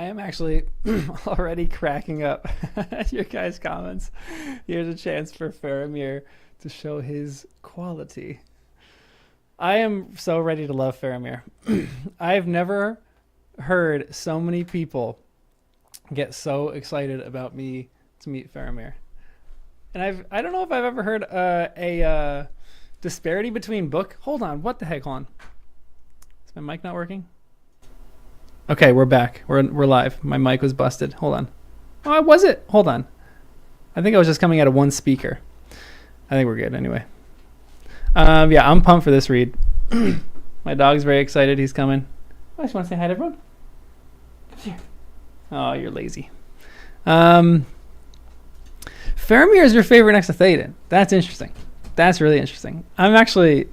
am actually already cracking up at your guys' comments. Here's a chance for Faramir to show his quality. I am so ready to love Faramir. I've never heard so many people get so excited about me to meet Faramir. And I don't know if I've ever heard a disparity between book. Hold on, what the heck? Hold on. Is my mic not working? Okay, we're back. We're live. My mic was busted. Hold on. Oh, was it? Hold on. I think I was just coming out of one speaker. I think we're good anyway. Yeah, I'm pumped for this read. My dog's very excited. He's coming. I just want to say hi to everyone. Come here. Oh, you're lazy. Faramir is your favorite next to Theoden. That's interesting. That's really interesting. I'm actually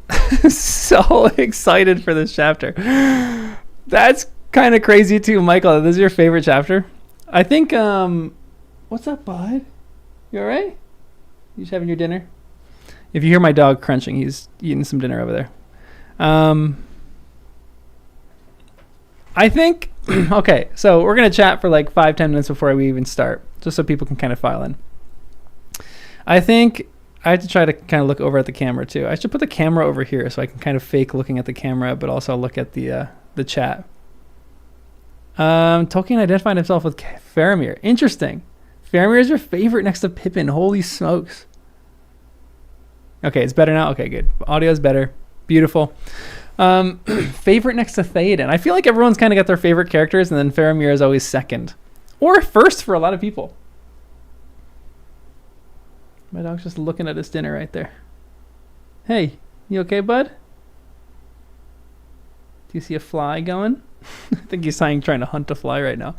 so excited for this chapter. That's kind of crazy too, Michael. This is your favorite chapter? I think, what's up, bud? You all right? You just having your dinner? If you hear my dog crunching, he's eating some dinner over there. I think, okay, so we're going to chat for like 5-10 minutes before we even start, just so people can kind of file in. I think I have to try to kind of look over at the camera too. I should put the camera over here so I can kind of fake looking at the camera, but also look at the chat. Tolkien identified himself with Faramir. Interesting. Faramir is your favorite next to Pippin. Holy smokes. Okay, it's better now? Okay, good. Audio's better. Beautiful. Favorite next to Theoden. I feel like everyone's kind of got their favorite characters, and then Faramir is always second. Or first for a lot of people. My dog's just looking at his dinner right there. Hey, you okay, bud? Do you see a fly going? I think he's trying to hunt a fly right now.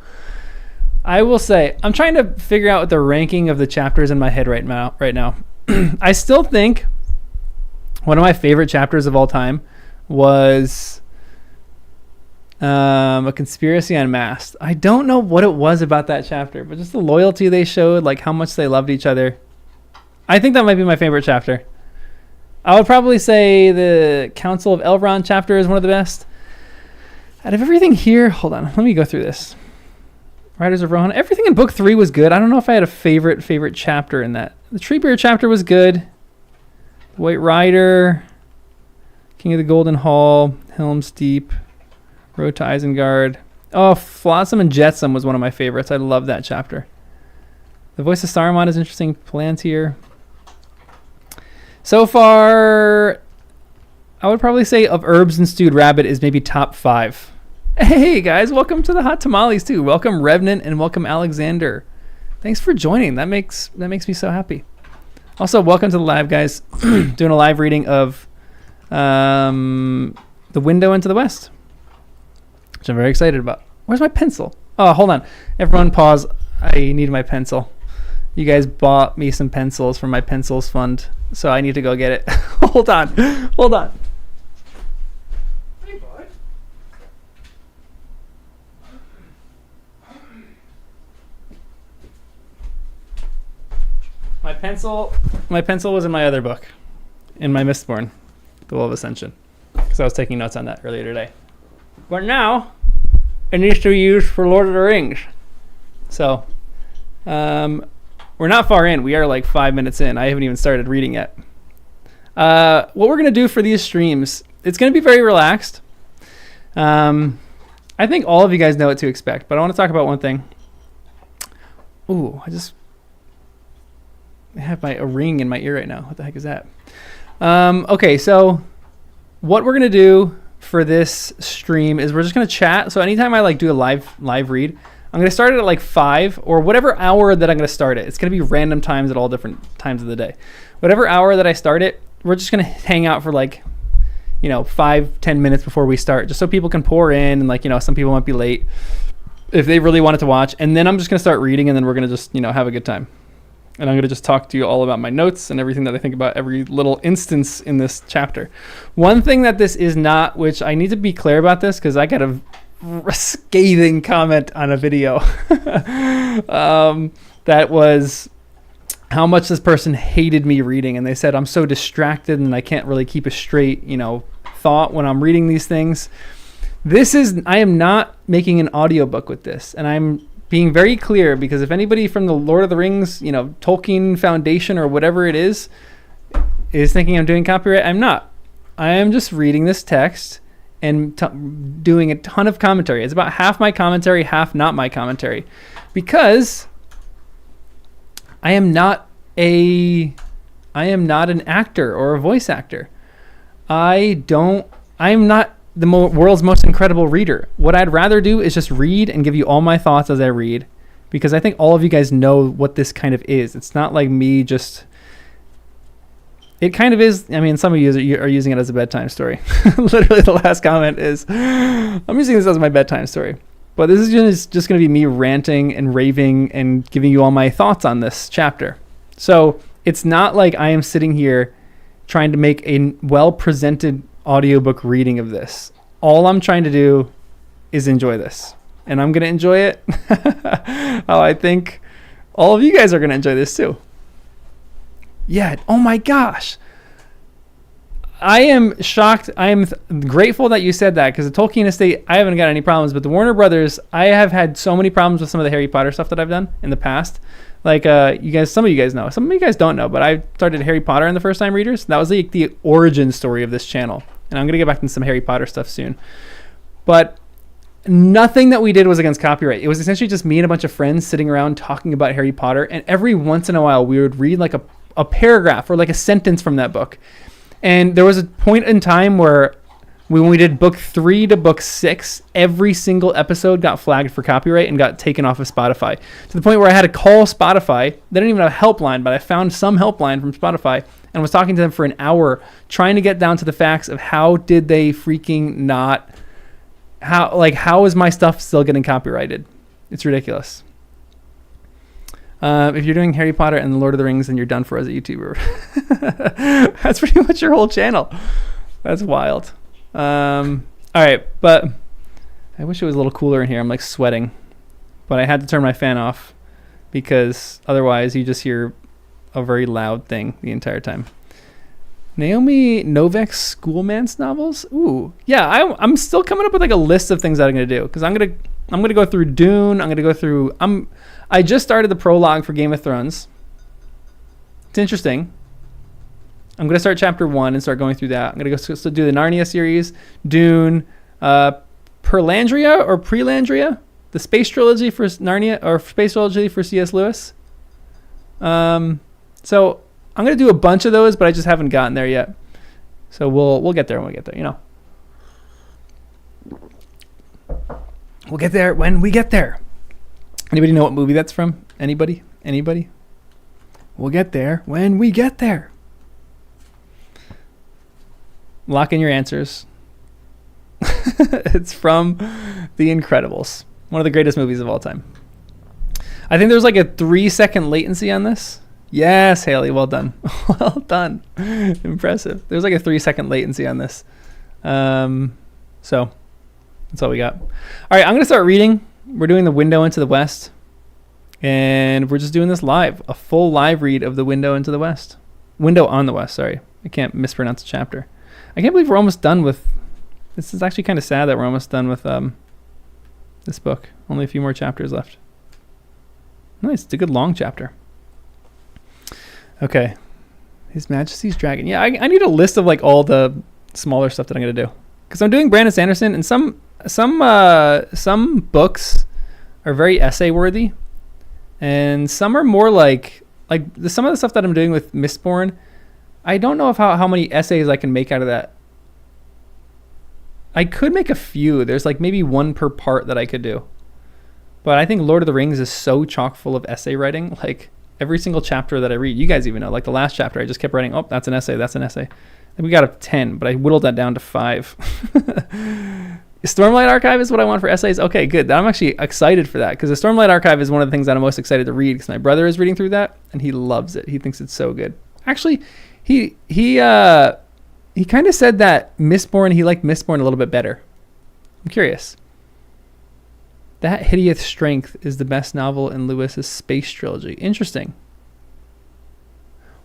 I will say, I'm trying to figure out the ranking of the chapters in my head right now. I still think one of my favorite chapters of all time was A Conspiracy Unmasked. I don't know what it was about that chapter, but just the loyalty they showed, like how much they loved each other. I think that might be my favorite chapter. I would probably say the Council of Elrond chapter is one of the best. Out of everything here, hold on, let me go through this. Riders of Rohan. Everything in book 3 was good. I don't know if I had a favorite chapter in that. The Treebeard chapter was good. The White Rider, King of the Golden Hall, Helm's Deep, Road to Isengard. Oh, Flotsam and Jetsam was one of my favorites. I love that chapter. The Voice of Saruman is interesting. Palantir. So far, I would probably say of Herbs and Stewed Rabbit is maybe top 5. Hey guys, welcome to the Hot Tamales too. Welcome Revenant and welcome Alexander. Thanks for joining. That makes me so happy. Also, welcome to the live, guys. Doing a live reading of The Window into the West, which I'm very excited about. Where's my pencil? Oh, hold on. Everyone pause. I need my pencil. You guys bought me some pencils from my pencils fund, so I need to go get it. Hold on. Hey, bud. My pencil was in my other book, in my Mistborn, The Will of Ascension, because I was taking notes on that earlier today. But now, it needs to be used for Lord of the Rings. So, we're not far in. We are like 5 minutes in. I haven't even started reading yet. What we're going to do for these streams, it's going to be very relaxed. I think all of you guys know what to expect, but I want to talk about one thing. Ooh, I have a ring in my ear right now. What the heck is that? Okay, so what we're going to do for this stream is we're just going to chat. So anytime I do a live read, I'm going to start it at like 5 or whatever hour that I'm going to start it. It's going to be random times at all different times of the day. Whatever hour that I start it, we're just going to hang out for 5-10 minutes before we start, just so people can pour in and some people might be late if they really wanted to watch. And then I'm just going to start reading, and then we're going to just, have a good time. And I'm going to just talk to you all about my notes and everything that I think about every little instance in this chapter. One thing that this is not, which I need to be clear about this because I got a scathing comment on a video that was how much this person hated me reading, and they said I'm so distracted and I can't really keep a straight thought when I'm reading these things. I am not making an audiobook with this, and I'm being very clear, because if anybody from the Lord of the Rings, Tolkien Foundation or whatever it is thinking I'm doing copyright, I'm not. I am just reading this text and doing a ton of commentary. It's about half my commentary, half not my commentary, because I am not an actor or a voice actor. I'm not the world's most incredible reader. What I'd rather do is just read and give you all my thoughts as I read, because I think all of you guys know what this kind of is. It's not like me just... It kind of is. I mean, some of you are using it as a bedtime story. Literally, the last comment is, I'm using this as my bedtime story. But this is just going to be me ranting and raving and giving you all my thoughts on this chapter. So it's not like I am sitting here trying to make a well-presented audiobook reading of this. All I'm trying to do is enjoy this. And I'm going to enjoy it. I think all of you guys are going to enjoy this too. Yeah. Oh my gosh. I am shocked. I am grateful that you said that, because the Tolkien estate, I haven't got any problems, but the Warner Brothers, I have had so many problems with some of the Harry Potter stuff that I've done in the past. Like some of you guys know, some of you guys don't know, but I started Harry Potter in the first time readers. That was like the origin story of this channel. And I'm going to get back into some Harry Potter stuff soon. But nothing that we did was against copyright. It was essentially just me and a bunch of friends sitting around talking about Harry Potter. And every once in a while, we would read like a paragraph or like a sentence from that book. And there was a point in time where when we did book 3 to book 6, every single episode got flagged for copyright and got taken off of Spotify, to the point where I had to call Spotify. They didn't even have a helpline, but I found some helpline from Spotify and was talking to them for an hour, trying to get down to the facts of how did they freaking not, how is my stuff still getting copyrighted? It's ridiculous. If you're doing Harry Potter and the Lord of the Rings, then you're done for as a YouTuber. That's pretty much your whole channel. That's wild. All right, but I wish it was a little cooler in here. I'm like sweating, but I had to turn my fan off because otherwise you just hear a very loud thing the entire time. Naomi Novik's Schoolmance novels. Ooh, yeah. I'm still coming up with like a list of things that I'm gonna do, because I'm gonna go through Dune. I'm gonna go through. I just started the prologue for Game of Thrones. It's interesting. I'm going to start chapter 1 and start going through that. I'm going to go do the Narnia series, Dune, Perlandria or Prelandria, the space trilogy for Narnia, or space trilogy for C.S. Lewis. So I'm going to do a bunch of those, but I just haven't gotten there yet. So we'll get there when we get there, We'll get there when we get there. Anybody know what movie that's from? Anybody? We'll get there when we get there. Lock in your answers. It's from The Incredibles, one of the greatest movies of all time. I think there's like a 3-second latency on this. Yes, Haley, well done. Well done. Impressive. There's like a 3-second latency on this. So that's all we got. All right, I'm going to start reading. We're doing The Window into the West, and we're just doing this live, a full live read of The Window into the West. Window on the West, sorry. I can't mispronounce the chapter. I can't believe we're almost done with, this is actually kind of sad that we're almost done with this book. Only a few more chapters left. Nice, it's a good long chapter. Okay. His Majesty's Dragon. Yeah, I need a list of like all the smaller stuff that I'm going to do, because I'm doing Brandon Sanderson, and some books are very essay worthy, and some are more like some of the stuff that I'm doing with Mistborn. I don't know how many essays I can make out of that. I could make a few. There's like maybe one per part that I could do, but I think Lord of the Rings is so chock full of essay writing. Like every single chapter that I read, you guys even know, like the last chapter, I just kept writing, oh, that's an essay. And we got a 10, but I whittled that down to 5. Stormlight Archive is what I want for essays. Okay, good. I'm actually excited for that, because the Stormlight Archive is one of the things that I'm most excited to read, because my brother is reading through that and he loves it. He thinks it's so good. Actually, he kind of said that Mistborn, he liked Mistborn a little bit better. I'm curious. That Hideous Strength is the best novel in Lewis's space trilogy. Interesting.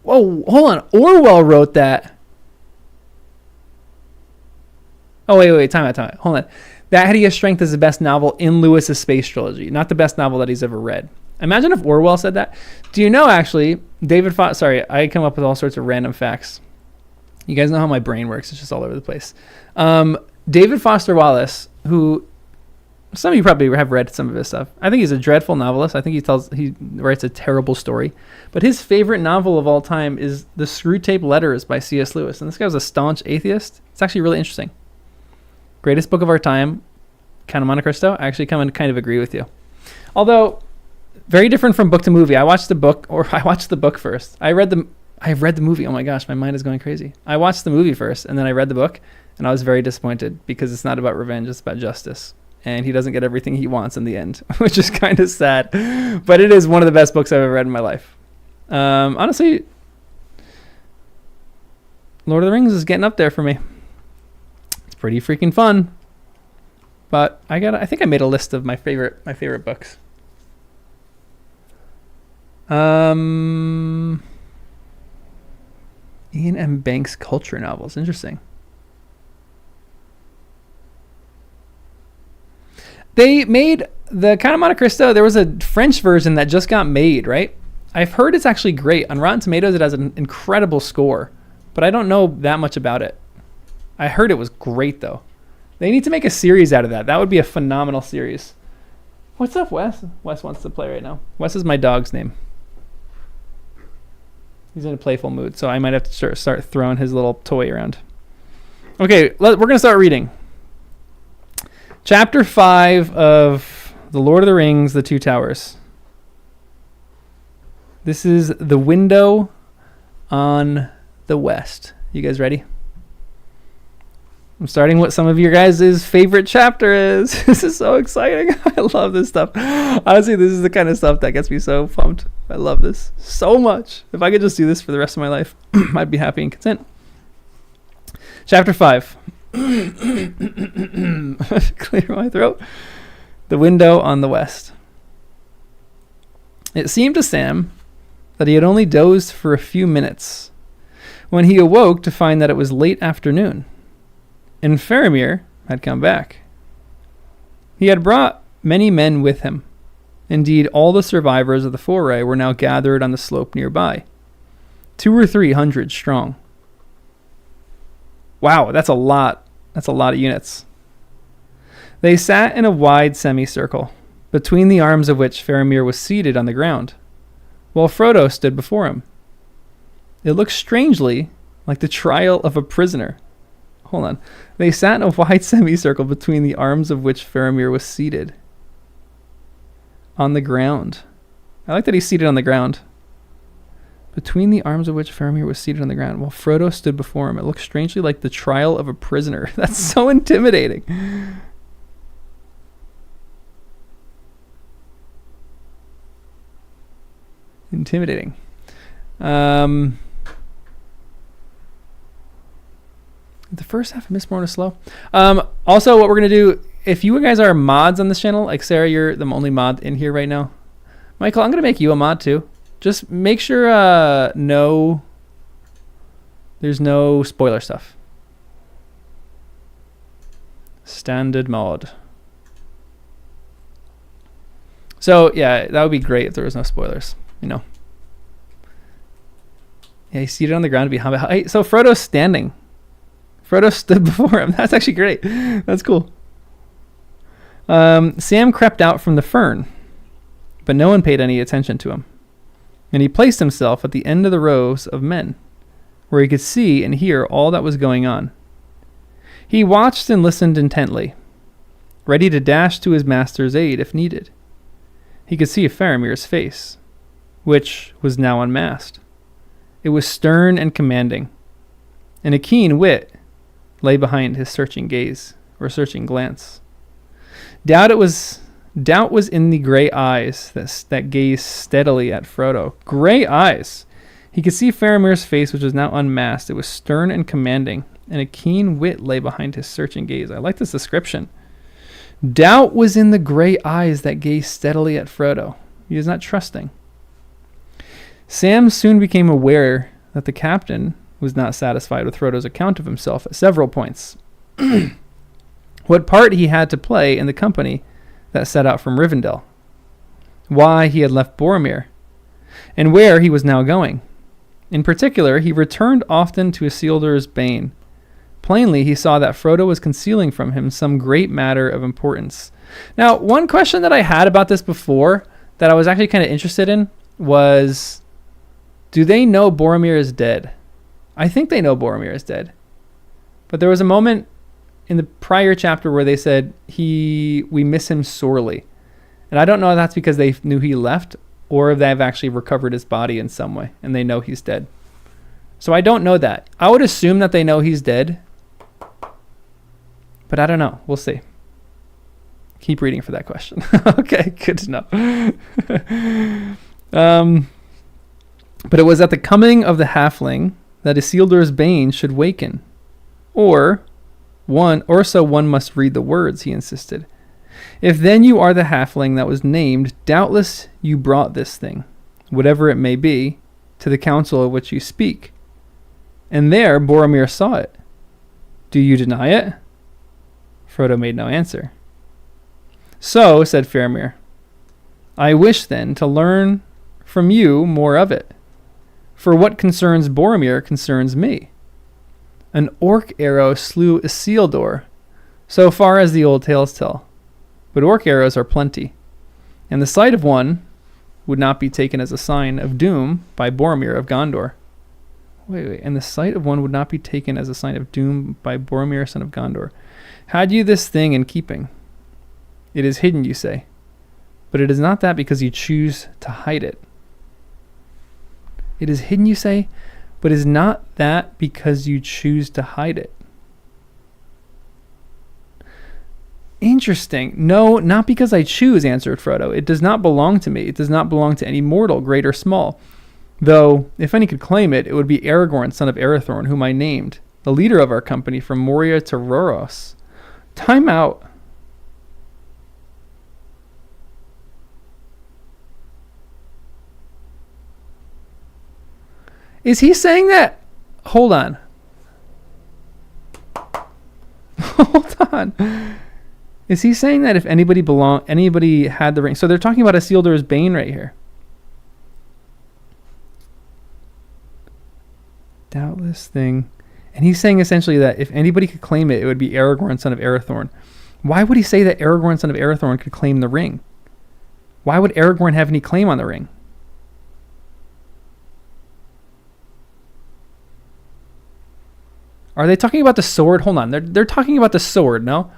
Whoa, hold on. Orwell wrote that. Oh, wait. Time out. Hold on. That Hideous Strength is the best novel in Lewis's space trilogy, not the best novel that he's ever read. Imagine if Orwell said that. Do you know, actually, sorry, I come up with all sorts of random facts. You guys know how my brain works. It's just all over the place. David Foster Wallace, who some of you probably have read some of his stuff. I think he's a dreadful novelist. I think he writes a terrible story. But his favorite novel of all time is The Screwtape Letters by C.S. Lewis. And this guy was a staunch atheist. It's actually really interesting. Greatest book of our time, Count of Monte Cristo. I actually come and kind of agree with you. Although, very different from book to movie. I watched the book first. I read the movie. Oh my gosh, my mind is going crazy. I watched the movie first, and then I read the book, and I was very disappointed because it's not about revenge, it's about justice. And he doesn't get everything he wants in the end, which is kind of sad. But it is one of the best books I've ever read in my life. Honestly, Lord of the Rings is getting up there for me. It's pretty freaking fun. But I think I made a list of my favorite books. Ian M. Banks culture novels. Interesting. They made the Count of Monte Cristo. There was a French version that just got made, right? I've heard it's actually great. On Rotten Tomatoes, it has an incredible score, but I don't know that much about it. I heard it was great, though. They need to make a series out of that. That would be a phenomenal series. What's up, Wes? Wes wants to play right now. Wes is my dog's name. He's in a playful mood, so I might have to start throwing his little toy around. Okay, we're going to start reading. Chapter 5 of The Lord of the Rings, The Two Towers. This is The Window on the West. You guys ready? I'm starting what some of your guys' favorite chapter is. This is so exciting. I love this stuff. Honestly, this is the kind of stuff that gets me so pumped. I love this so much. If I could just do this for the rest of my life, I'd be happy and content. Chapter 5. Clear my throat. The Window on the West. It seemed to Sam that he had only dozed for a few minutes when he awoke to find that it was late afternoon, and Faramir had come back. He had brought many men with him. Indeed, all the survivors of the foray were now gathered on the slope nearby, 200 or 300 strong. Wow, that's a lot. That's a lot of units. They sat in a wide semicircle, between the arms of which Faramir was seated on the ground, while Frodo stood before him. It looked strangely like the trial of a prisoner. Hold on. They sat in a wide semicircle between the arms of which Faramir was seated on the ground. I like that he's seated on the ground. Between the arms of which Faramir was seated on the ground, while Frodo stood before him. It looked strangely like the trial of a prisoner. That's so intimidating. Intimidating. The first half of Mistborn is slow. Also, what we're going to do, if you guys are mods on this channel, like Sarah, you're the only mod in here right now. Michael, I'm going to make you a mod too. Just make sure there's no spoiler stuff. Standard mod. So, yeah, that would be great if there was no spoilers, you know. Yeah, he's seated on the ground to be humble. Hey, so Frodo's standing. Frodo stood before him. That's actually great. That's cool. Sam crept out from the fern, but no one paid any attention to him. And he placed himself at the end of the rows of men, where he could see and hear all that was going on. He watched and listened intently, ready to dash to his master's aid if needed. He could see Faramir's face, which was now unmasked. It was stern and commanding, and a keen wit lay behind his searching gaze, or searching glance. Doubt was in the gray eyes that gazed steadily at Frodo. Gray eyes! He could see Faramir's face, which was now unmasked. It was stern and commanding, and a keen wit lay behind his searching gaze. I like this description. Doubt was in the gray eyes that gazed steadily at Frodo. He was not trusting. Sam soon became aware that the captain was not satisfied with Frodo's account of himself at several points. While what part he had to play in the company that set out from Rivendell, why he had left Boromir, and where he was now going. In particular, he returned often to Isildur's Bane. Plainly, he saw that Frodo was concealing from him some great matter of importance. Now, one question that I had about this before that I was actually kind of interested in was, do they know Boromir is dead? I think they know Boromir is dead. But there was a moment in the prior chapter where they said, we miss him sorely. And I don't know if that's because they knew he left or if they've actually recovered his body in some way and they know he's dead. So I don't know that. I would assume that they know he's dead, but I don't know. We'll see. Keep reading for that question. Okay, good to know. But it was at the coming of the halfling that Isildur's Bane should waken. Or so one must read the words, he insisted. If then you are the halfling that was named, doubtless you brought this thing, whatever it may be, to the council of which you speak. And there Boromir saw it. Do you deny it? Frodo made no answer. So, said Faramir, I wish then to learn from you more of it. For what concerns Boromir concerns me. An orc arrow slew Isildur, so far as the old tales tell. But orc arrows are plenty, and the sight of one would not be taken as a sign of doom by Boromir of Gondor. And the sight of one would not be taken as a sign of doom by Boromir, son of Gondor. Had you this thing in keeping? It is hidden, you say, but it is not that because you choose to hide it. It is hidden, you say, but is not that because you choose to hide it. Interesting. No, not because I choose, answered Frodo. It does not belong to me. It does not belong to any mortal, great or small. Though, if any could claim it, it would be Aragorn, son of Arathorn, whom I named, the leader of our company from Moria to Rhoros. Time out. Is he saying that? Hold on. Hold on. Is he saying that if anybody had the ring? So they're talking about Isildur's Bane right here. Doubtless thing. And he's saying essentially that if anybody could claim it, it would be Aragorn, son of Arathorn. Why would he say that Aragorn, son of Arathorn, could claim the ring? Why would Aragorn have any claim on the ring? Are they talking about the sword? Hold on. They're talking about the sword, no?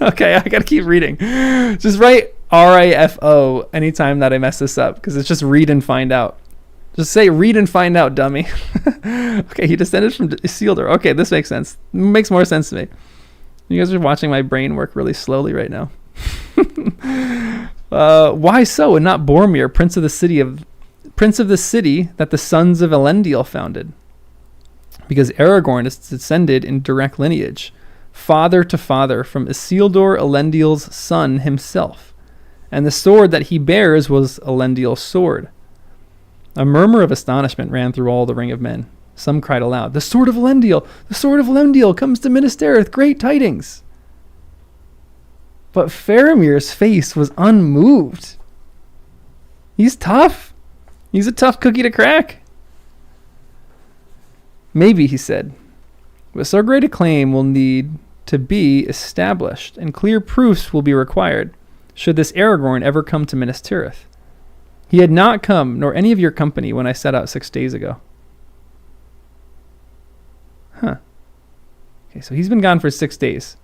Okay, I gotta keep reading. Just write RIFO anytime that I mess this up, because it's just read and find out. Just say read and find out, dummy. Okay, he descended from Isildur. Okay, this makes sense. Makes more sense to me. You guys are watching my brain work really slowly right now. Why so, and not Boromir, prince of the city that the sons of Elendil founded? Because Aragorn is descended in direct lineage, father to father, from Isildur, Elendil's son himself, and the sword that he bears was Elendil's sword. A murmur of astonishment ran through all the ring of men. Some cried aloud, "The sword of Elendil! The sword of Elendil comes to Minas Tirith! Great tidings!" But Faramir's face was unmoved. He's tough. He's a tough cookie to crack. Maybe, he said, but so great a claim will need to be established, and clear proofs will be required, should this Aragorn ever come to Minas Tirith. He had not come, nor any of your company, when I set out 6 days ago. Huh. Okay, so he's been gone for 6 days.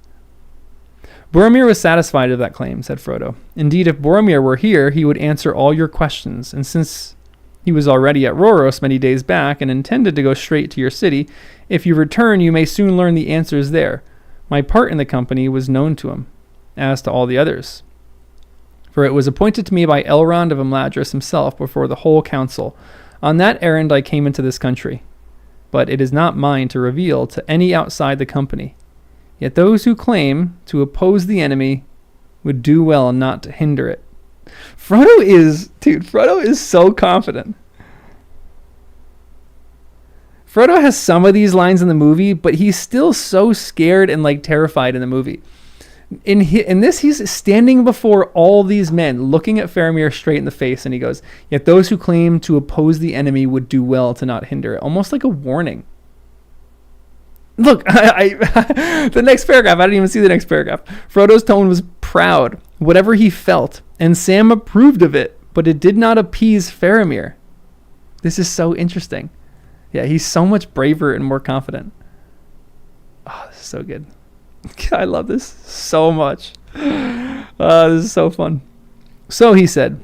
Boromir was satisfied of that claim, said Frodo. Indeed, if Boromir were here, he would answer all your questions, and since he was already at Rhoros many days back and intended to go straight to your city, if you return, you may soon learn the answers there. My part in the company was known to him, as to all the others. For it was appointed to me by Elrond of Imladris himself before the whole council. On that errand I came into this country. But it is not mine to reveal to any outside the company. Yet those who claim to oppose the enemy would do well not to hinder it. Frodo is so confident. Frodo has some of these lines in the movie, but he's still so scared and like terrified in the movie. In this, he's standing before all these men, looking at Faramir straight in the face, and he goes, "Yet those who claim to oppose the enemy would do well to not hinder it." Almost like a warning. Look, the next paragraph, I didn't even see the next paragraph. Frodo's tone was proud, whatever he felt, and Sam approved of it, but it did not appease Faramir. This is so interesting. Yeah, he's so much braver and more confident. Oh, this is so good. I love this so much. This is so fun. So he said,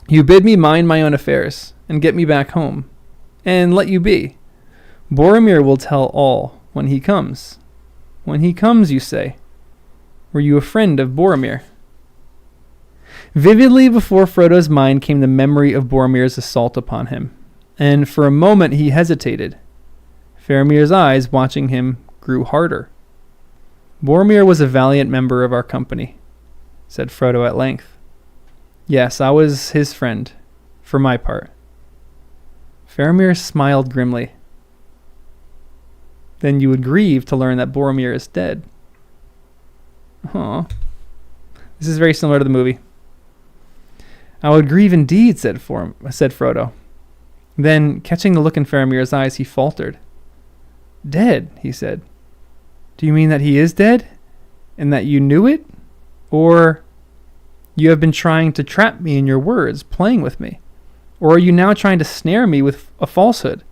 "You bid me mind my own affairs and get me back home, and let you be. Boromir will tell all when he comes. When he comes, you say. Were you a friend of Boromir?" Vividly before Frodo's mind came the memory of Boromir's assault upon him, and for a moment he hesitated. Faramir's eyes, watching him, grew harder. "Boromir was a valiant member of our company," said Frodo at length. "Yes, I was his friend, for my part." Faramir smiled grimly. "Then you would grieve to learn that Boromir is dead." Aw. This is very similar to the movie. "I would grieve indeed," said Frodo. Then, catching the look in Faramir's eyes, he faltered. "Dead," he said. "Do you mean that he is dead? And that you knew it? Or you have been trying to trap me in your words, playing with me? Or are you now trying to snare me with a falsehood?"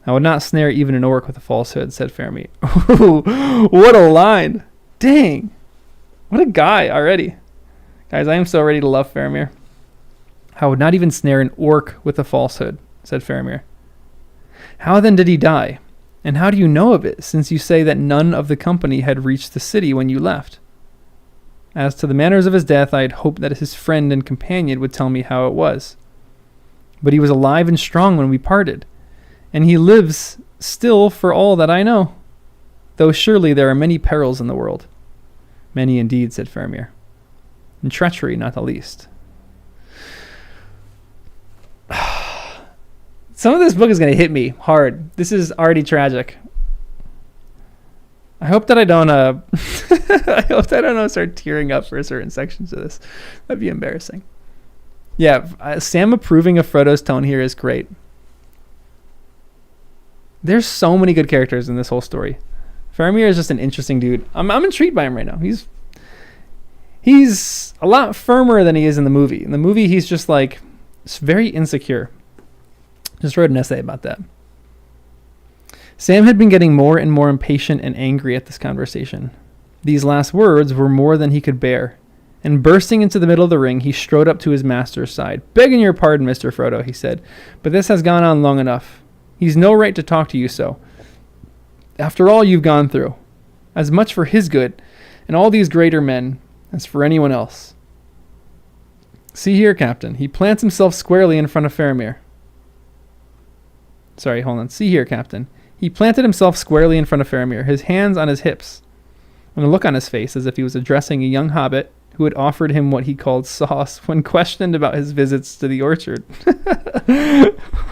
"I would not snare even an orc with a falsehood," said Faramir. Ooh, what a line. Dang. What a guy already. Guys, I am so ready to love Faramir. "I would not even snare an orc with a falsehood," said Faramir. "How then did he die? And how do you know of it, since you say that none of the company had reached the city when you left?" "As to the manners of his death, I had hoped that his friend and companion would tell me how it was. But he was alive and strong when we parted, and he lives still for all that I know. Though surely there are many perils in the world." "Many indeed," said Faramir. "And treachery not the least." Some of this book is going to hit me hard. This is already tragic. I hope that I don't start tearing up for certain sections of this. That'd be embarrassing. Yeah, Sam approving of Frodo's tone here is great. There's so many good characters in this whole story. Faramir is just an interesting dude. I'm intrigued by him right now. He's a lot firmer than he is in the movie. In the movie, he's just like very insecure. Just wrote an essay about that. Sam had been getting more and more impatient and angry at this conversation. These last words were more than he could bear, and bursting into the middle of the ring, he strode up to his master's side. "Begging your pardon, Mr. Frodo," he said, "but this has gone on long enough. He's no right to talk to you so. After all you've gone through, as much for his good and all these greater men as for anyone else. See here, Captain." He plants himself squarely in front of Faramir. Sorry, hold on. "See here, Captain." He planted himself squarely in front of Faramir, his hands on his hips, and a look on his face as if he was addressing a young hobbit who had offered him what he called sauce when questioned about his visits to the orchard.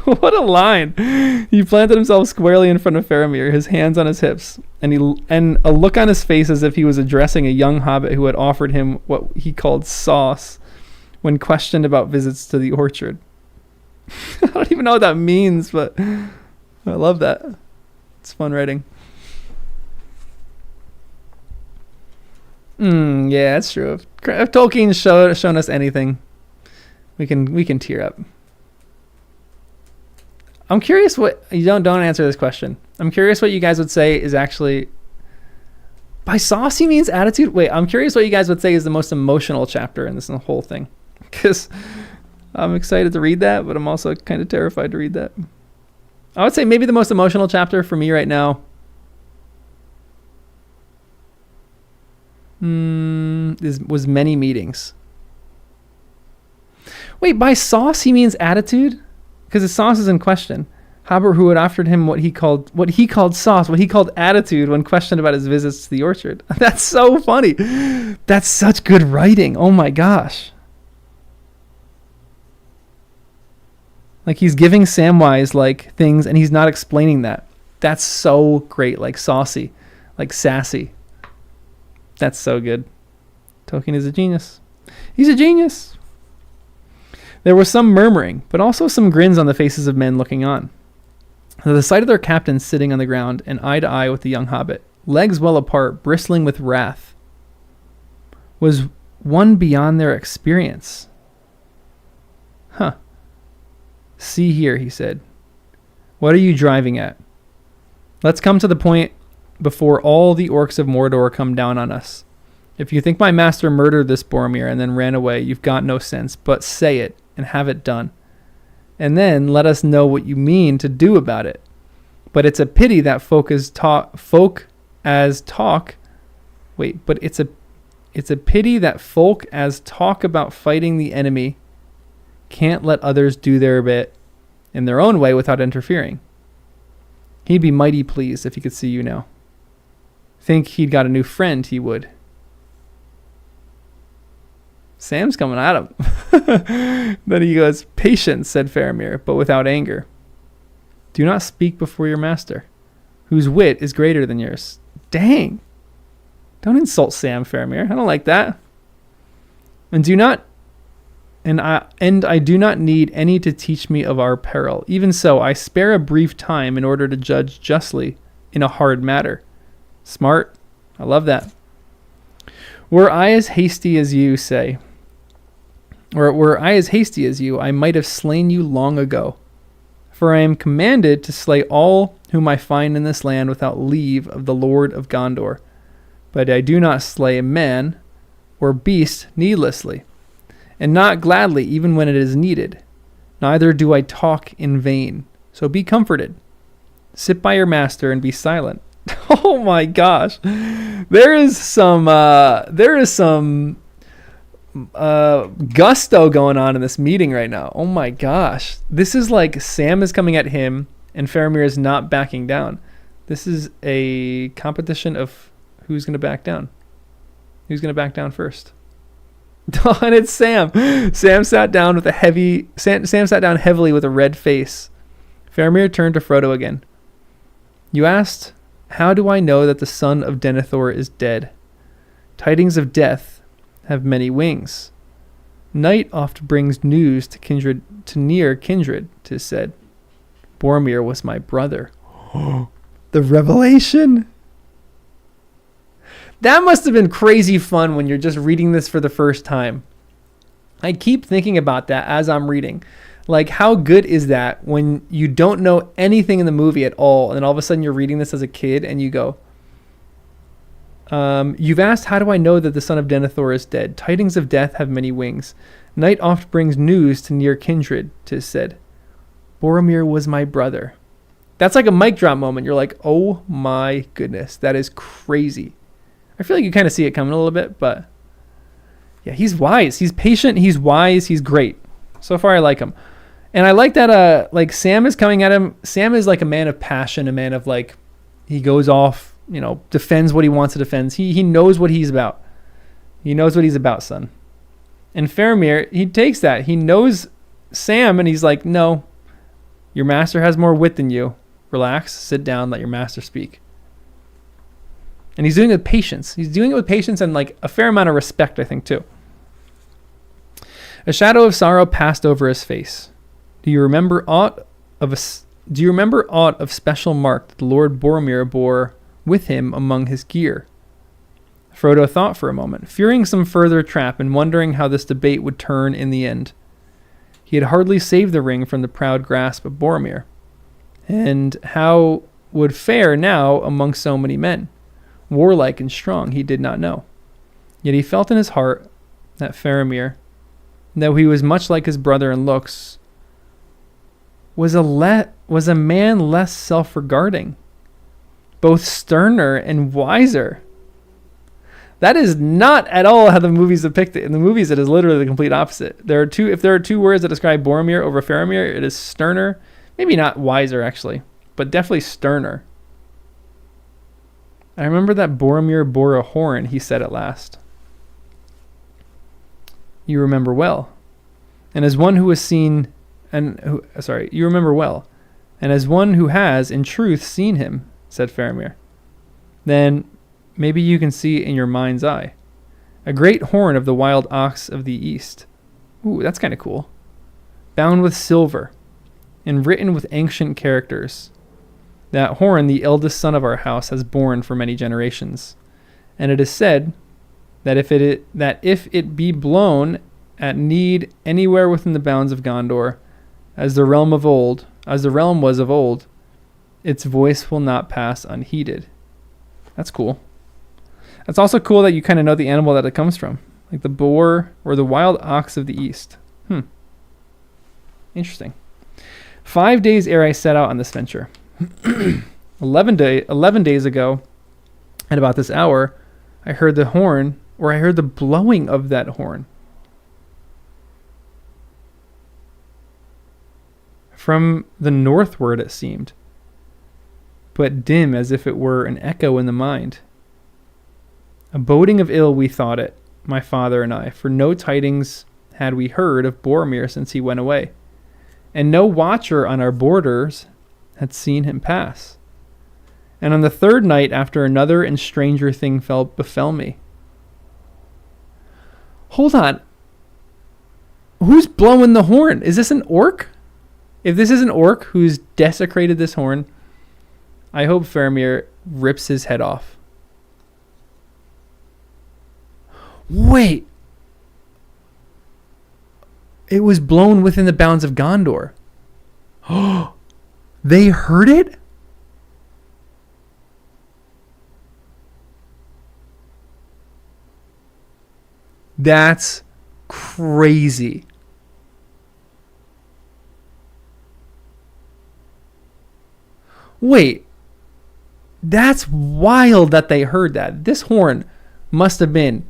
What a line. He planted himself squarely in front of Faramir, his hands on his hips, and a look on his face as if he was addressing a young hobbit who had offered him what he called sauce when questioned about visits to the orchard. I don't even know what that means, but I love that. It's fun writing. Yeah, it's true. If Tolkien's shown us anything, we can tear up. I'm curious what you don't answer this question. I'm curious what you guys would say is actually by sauce he means attitude. Wait, I'm curious what you guys would say is the most emotional chapter in this whole thing, because I'm excited to read that, but I'm also kind of terrified to read that. I would say maybe the most emotional chapter for me right now was Many Meetings. Wait, by sauce he means attitude? Because the sauce is in question. Hobbit who had offered him what he called sauce, what he called attitude when questioned about his visits to the orchard. That's so funny. That's such good writing. Oh my gosh. Like he's giving Samwise like things and he's not explaining that. That's so great, like saucy, like sassy. That's so good. Tolkien is a genius. He's a genius. There was some murmuring, but also some grins on the faces of men looking on. The sight of their captain sitting on the ground and eye to eye with the young hobbit, legs well apart, bristling with wrath, was one beyond their experience. Huh. See here, he said. What are you driving at? Let's come to the point before all the orcs of Mordor come down on us. If you think my master murdered this Boromir and then ran away, you've got no sense, but say it and have it done. And then let us know what you mean to do about it. But it's a pity that it's a pity that folk as talk about fighting the enemy can't let others do their bit in their own way without interfering. He'd be mighty pleased if he could see you now. Think he'd got a new friend, he would. Sam's coming at him. Then he goes, patience, said Faramir, but without anger. Do not speak before your master, whose wit is greater than yours. Dang. Don't insult Sam, Faramir. I don't like that. And I do not need any to teach me of our peril. Even so, I spare a brief time in order to judge justly in a hard matter. Smart. I love that. Were I as hasty as you, I might have slain you long ago. For I am commanded to slay all whom I find in this land without leave of the Lord of Gondor. But I do not slay a man or beast needlessly, and not gladly even when it is needed. Neither do I talk in vain. So be comforted. Sit by your master and be silent. Oh my gosh. There is some gusto going on in this meeting right now. Oh my gosh. This is like Sam is coming at him and Faramir is not backing down. This is a competition of who's going to back down. Who's going to back down first? And it's Sam. Sam sat down heavily with a red face. Faramir turned to Frodo again. You asked, how do I know that the son of Denethor is dead? Tidings of death have many wings. Night oft brings news to near kindred, 'tis said. Boromir was my brother. The revelation! That must have been crazy fun when you're just reading this for the first time. I keep thinking about that as I'm reading. Like, how good is that when you don't know anything in the movie at all, and then all of a sudden you're reading this as a kid and you go, you've asked, how do I know that the son of Denethor is dead? Tidings of death have many wings. Night oft brings news to near kindred, 'tis said. Boromir was my brother. That's like a mic drop moment. You're like, oh my goodness, that is crazy. I feel like you kind of see it coming a little bit, but yeah, he's wise. He's patient. He's wise. He's great. So far, I like him. And I like that, like, Sam is coming at him. Sam is like a man of passion, a man of, like, he goes off, defends what he wants to defend. He knows what he's about. He knows what he's about, son. And Faramir, he takes that. He knows Sam, and he's like, no, your master has more wit than you. Relax, sit down, let your master speak. And he's doing it with patience. He's doing it with patience and, like, a fair amount of respect, I think, too. A shadow of sorrow passed over his face. Do you remember aught of special mark that the Lord Boromir bore with him among his gear? Frodo thought for a moment, fearing some further trap and wondering how this debate would turn in the end. He had hardly saved the ring from the proud grasp of Boromir, and how would fare now among so many men, warlike and strong, he did not know. Yet he felt in his heart that Faramir, though he was much like his brother in looks, was a man less self-regarding, both sterner and wiser. That is not at all how the movies depict it. In the movies, it is literally the complete opposite. If there are two words that describe Boromir over Faramir, it is sterner, maybe not wiser actually, but definitely sterner. I remember that Boromir bore a horn, he said at last. You remember well. And as one who has seen you remember well, and as one who has, in truth, seen him, said Faramir. Then maybe you can see in your mind's eye. A great horn of the wild ox of the east. Ooh, that's kind of cool. Bound with silver, and written with ancient characters. That horn the eldest son of our house has borne for many generations, and it is said that if it be blown at need anywhere within the bounds of Gondor, as the realm was of old, its voice will not pass unheeded. That's cool. It's also cool that you kind of know the animal that it comes from, like the boar or the wild ox of the east. Interesting. 5 days ere I set out on this venture. 11 days ago, at about this hour, I heard the horn, or I heard the blowing of that horn. From the northward it seemed, but dim as if it were an echo in the mind. A boding of ill we thought it, my father and I, for no tidings had we heard of Boromir since he went away, and no watcher on our borders had seen him pass. And on the third night after another and stranger thing befell me. Hold on. Who's blowing the horn? Is this an orc? If this is an orc who's desecrated this horn, I hope Faramir rips his head off. Wait. It was blown within the bounds of Gondor. Oh, they heard it? That's crazy. Wait. That's wild that they heard that. This horn must have been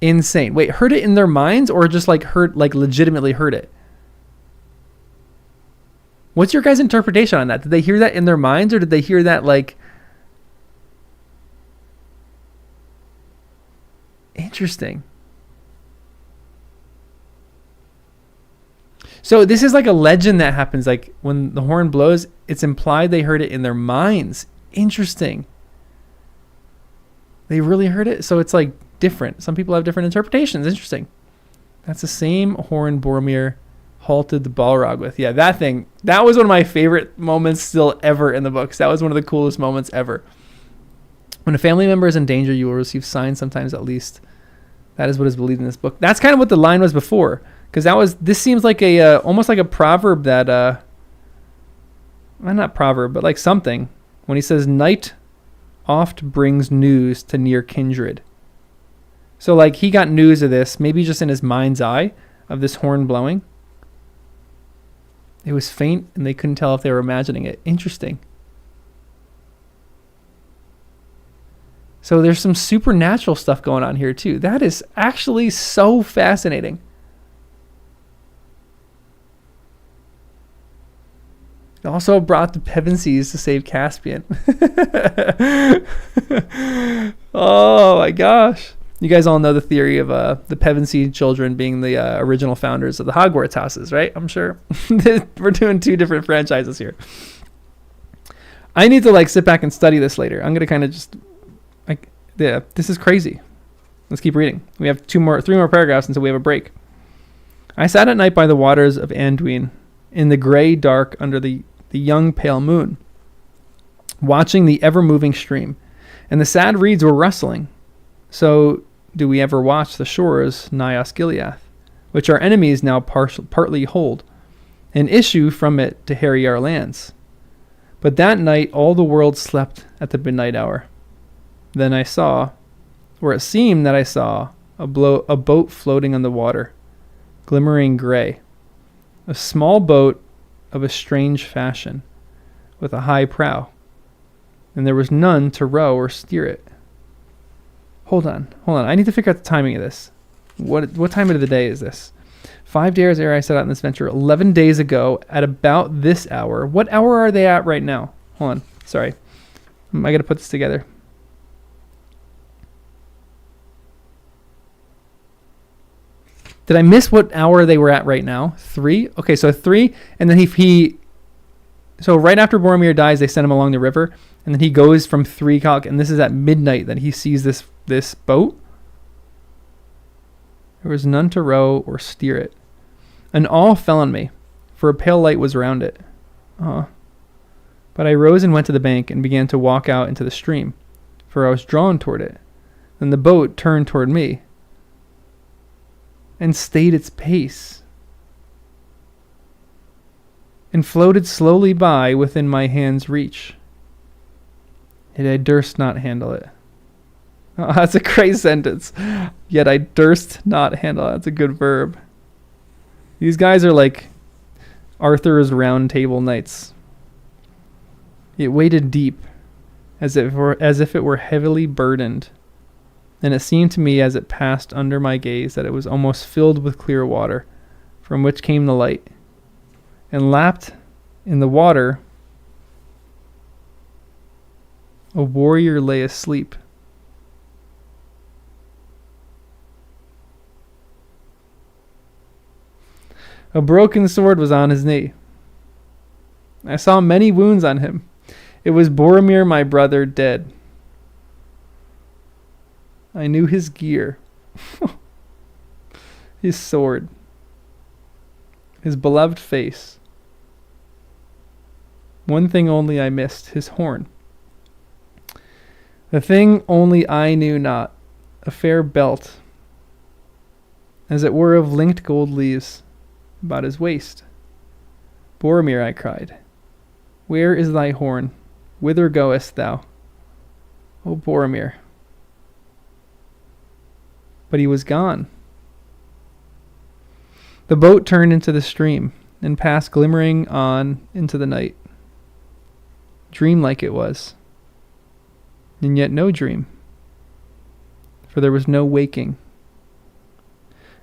insane. Wait, heard it in their minds or just legitimately heard it? What's your guys' interpretation on that? Did they hear that in their minds or did they hear that interesting. So this is like a legend that happens, like when the horn blows, it's implied they heard it in their minds. Interesting. They really heard it? So it's like different. Some people have different interpretations. Interesting. That's the same horn Boromir halted the Balrog with. Yeah, that was one of my favorite moments still ever in the books. That was one of the coolest moments ever. When a family member is in danger, you will receive signs, sometimes at least. That is what is believed in this book. That's kind of what the line was before. Because this seems like almost like a proverb that, well, not proverb, but like something. When he says, night oft brings news to near kindred. So like he got news of this, maybe just in his mind's eye, of this horn blowing. It was faint and they couldn't tell if they were imagining it. Interesting. So there's some supernatural stuff going on here too. That is actually so fascinating. It also brought the Pevensies to save Caspian. Oh my gosh. You guys all know the theory of the Pevensey children being the original founders of the Hogwarts houses, right? I'm sure. We're doing two different franchises here. I need to sit back and study this later. I'm going to kind of just this is crazy. Let's keep reading. We have three more paragraphs until we have a break. I sat at night by the waters of Anduin in the gray dark under the young pale moon, watching the ever-moving stream, and the sad reeds were rustling. So do we ever watch the shores nigh Osgiliath, which our enemies now partly hold, and issue from it to harry our lands. But that night all the world slept at the midnight hour. Then I saw, or it seemed that I saw, a boat floating on the water, glimmering gray, a small boat of a strange fashion, with a high prow, and there was none to row or steer it. Hold on. I need to figure out the timing of this. What time of the day is this? 5 days ere I set out on this venture, 11 days ago, at about this hour. What hour are they at right now? Hold on. Sorry. I got to put this together. Did I miss what hour they were at right now? 3? Okay, so 3, and then so right after Boromir dies, they send him along the river, and then he goes from 3 o'clock, and this is at midnight that he sees this boat. There was none to row or steer it, and awe fell on me, for a pale light was round it. But I rose and went to the bank and began to walk out into the stream, for I was drawn toward it. Then the boat turned toward me and stayed its pace and floated slowly by within my hand's reach. Yet I durst not handle it. Oh, that's a great sentence. Yet I durst not handle it. That's a good verb. These guys are like Arthur's Round Table Knights. It waded deep, as if it were heavily burdened, and it seemed to me as it passed under my gaze that it was almost filled with clear water, from which came the light, and lapped in the water a warrior lay asleep. A broken sword was on his knee. I saw many wounds on him. It was Boromir, my brother, dead. I knew his gear, his sword, his beloved face. One thing only I missed, his horn. The thing only I knew not, a fair belt, as it were of linked gold leaves, about his waist. Boromir, I cried, where is thy horn? Whither goest thou? O Boromir. But he was gone. The boat turned into the stream and passed glimmering on into the night. Dreamlike it was, and yet no dream, for there was no waking.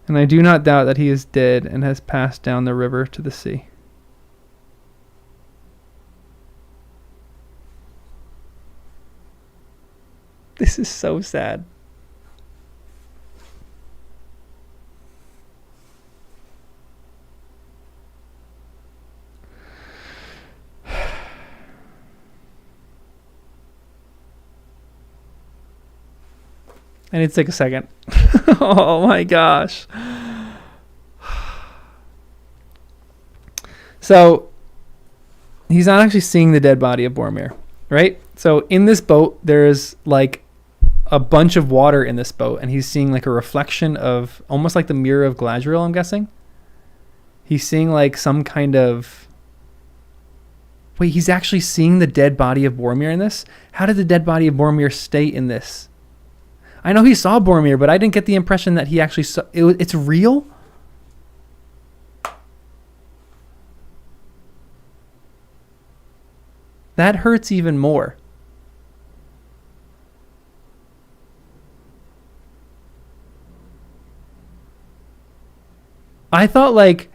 And I do not doubt that he is dead and has passed down the river to the sea. This is so sad. I need to take a second. Oh my gosh. So, he's not actually seeing the dead body of Boromir, right? So, in this boat, there's like a bunch of water in this boat, and he's seeing like a reflection of almost like the mirror of Galadriel, I'm guessing. He's seeing like some kind of... Wait, he's actually seeing the dead body of Boromir in this? How did the dead body of Boromir stay in this? I know he saw Boromir, but I didn't get the impression that he actually saw... It's real? That hurts even more. I thought like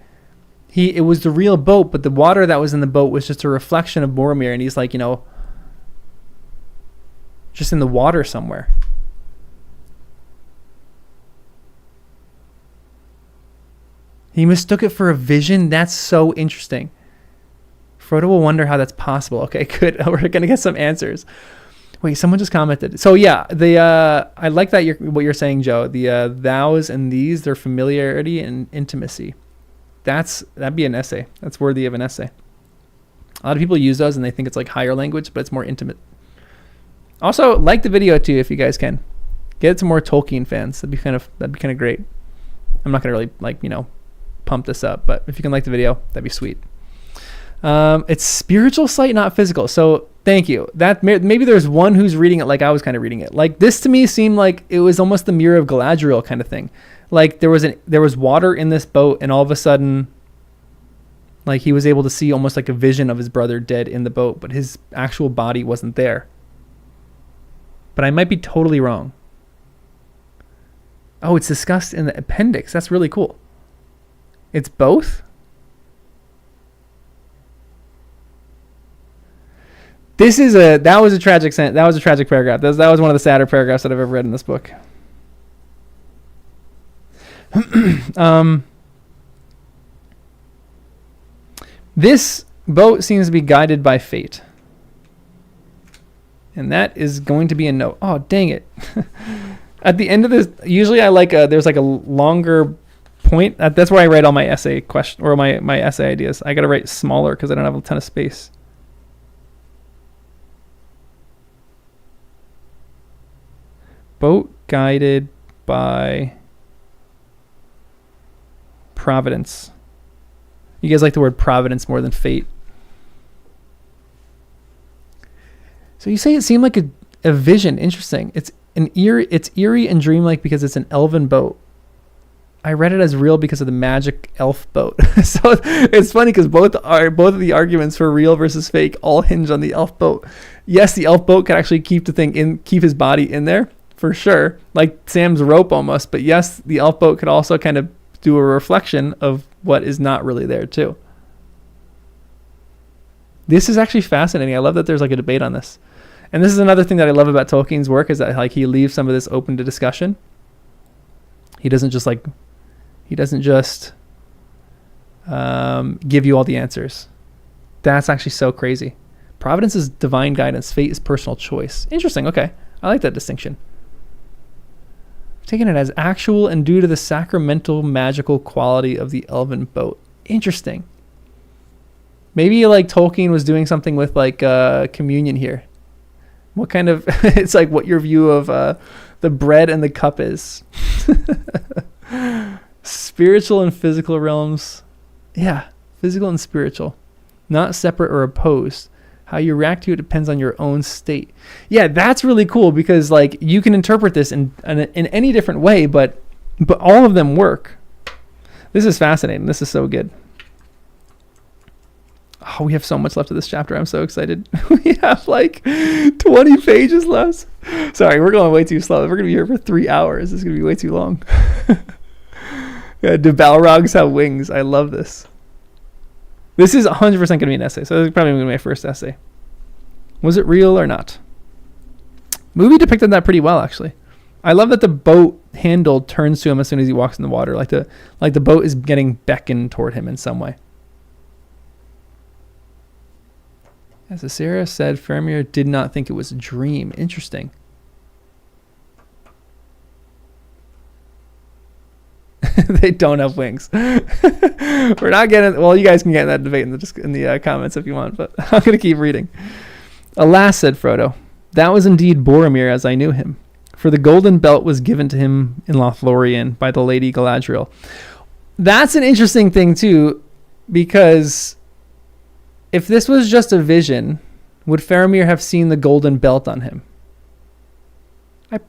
it was the real boat, but the water that was in the boat was just a reflection of Boromir, and he's like, just in the water somewhere. He mistook it for a vision. That's so interesting. Frodo will wonder how that's possible. Okay, good. We're gonna get some answers. Wait, someone just commented. So yeah, I like that what you're saying, Joe. The thous and these, their familiarity and intimacy. That'd be an essay. That's worthy of an essay. A lot of people use those and they think it's like higher language, but it's more intimate. Also, like the video too if you guys can. Get some more Tolkien fans. That'd be kind of great. I'm not gonna really pump this up, but if you can like the video, that'd be sweet. It's spiritual sight, not physical. So thank you. That maybe there's one who's reading it like I was kind of reading it. Like this to me seemed like it was almost the mirror of Galadriel kind of thing. Like there was water in this boat, and all of a sudden, like he was able to see almost like a vision of his brother dead in the boat, but his actual body wasn't there. But I might be totally wrong. Oh, it's discussed in the appendix. That's really cool. It's both? That was a tragic paragraph. That was one of the sadder paragraphs that I've ever read in this book. This boat seems to be guided by fate. And that is going to be a no. Oh, dang it. At the end of this, usually I like there's like a longer point. That's where I write all my essay question or my essay ideas. I got to write smaller because I don't have a ton of space. Boat guided by providence. You guys like the word providence more than fate. So you say it seemed like a vision. Interesting. It's eerie and dreamlike because it's an elven boat. I read it as real because of the magic elf boat. So it's funny because both of the arguments for real versus fake all hinge on the elf boat. Yes, the elf boat can actually keep his body in there for sure, like Sam's rope almost. But yes, the elf boat could also kind of do a reflection of what is not really there too. This is actually fascinating. I love that there's like a debate on this. And this is another thing that I love about Tolkien's work is that like he leaves some of this open to discussion. He doesn't just give you all the answers. That's actually so crazy. Providence is divine guidance. Fate is personal choice. Interesting. Okay. I like that distinction. Taking it as actual and due to the sacramental magical quality of the elven boat. Interesting. Maybe like Tolkien was doing something with like communion here. What kind of, it's like what your view of the bread and the cup is. Spiritual and physical realms. Yeah, physical and spiritual. Not separate or opposed. How you react to it depends on your own state. Yeah, that's really cool because like you can interpret this in any different way, but all of them work. This is fascinating. This is so good. Oh, we have so much left of this chapter. I'm so excited. We have like 20 pages left. Sorry, we're going way too slow. We're going to be here for 3 hours. This is going to be way too long. Yeah, do Balrogs have wings? I love this. This is 100% going to be an essay. So this is probably going to be my first essay. Was it real or not? Movie depicted that pretty well, actually. I love that the boat handle turns to him as soon as he walks in the water. Like the boat is getting beckoned toward him in some way. As Asera said, Faramir did not think it was a dream. Interesting. They don't have wings. We're not getting. Well, you guys can get in that debate in the comments if you want, but I'm going to keep reading. Alas, said Frodo, that was indeed Boromir as I knew him, for the golden belt was given to him in Lothlorien by the Lady Galadriel. That's an interesting thing too, because if this was just a vision, would Faramir have seen the golden belt on him?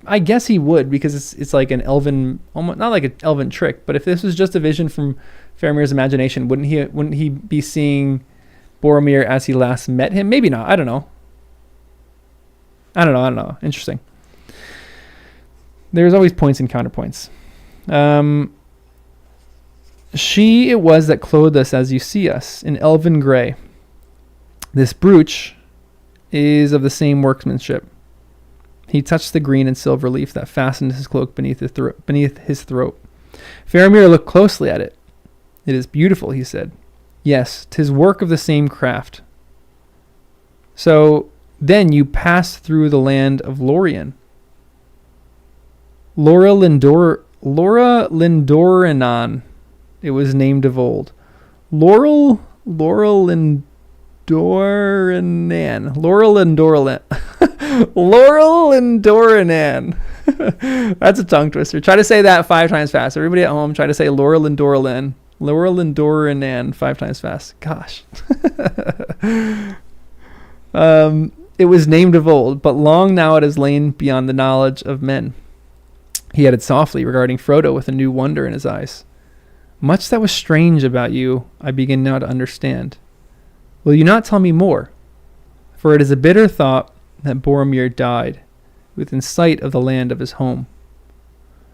I guess he would, because it's like an elven, almost not like an elven trick, but if this was just a vision from Faramir's imagination, wouldn't he be seeing Boromir as he last met him? Maybe not. I don't know. Interesting. There's always points and counterpoints. She it was that clothed us as you see us, in elven grey. This brooch is of the same workmanship. He touched the green and silver leaf that fastened his cloak beneath his throat. Faramir looked closely at it. It is beautiful, he said. Yes, 'tis work of the same craft. So then you passed through the land of Lorien. Laura Lindorinan, it was named of old. Laurel Lindorinan. Laurel Lindorinan. That's a tongue twister. Try to say that 5 times fast. Everybody at home, try to say Laurel Lindorinan. Laurel Lindorinan 5 times fast. Gosh. It was named of old, but long now it has lain beyond the knowledge of men. He added softly, regarding Frodo with a new wonder in his eyes. Much that was strange about you, I begin now to understand. Will you not tell me more? For it is a bitter thought that Boromir died within sight of the land of his home.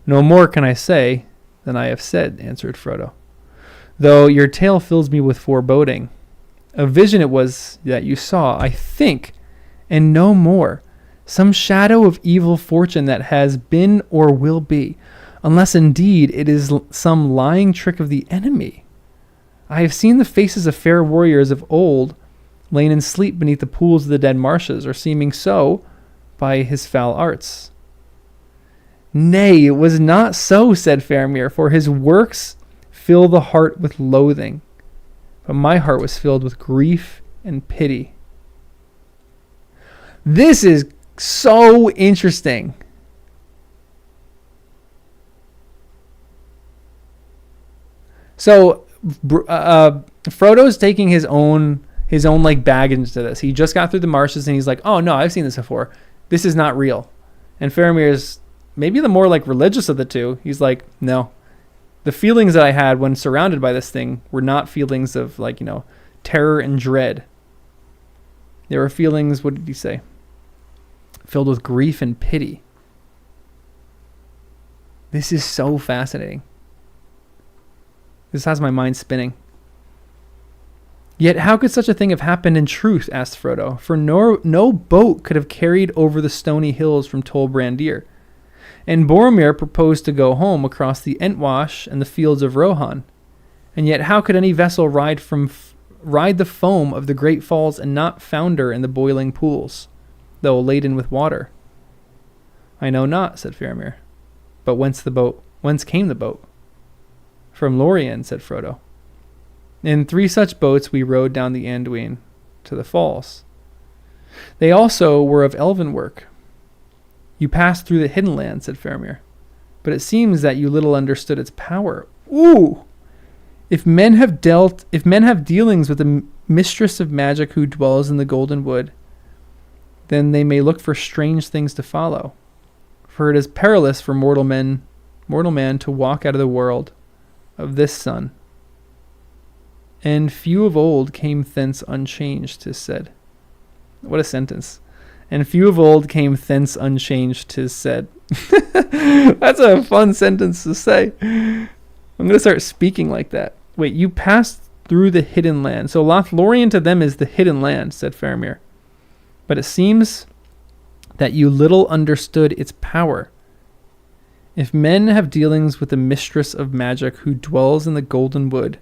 No more can I say than I have said, answered Frodo. Though your tale fills me with foreboding. A vision it was that you saw, I think, and no more. Some shadow of evil fortune that has been or will be. unless indeed it is some lying trick of the enemy. I have seen the faces of fair warriors of old lain in sleep beneath the pools of the dead marshes, or seeming so by his foul arts. Nay, it was not so, said Faramir, for his works fill the heart with loathing, but my heart was filled with grief and pity. This is so interesting. So Frodo's taking his own like baggage into this. He just got through the marshes and he's like, oh no, I've seen this before. This is not real. And Faramir is maybe the more like religious of the two. He's like, no, the feelings that I had when surrounded by this thing were not feelings of like, terror and dread. They were feelings, what did he say? Filled with grief and pity. This is so fascinating. This has my mind spinning. Yet how could such a thing have happened in truth, asked Frodo, for no boat could have carried over the stony hills from Tol Brandir. And Boromir proposed to go home across the Entwash and the fields of Rohan. And yet how could any vessel ride the foam of the great falls and not founder in the boiling pools, though laden with water? I know not, said Faramir. But whence came the boat? From Lorien, said Frodo. In 3 such boats we rowed down the Anduin to the falls. They also were of elven work. You passed through the hidden land, said Faramir, but it seems that you little understood its power. Ooh! If men have dealings with the mistress of magic who dwells in the golden wood, then they may look for strange things to follow. For it is perilous for mortal man to walk out of the world of this sun. And few of old came thence unchanged, 'tis said. What a sentence. And few of old came thence unchanged, 'tis said. That's a fun sentence to say. I'm going to start speaking like that. Wait, you passed through the hidden land. So Lothlorien to them is the hidden land, said Faramir. But it seems that you little understood its power. If men have dealings with the mistress of magic who dwells in the golden wood,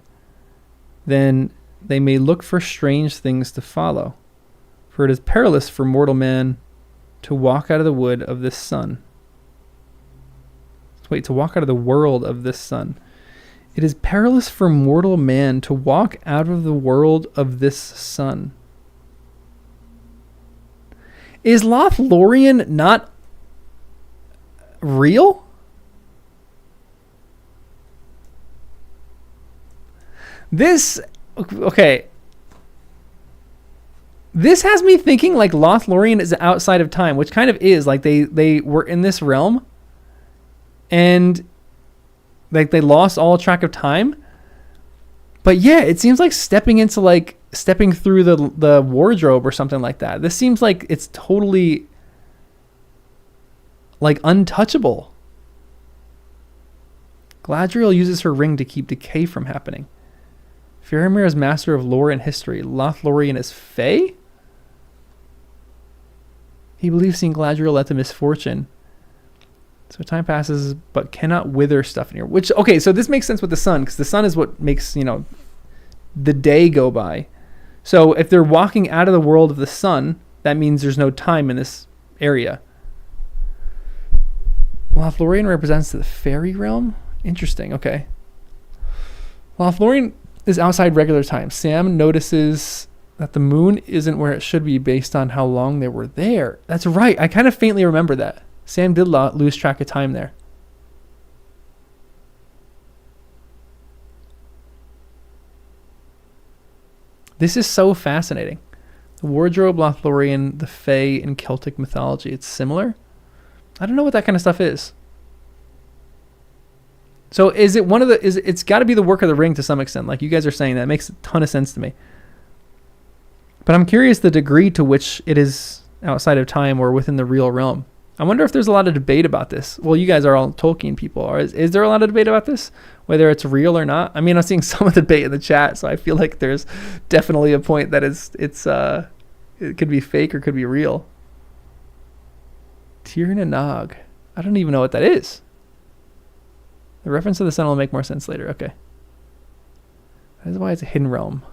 then they may look for strange things to follow. For it is perilous for mortal man to walk out of the wood of this sun. Wait, to walk out of the world of this sun. It is perilous for mortal man to walk out of the world of this sun. Is Lothlorien not real? Okay. This has me thinking like Lothlorien is outside of time, which kind of is. Like they were in this realm and like they lost all track of time. But yeah, it seems like stepping through the wardrobe or something like that. This seems like it's totally like untouchable. Galadriel uses her ring to keep decay from happening. Faramir is master of lore and history. Lothlorien is Fae? He believes seeing Galadriel led to misfortune. So time passes, but cannot wither stuff in here. Which, okay, so this makes sense with the sun, because the sun is what makes, the day go by. So if they're walking out of the world of the sun, that means there's no time in this area. Lothlorien represents the fairy realm? Interesting, okay. Lothlorien is outside regular time. Sam notices that the moon isn't where it should be based on how long they were there. That's right. I kind of faintly remember that. Sam did lose track of time there. This is so fascinating. The wardrobe, Lothlorien, the Fae, in Celtic mythology. It's similar. I don't know what that kind of stuff is. So is it it's got to be the work of the ring to some extent. Like you guys are saying, that makes a ton of sense to me. But I'm curious the degree to which it is outside of time or within the real realm. I wonder if there's a lot of debate about this. Well, you guys are all Tolkien people. Is there a lot of debate about this? Whether it's real or not? I mean, I'm seeing some of the debate in the chat, so I feel like there's definitely a point that it could be fake or could be real. Tir na Nog. I don't even know what that is. The reference to the sun will make more sense later. Okay. That is why it's a hidden realm.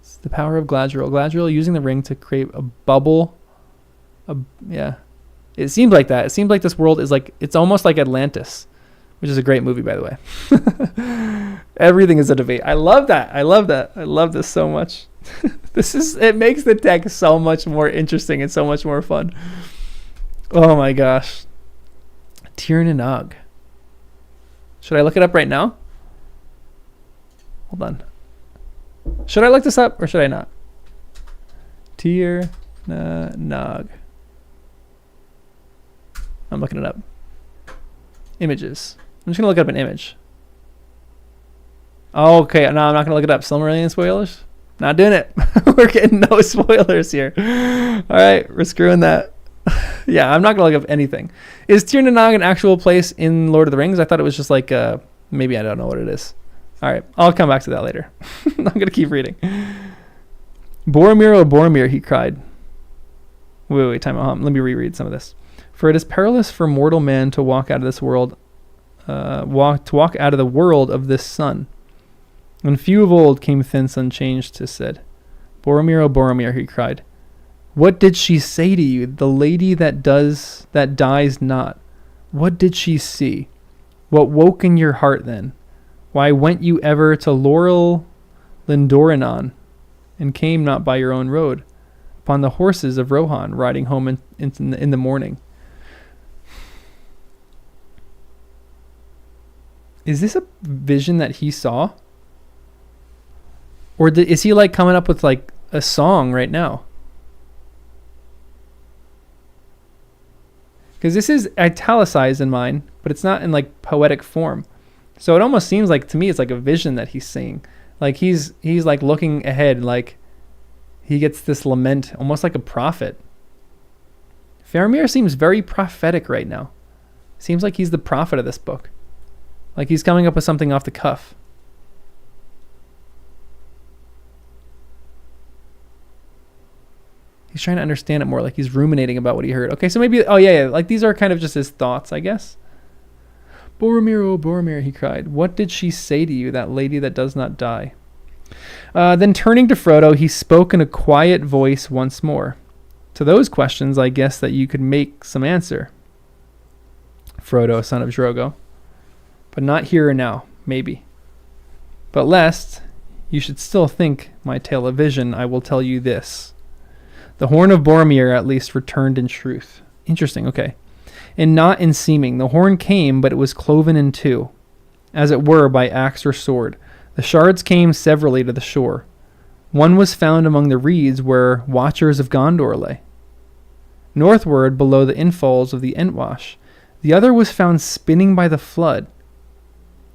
It's the power of Galadriel. Galadriel using the ring to create a bubble. Yeah. It seems like that. It seems like this world is like, it's almost like Atlantis, which is a great movie, by the way. Everything is a debate. I love that. I love that. I love this so much. It makes the text so much more interesting and so much more fun. Oh my gosh. Tir na Nog. Should I look it up right now? Hold on. Should I look this up or should I not? Tir na Nog. I'm looking it up. Images. I'm just going to look up an image. Okay, no, I'm not going to look it up. Silmarillion spoilers? Not doing it. We're getting no spoilers here. All right, we're screwing that. Yeah, I'm not going to look up anything. Is Tir na Nog an actual place in Lord of the Rings? I thought it was just like, maybe I don't know what it is. All right, I'll come back to that later. I'm going to keep reading. Boromir, oh Boromir, he cried. Wait, time out. Let me reread some of this. For it is perilous for mortal man to walk out of this world, walk out of the world of this sun. When few of old came thence unchanged, 'tis said. Boromir, oh Boromir, he cried. What did she say to you, the lady that dies not? What did she see? What woke in your heart then? Why went you ever to Laurel Lindorinon, and came not by your own road, upon the horses of Rohan, riding home in the morning? Is this a vision that he saw? Or is he like coming up with like a song right now? Because this is italicized in mine, but it's not in like poetic form. So it almost seems like, to me, it's like a vision that he's seeing. Like he's like looking ahead, like he gets this lament, almost like a prophet. Faramir seems very prophetic right now. Seems like he's the prophet of this book. Like he's coming up with something off the cuff. He's trying to understand it more, like he's ruminating about what he heard. Okay, so maybe, like these are kind of just his thoughts, I guess. Boromir, oh Boromir, he cried. What did she say to you, that lady that does not die? Then turning to Frodo, he spoke in a quiet voice once more. To those questions, I guess that you could make some answer, Frodo, son of Drogo. But not here or now, maybe. But lest you should still think my tale a vision, I will tell you this. The horn of Boromir at least returned in truth. Interesting, okay. And not in seeming. The horn came, but it was cloven in two, as it were by axe or sword. The shards came severally to the shore. One was found among the reeds where watchers of Gondor lay, northward below the infalls of the Entwash. The other was found spinning by the flood,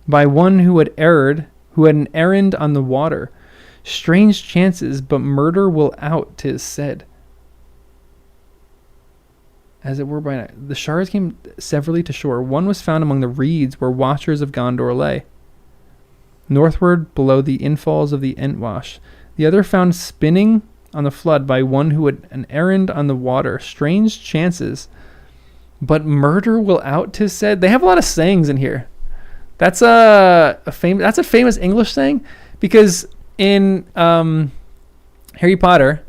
by one who had an errand on the water. Strange chances, but murder will out, 'tis said. As it were by night. The shards came severally to shore. One was found among the reeds where watchers of Gondor lay, northward below the infalls of the Entwash. The other found spinning on the flood by one who had an errand on the water. Strange chances, but murder will out, 'tis said. They have a lot of sayings in here. That's a famous English saying, because in Harry Potter,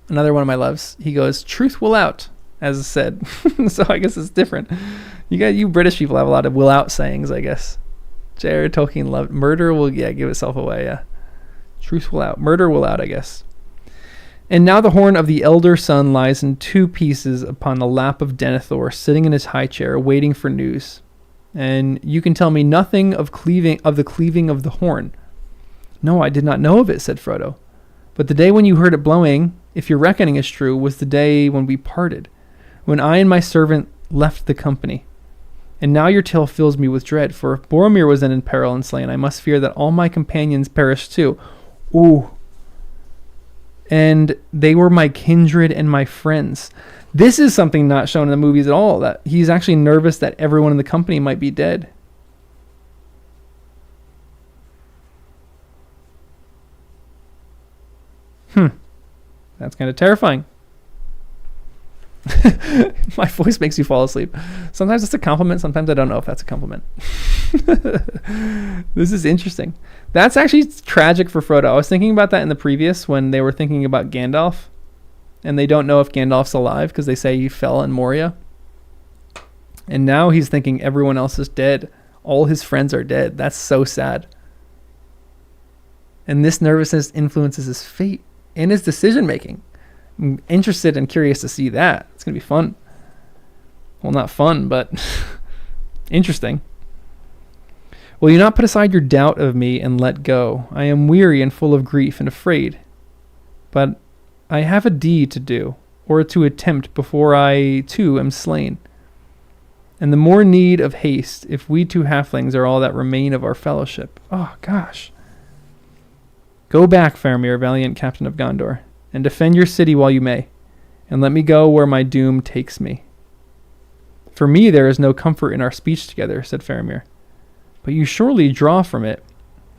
another one of my loves, he goes, "Truth will out," as said. So I guess it's different. You British people have a lot of will out sayings, I guess. J.R.R. Tolkien loved murder will give itself away. Yeah, truth will out, murder will out, I guess. And now the horn of the elder son lies in two pieces upon the lap of Denethor, sitting in his high chair, waiting for news. And you can tell me nothing of the cleaving of the horn. No, I did not know of it, said Frodo. But the day when you heard it blowing, if your reckoning is true, was the day when we parted, when I and my servant left the company. And now your tale fills me with dread, for if Boromir was then in peril and slain, I must fear that all my companions perished too. Ooh. And they were my kindred and my friends. This is something not shown in the movies at all, that he's actually nervous that everyone in the company might be dead. That's kind of terrifying. My voice makes you fall asleep. Sometimes it's a compliment, sometimes I don't know if that's a compliment. This is interesting. That's actually tragic for Frodo. I was thinking about that in the previous when they were thinking about Gandalf, and they don't know if Gandalf's alive because they say he fell in Moria. And now he's thinking everyone else is dead. All his friends are dead. That's so sad. And this nervousness influences his fate and his decision making. I'm interested and curious to see that. It's going to be fun. Well, not fun, but interesting. Will you not put aside your doubt of me and let go? I am weary and full of grief and afraid. But I have a deed to do, or to attempt before I, too, am slain. And the more need of haste, if we two halflings are all that remain of our fellowship. Oh, gosh. Go back, Faramir, valiant captain of Gondor, and defend your city while you may, and let me go where my doom takes me. For me there is no comfort in our speech together, said Faramir, but you surely draw from it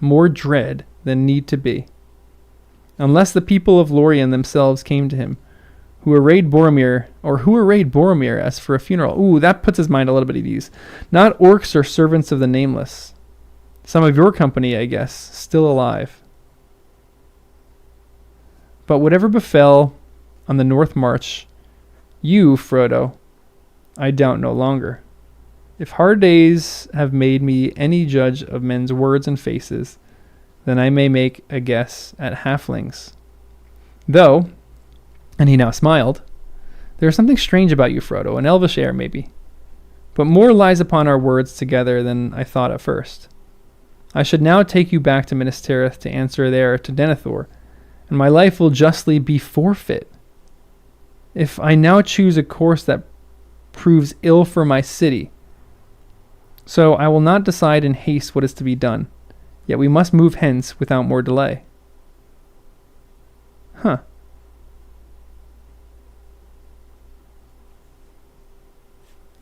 more dread than need to be. Unless the people of Lorien themselves came to him, who arrayed Boromir as for a funeral. Ooh, that puts his mind a little bit at ease. Not orcs or servants of the Nameless. Some of your company, I guess, still alive. But whatever befell on the North March, you, Frodo, I doubt no longer. If hard days have made me any judge of men's words and faces, then I may make a guess at halflings. Though, and he now smiled, there is something strange about you, Frodo, an elvish air maybe. But more lies upon our words together than I thought at first. I should now take you back to Minas Tirith to answer there to Denethor, and my life will justly be forfeit. If I now choose a course that proves ill for my city, so I will not decide in haste what is to be done, yet we must move hence without more delay. Huh.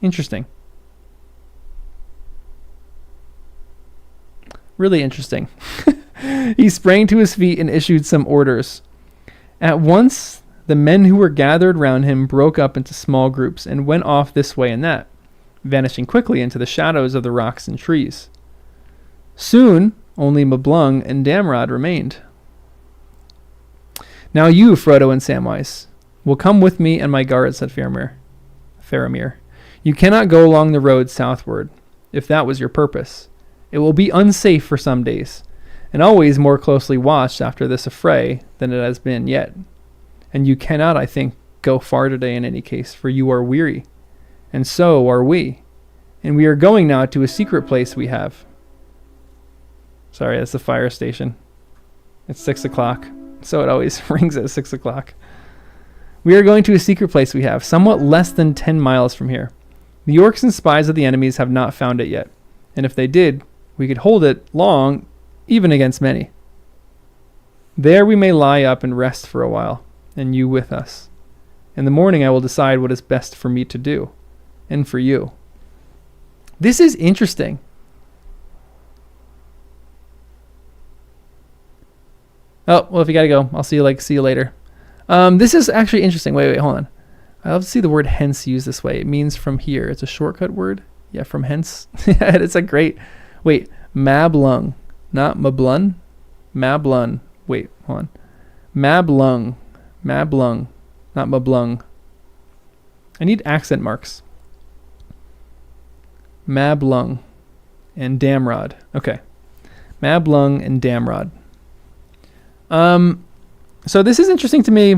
Interesting. Really interesting. He sprang to his feet and issued some orders. At once, the men who were gathered round him broke up into small groups and went off this way and that, vanishing quickly into the shadows of the rocks and trees. Soon, only Mablung and Damrod remained. Now you, Frodo and Samwise, will come with me and my guard, said Faramir. You cannot go along the road southward, if that was your purpose. It will be unsafe for some days, and always more closely watched after this affray than it has been yet. And you cannot, I think, go far today in any case, for you are weary, and so are we. And we are going now to a secret place we have. Sorry, that's the fire station. It's 6 o'clock, so it always rings at 6 o'clock. We are going to a secret place we have, somewhat less than 10 miles from here. The orcs and spies of the enemies have not found it yet, and if they did, we could hold it long, even against many. There we may lie up and rest for a while, and you with us. In the morning I will decide what is best for me to do, and for you. This is interesting. Oh, well, if you gotta go, I'll see you later. This is actually interesting. Wait, hold on. I love to see the word hence used this way. It means from here. It's a shortcut word. Yeah, from hence. It's a great... Wait, Mablung. Not Mablun. Mablun. Wait, hold on. Mablung. Mablung. Not Mablung. I need accent marks. Mablung and Damrod. Okay. Mablung and Damrod. So this is interesting to me.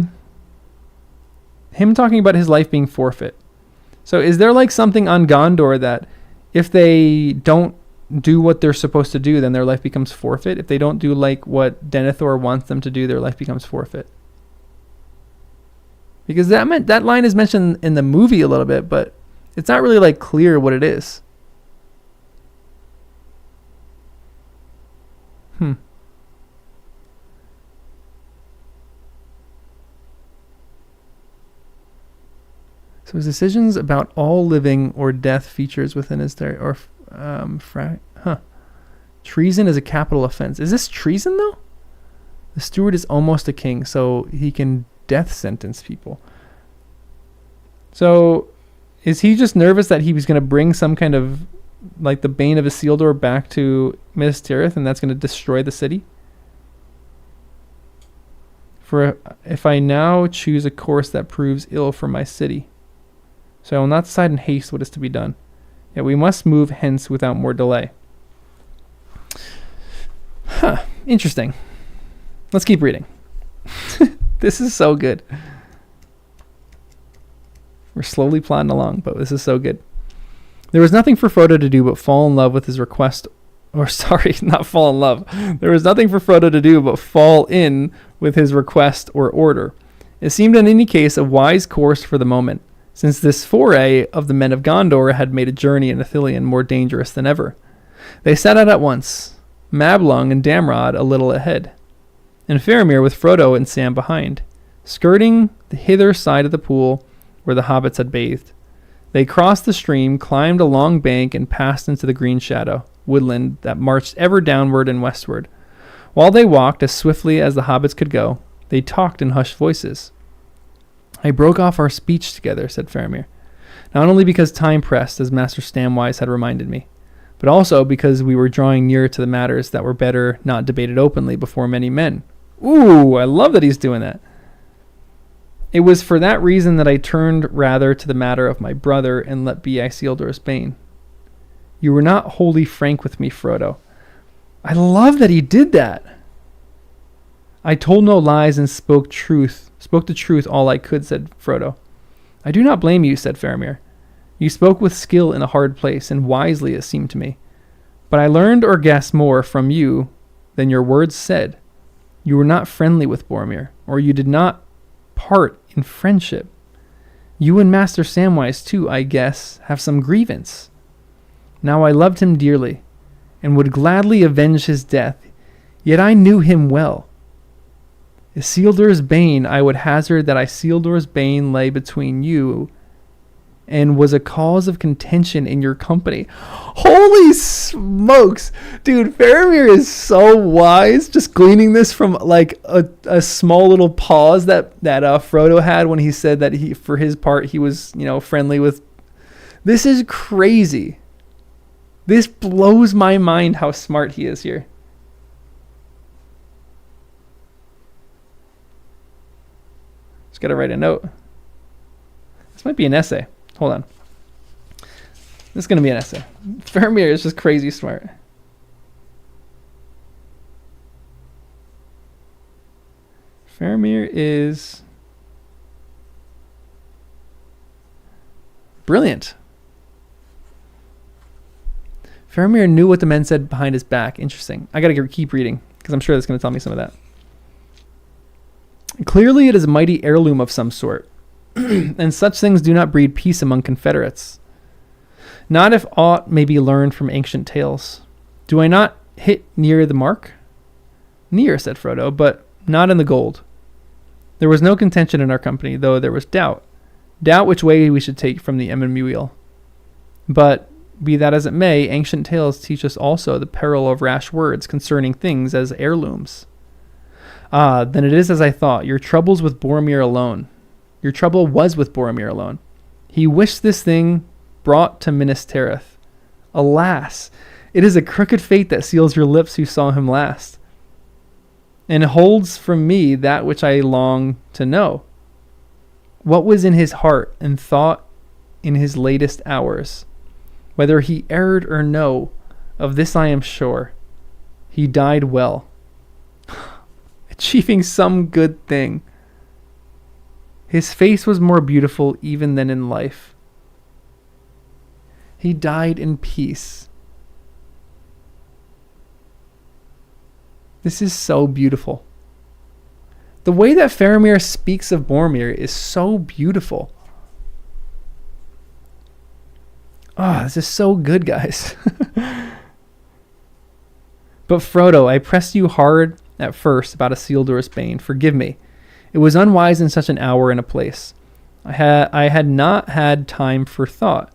Him talking about his life being forfeit. So is there like something on Gondor that if they don't do what they're supposed to do, then their life becomes forfeit? If they don't do like what Denethor wants them to do, their life becomes forfeit? Because that line is mentioned in the movie a little bit, but it's not really like clear what it is. So his decisions about all living or death features within his treason is a capital offense. Is this treason though? The steward is almost a king, so he can death sentence people. So is he just nervous that he was going to bring some kind of like the bane of Isildur back to Minas Tirith, and that's going to destroy the city? For if I now choose a course that proves ill for my city, so I will not decide in haste what is to be done. Yet we must move hence without more delay. Huh, interesting. Let's keep reading. This is so good. We're slowly plodding along, but this is so good. There was nothing for Frodo to do but fall in love with his request. Or sorry, not fall in love. There was nothing for Frodo to do but fall in with his request or order. It seemed in any case a wise course for the moment, since this foray of the men of Gondor had made a journey in Ithilien more dangerous than ever. They set out at once, Mablung and Damrod a little ahead, and Faramir with Frodo and Sam behind, skirting the hither side of the pool where the hobbits had bathed. They crossed the stream, climbed a long bank, and passed into the green shadow woodland that marched ever downward and westward. While they walked as swiftly as the hobbits could go, they talked in hushed voices. I broke off our speech together, said Faramir, not only because time pressed, as Master Samwise had reminded me, but also because we were drawing near to the matters that were better not debated openly before many men. Ooh, I love that he's doing that. It was for that reason that I turned rather to the matter of my brother and let be Isildur's bane. You were not wholly frank with me, Frodo. I love that he did that. I told no lies and spoke the truth all I could, said Frodo. I do not blame you, said Faramir. You spoke with skill in a hard place, and wisely it seemed to me. But I learned or guessed more from you than your words said. You were not friendly with Boromir, or you did not part in friendship. You and Master Samwise, too, I guess, have some grievance. Now I loved him dearly, and would gladly avenge his death, yet I knew him well. Isildur's bane, I would hazard that Isildur's bane lay between you and was a cause of contention in your company. Holy smokes! Dude, Faramir is so wise, just gleaning this from like a small little pause that Frodo had when he said that he, for his part, he was, friendly with... This is crazy. This blows my mind how smart he is here. Just gotta write a note. This might be an essay. Hold on. This is gonna be an essay. Faramir is just crazy smart. Faramir is brilliant. Faramir knew what the men said behind his back. Interesting. I gotta keep reading, because I'm sure that's gonna tell me some of that. Clearly it is a mighty heirloom of some sort, and such things do not breed peace among confederates. Not if aught may be learned from ancient tales. Do I not hit near the mark? Near, said Frodo, but not in the gold. There was no contention in our company, though there was doubt. Doubt which way we should take from the Emyn Muil. But, be that as it may, ancient tales teach us also the peril of rash words concerning things as heirlooms. Ah, then it is as I thought. Your trouble was with Boromir alone. He wished this thing brought to Minas Tirith. Alas, it is a crooked fate that seals your lips who saw him last, and holds from me that which I long to know. What was in his heart and thought in his latest hours? Whether he erred or no, of this I am sure. He died well, achieving some good thing. His face was more beautiful even than in life. He died in peace. This is so beautiful. The way that Faramir speaks of Boromir is so beautiful. Ah, this is so good, guys. But Frodo, I pressed you hard at first about Isildur's bane. Forgive me. It was unwise in such an hour and a place. I had not had time for thought.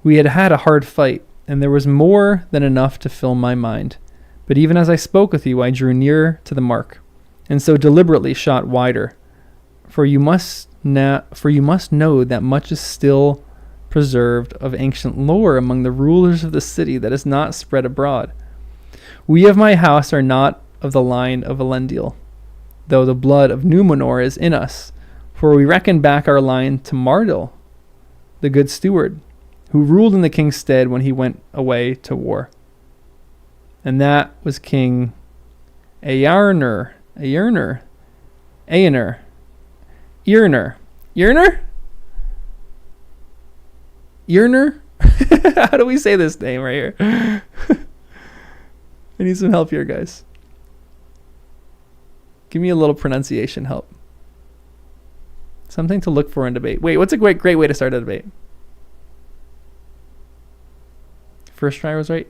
We had had a hard fight, and there was more than enough to fill my mind. But even as I spoke with you, I drew nearer to the mark, and so deliberately shot wider. For you must know that much is still preserved of ancient lore among the rulers of the city that is not spread abroad. We of my house are not of the line of Elendil, though the blood of Numenor is in us, for we reckon back our line to Mardil, the good steward, who ruled in the king's stead when he went away to war. And that was King Eärnur. How do we say this name right here? I need some help here, guys. Give me a little pronunciation help. Something to look for in debate. Wait, what's a great way to start a debate? First try was right.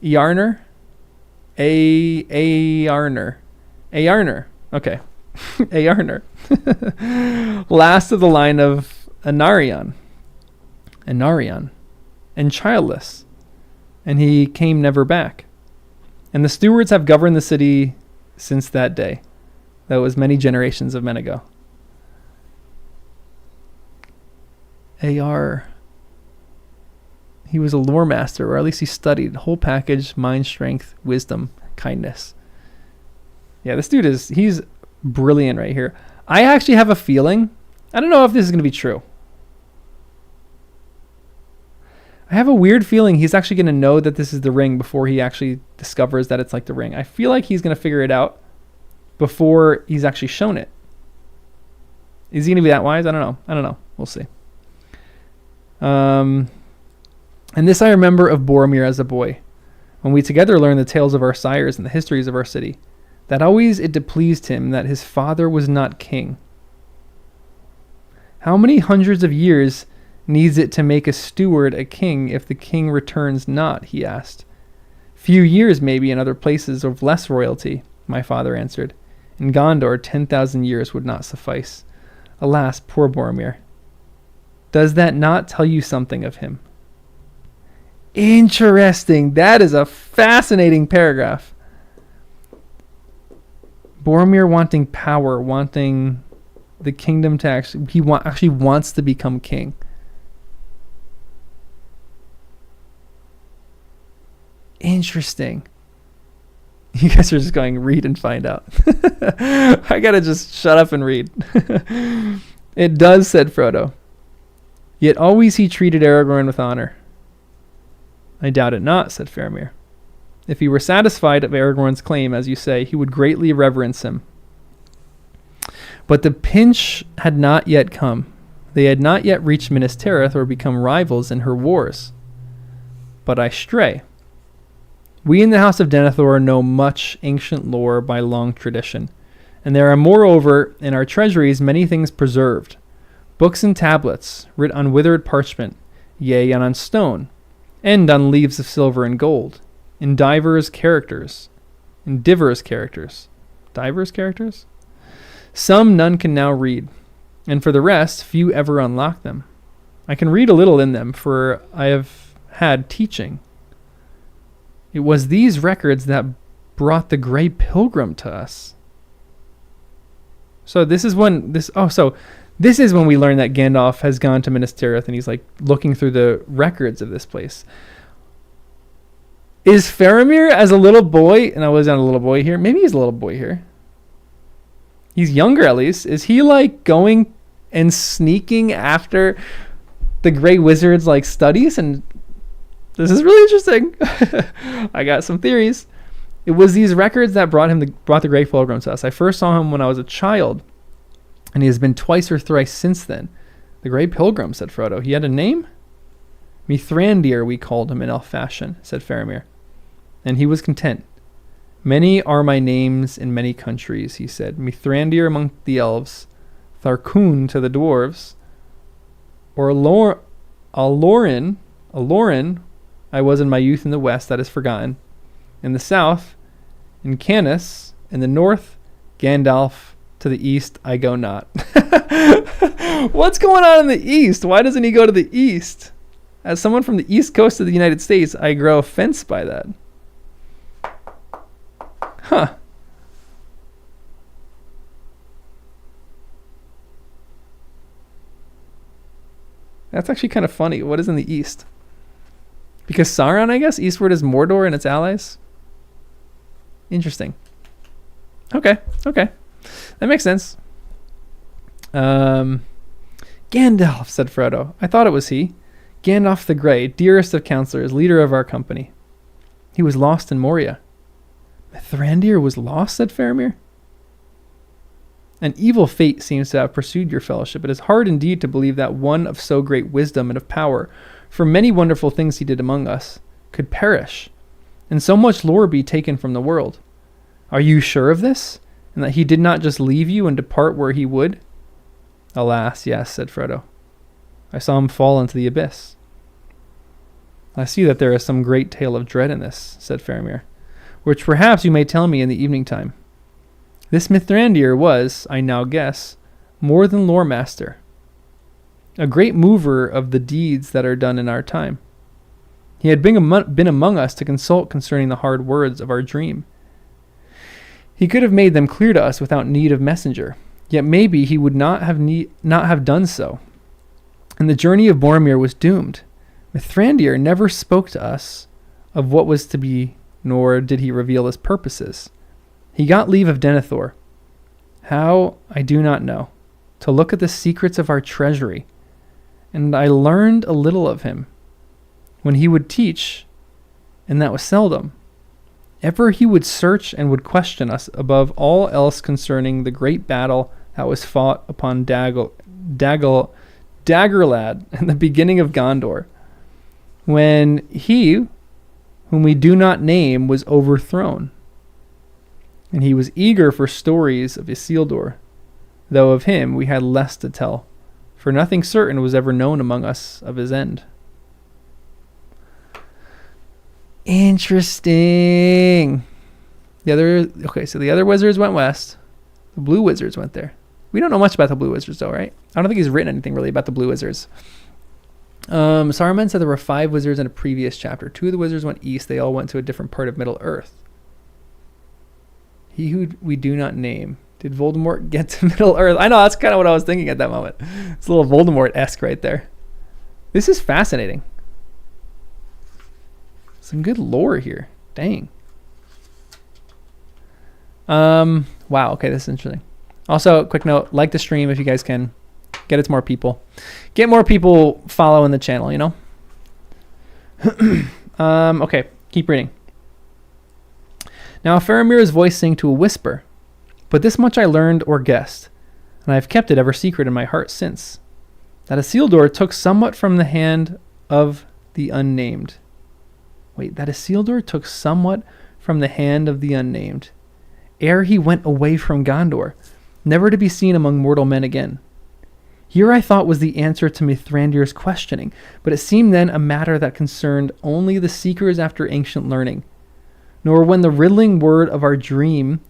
Eärnur. Eärnur. Okay. Eärnur. Last of the line of Anarion. And childless. And he came never back. And the stewards have governed the city since that day. That was many generations of men ago. He was a lore master, or at least he studied. Whole package, mind, strength, wisdom, kindness. Yeah, this dude he's brilliant right here. I actually have a feeling, I don't know if this is going to be true. I have a weird feeling he's actually going to know that this is the ring before he actually discovers that it's like the ring. I feel like he's going to figure it out before he's actually shown it. Is he going to be that wise? I don't know. We'll see. And this I remember of Boromir as a boy, when we together learned the tales of our sires and the histories of our city, that always it displeased him that his father was not king. How many hundreds of years needs it to make a steward a king if the king returns not, he asked. Few years maybe in other places of less royalty, my father answered. In Gondor 10,000 years would not suffice. Alas, poor Boromir. Does that not tell you something of him? Interesting. That is a fascinating paragraph. Boromir wanting power, wanting the kingdom to actually wants to become king. Interesting. You guys are just going read and find out. I gotta just shut up and read. It does, said Frodo. Yet always he treated Aragorn with honor. I doubt it not, said Faramir. If he were satisfied of Aragorn's claim, as you say, he would greatly reverence him. But the pinch had not yet come. They had not yet reached Minas Tirith or become rivals in her wars. But I stray. We in the House of Denethor know much ancient lore by long tradition, and there are moreover in our treasuries many things preserved, books and tablets, writ on withered parchment, yea, and on stone, and on leaves of silver and gold, in divers characters. Some none can now read, and for the rest few ever unlock them. I can read a little in them, for I have had teaching. It was these records that brought the Grey Pilgrim to us. So this is when this is when we learn that Gandalf has gone to Minas Tirith and he's like looking through the records of this place. Is Faramir as a little boy, and I was not a little boy here, maybe he's a little boy here. He's younger at least. Is he like going and sneaking after the Grey Wizard's like studies? And this is really interesting. I got some theories. It was these records that brought the Grey Pilgrim to us. I first saw him when I was a child, and he has been twice or thrice since then. The Grey Pilgrim, said Frodo. He had a name? Mithrandir we called him in elf fashion, said Faramir. And he was content. Many are my names in many countries, he said. Mithrandir among the elves, Tharkun to the dwarves, or Alorin I was in my youth in the west, that is forgotten. In the south, in Canis. In the north, Gandalf. To the east, I go not. What's going on in the east? Why doesn't he go to the east? As someone from the east coast of the United States, I grow offense by that. Huh. That's actually kind of funny. What is in the east? Because Sauron, I guess, eastward is Mordor and its allies. Interesting. Okay. That makes sense. Gandalf, said Frodo. I thought it was he. Gandalf the Grey, dearest of counselors, leader of our company. He was lost in Moria. Mithrandir was lost, said Faramir. An evil fate seems to have pursued your fellowship. It is hard indeed to believe that one of so great wisdom and of power, for many wonderful things he did among us, could perish, and so much lore be taken from the world. Are you sure of this, and that he did not just leave you and depart where he would? Alas, yes, said Frodo. I saw him fall into the abyss. I see that there is some great tale of dread in this, said Faramir, which perhaps you may tell me in the evening time. This Mithrandir was, I now guess, more than lore master, a great mover of the deeds that are done in our time. He had been among us to consult concerning the hard words of our dream. He could have made them clear to us without need of messenger, yet maybe he would not have done so. And the journey of Boromir was doomed. Mithrandir never spoke to us of what was to be, nor did he reveal his purposes. He got leave of Denethor. How, I do not know, to look at the secrets of our treasury, and I learned a little of him. When he would teach, and that was seldom, ever he would search and would question us above all else concerning the great battle that was fought upon Dagorlad in the beginning of Gondor, when he, whom we do not name, was overthrown. And he was eager for stories of Isildur, though of him we had less to tell, for nothing certain was ever known among us of his end. Interesting. So the other wizards went west. The blue wizards went there. We don't know much about the blue wizards, though, right? I don't think he's written anything really about the blue wizards. Saruman said there were 5 wizards in a previous chapter. 2 of the wizards went east. They all went to a different part of Middle-earth. He who we do not name. Did Voldemort get to Middle-earth? I know, that's kind of what I was thinking at that moment. It's a little Voldemort-esque right there. This is fascinating. Some good lore here. Dang. Wow, okay, this is interesting. Also, quick note, like the stream if you guys can. Get it to more people. Get more people following the channel, you know? Okay, keep reading. Now Faramir's voice sank to a whisper, but this much I learned or guessed, and I have kept it ever secret in my heart since, that Isildur took somewhat from the hand of the unnamed. That Isildur took somewhat from the hand of the unnamed, ere he went away from Gondor, never to be seen among mortal men again. Here I thought was the answer to Mithrandir's questioning, but it seemed then a matter that concerned only the seekers after ancient learning. Nor when the riddling word of our dream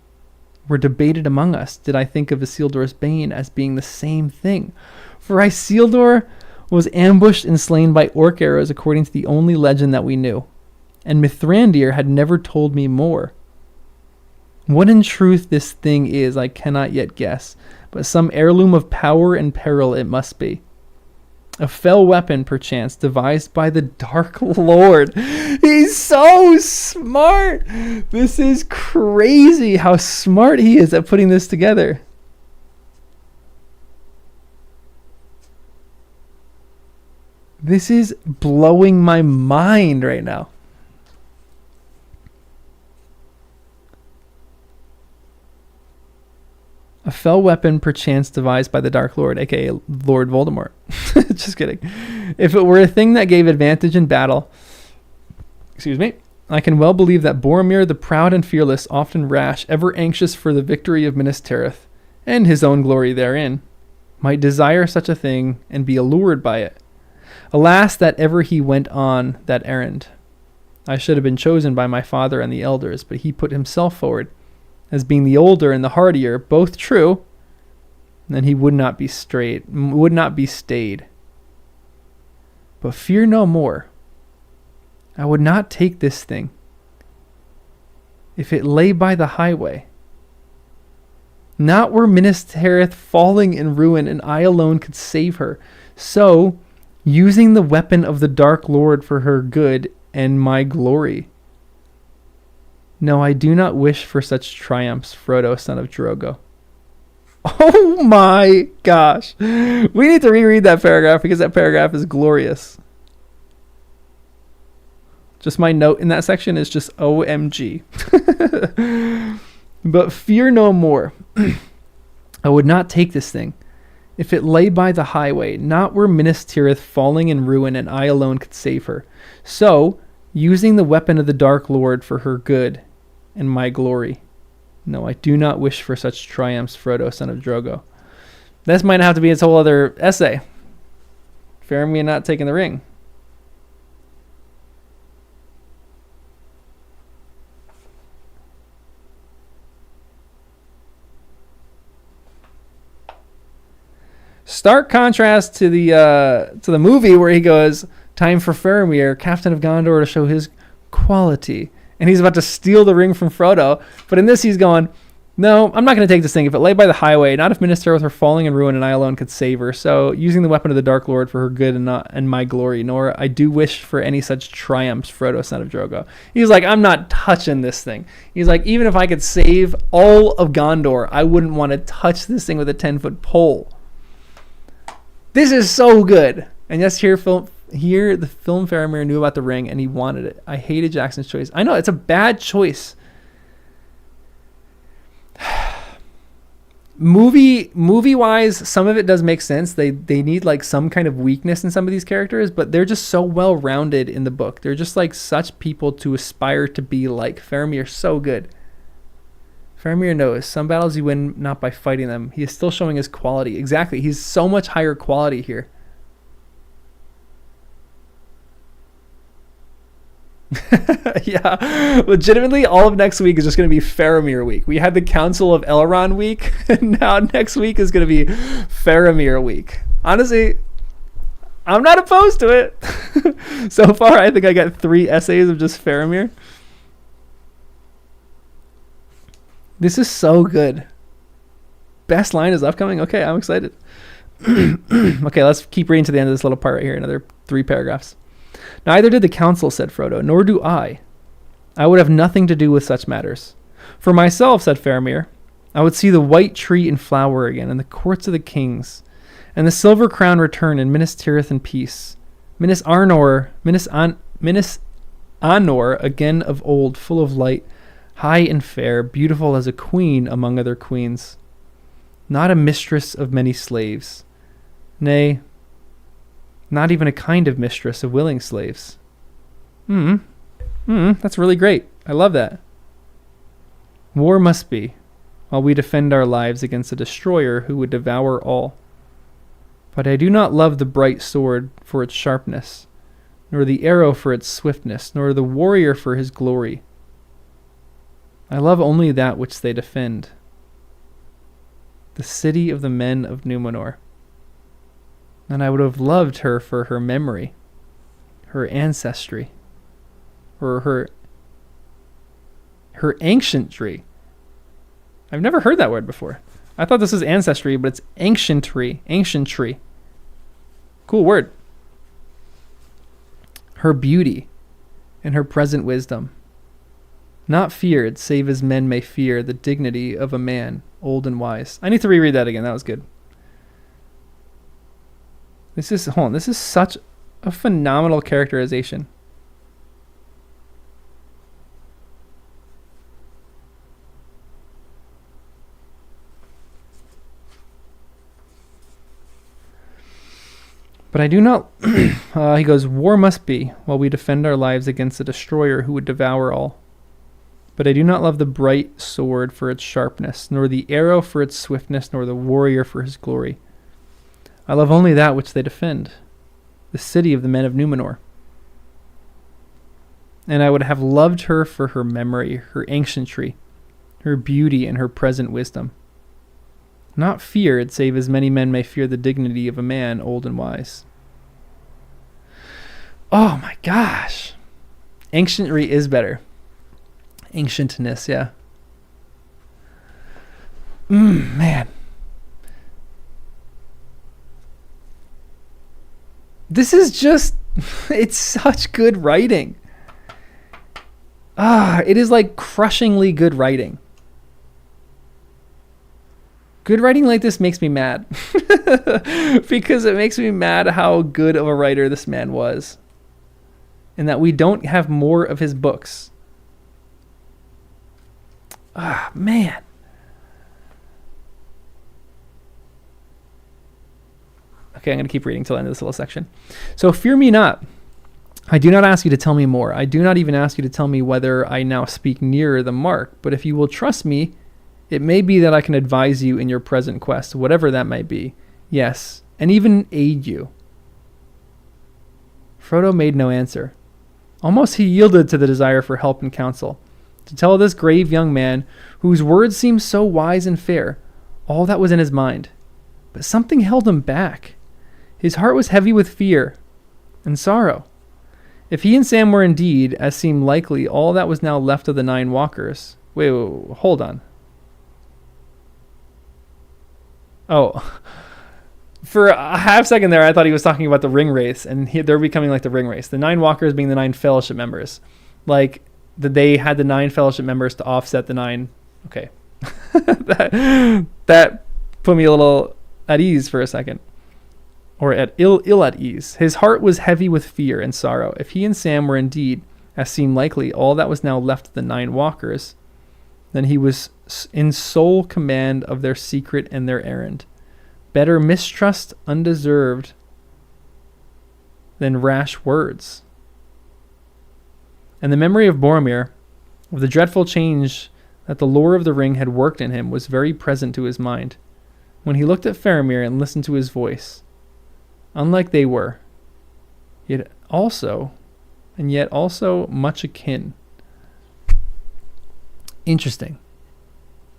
were debated among us did I think of Isildur's bane as being the same thing. For Isildur was ambushed and slain by orc arrows according to the only legend that we knew, and Mithrandir had never told me more. What in truth this thing is I cannot yet guess, but some heirloom of power and peril it must be. A fell weapon, perchance, devised by the Dark Lord. He's so smart! This is crazy how smart he is at putting this together. This is blowing my mind right now. A fell weapon perchance devised by the Dark Lord, aka Lord Voldemort. Just kidding. If it were a thing that gave advantage in battle, I can well believe that Boromir, the proud and fearless, often rash, ever anxious for the victory of Minas Tirith, and his own glory therein, might desire such a thing and be allured by it. Alas, that ever he went on that errand. I should have been chosen by my father and the elders, but he put himself forward as being the older and the hardier, both true, then he would not be stayed. But fear no more. I would not take this thing if it lay by the highway. Not were Minas Tirith falling in ruin and I alone could save her. So Using the weapon of the Dark Lord for her good and my glory. No, I do not wish for such triumphs, Frodo, son of Drogo. Oh my gosh. We need to reread that paragraph because that paragraph is glorious. Just my note in that section is just OMG. But fear no more. I would not take this thing. If it lay by the highway, not where Minas Tirith falling in ruin and I alone could save her. So, using the weapon of the Dark Lord for her good and my glory. No, I do not wish for such triumphs, Frodo, son of Drogo. This might have to be its whole other essay. Faramir not taking the ring. Stark contrast to the movie where he goes, time for Faramir, Captain of Gondor, to show his quality. And he's about to steal the ring from Frodo. But in this, he's going, no, I'm not going to take this thing. If it lay by the highway, not if Minas Tirith were falling in ruin and I alone could save her. So using the weapon of the Dark Lord for her good and my glory, nor I do wish for any such triumphs, Frodo, son of Drogo. He's like, I'm not touching this thing. He's like, even if I could save all of Gondor, I wouldn't want to touch this thing with a 10-foot pole. This is so good. And yes, here the film Faramir knew about the ring and he wanted it. I hated Jackson's choice. I know, it's a bad choice. Movie-wise, some of it does make sense. They need like some kind of weakness in some of these characters, but they're just so well-rounded in the book. They're just like such people to aspire to be like. Faramir is so good. Faramir knows some battles you win not by fighting them. He is still showing his quality. Exactly. He's so much higher quality here. Yeah. Legitimately, all of next week is just going to be Faramir week. We had the Council of Elrond week, and now next week is going to be Faramir week. Honestly, I'm not opposed to it. So far, I think I got 3 essays of just Faramir. This is so good. Best line is upcoming. Okay, I'm excited. Okay, let's keep reading to the end of this little part right here. Another 3 paragraphs. Neither did the council, said Frodo, nor do I. I would have nothing to do with such matters. For myself, said Faramir, I would see the white tree in flower again, and the courts of the kings, and the silver crown return, and Minas Tirith in peace. Minas Anor again of old, full of light, high and fair, beautiful as a queen among other queens, not a mistress of many slaves, nay, not even a kind of mistress of willing slaves. That's really great. I love that. War must be, while we defend our lives against a destroyer who would devour all. But I do not love the bright sword for its sharpness, nor the arrow for its swiftness, nor the warrior for his glory. I love only that which they defend, the city of the men of Numenor. And I would have loved her for her memory, her ancestry, or her ancientry. I've never heard that word before. I thought this was ancestry, but it's ancientry. Cool word. Her beauty and her present wisdom. Not feared, save as men may fear the dignity of a man, old and wise. I need to reread that again. That was good. This is such a phenomenal characterization. But I do not, he goes, war must be, while we defend our lives against a destroyer who would devour all. But I do not love the bright sword for its sharpness, nor the arrow for its swiftness, nor the warrior for his glory. I love only that which they defend, the city of the men of Numenor. And I would have loved her for her memory, her ancientry, her beauty, and her present wisdom. Not feared, save as many men may fear the dignity of a man, old and wise. Oh my gosh. Ancientry is better. Ancientness, yeah. Man. This is just, it's such good writing. It is like crushingly good writing. Good writing like this makes me mad. Because it makes me mad how good of a writer this man was. And that we don't have more of his books. Man. Okay, I'm going to keep reading till the end of this little section. So fear me not. I do not ask you to tell me more. I do not even ask you to tell me whether I now speak nearer the mark. But if you will trust me, it may be that I can advise you in your present quest, whatever that might be. Yes, and even aid you. Frodo made no answer. Almost he yielded to the desire for help and counsel. To tell this grave young man, whose words seemed so wise and fair, all that was in his mind. But something held him back. His heart was heavy with fear and sorrow. If he and Sam were indeed, as seemed likely, all that was now left of the 9 walkers... Wait, hold on. Oh, for a half second there, I thought he was talking about the ring race, and they're becoming like the ring race. The 9 walkers being the 9 fellowship members. Like, they had the 9 fellowship members to offset the 9. Okay. that put me a little at ease for a second. Or at ill at ease. His heart was heavy with fear and sorrow. If he and Sam were indeed, as seemed likely, all that was now left of the 9 walkers, then he was in sole command of their secret and their errand. Better mistrust undeserved than rash words. And the memory of Boromir, of the dreadful change that the lore of the ring had worked in him, was very present to his mind. When he looked at Faramir and listened to his voice, unlike they were, yet also much akin. Interesting.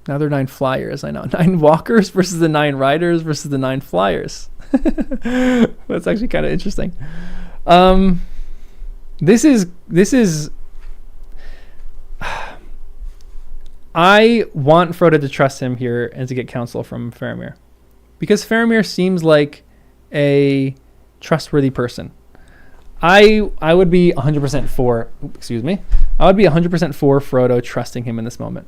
Now they're 9 flyers, I know. 9 walkers versus the 9 riders versus the 9 flyers. That's actually kind of interesting. This is I want Frodo to trust him here and to get counsel from Faramir. Because Faramir seems like a trustworthy person. I would be 100% for, I would be 100% for Frodo trusting him in this moment.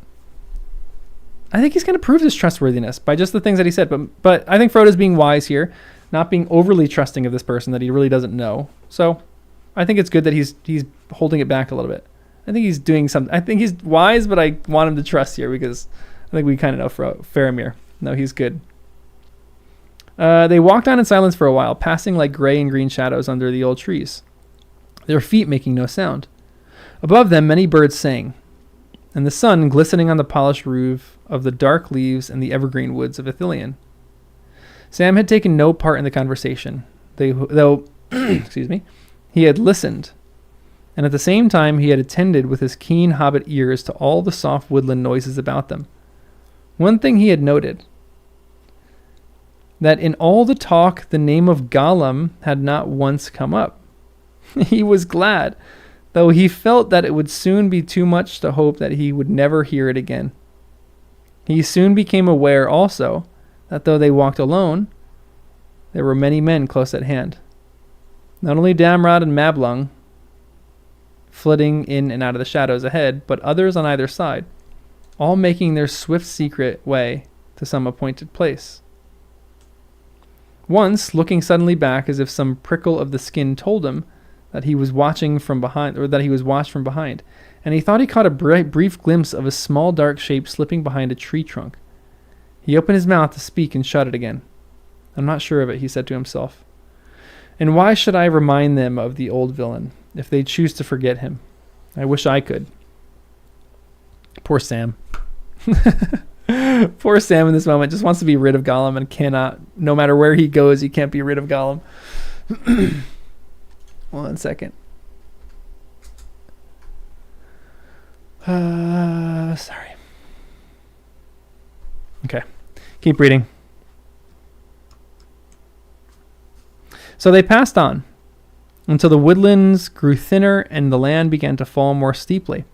I think he's going to prove his trustworthiness by just the things that he said. But I think Frodo's being wise here, not being overly trusting of this person that he really doesn't know. So I think it's good that he's holding it back a little bit. I think he's doing something. I think he's wise, but I want him to trust here because I think we kind of know Faramir. No, he's good. They walked on in silence for a while, passing like gray and green shadows under the old trees, their feet making no sound. Above them, many birds sang, and the sun glistening on the polished roof of the dark leaves and the evergreen woods of Ithilien. Sam had taken no part in the conversation, though he had listened, and at the same time he had attended with his keen hobbit ears to all the soft woodland noises about them. One thing he had noted, that in all the talk the name of Gollum had not once come up. He was glad, though he felt that it would soon be too much to hope that he would never hear it again. He soon became aware also that though they walked alone, there were many men close at hand. Not only Damrod and Mablung flitting in and out of the shadows ahead, but others on either side, all making their swift secret way to some appointed place. Once, looking suddenly back as if some prickle of the skin told him that he was watching from behind, or that he was watched from behind, and he thought he caught a brief glimpse of a small dark shape slipping behind a tree trunk. He opened his mouth to speak and shut it again. I'm not sure of it, he said to himself. And why should I remind them of the old villain, if they choose to forget him? I wish I could. Poor Sam. Poor Sam in this moment just wants to be rid of Gollum and cannot. No matter where he goes, he can't be rid of Gollum. 1 second. Sorry. Okay. Keep reading. So they passed on until the woodlands grew thinner and the land began to fall more steeply.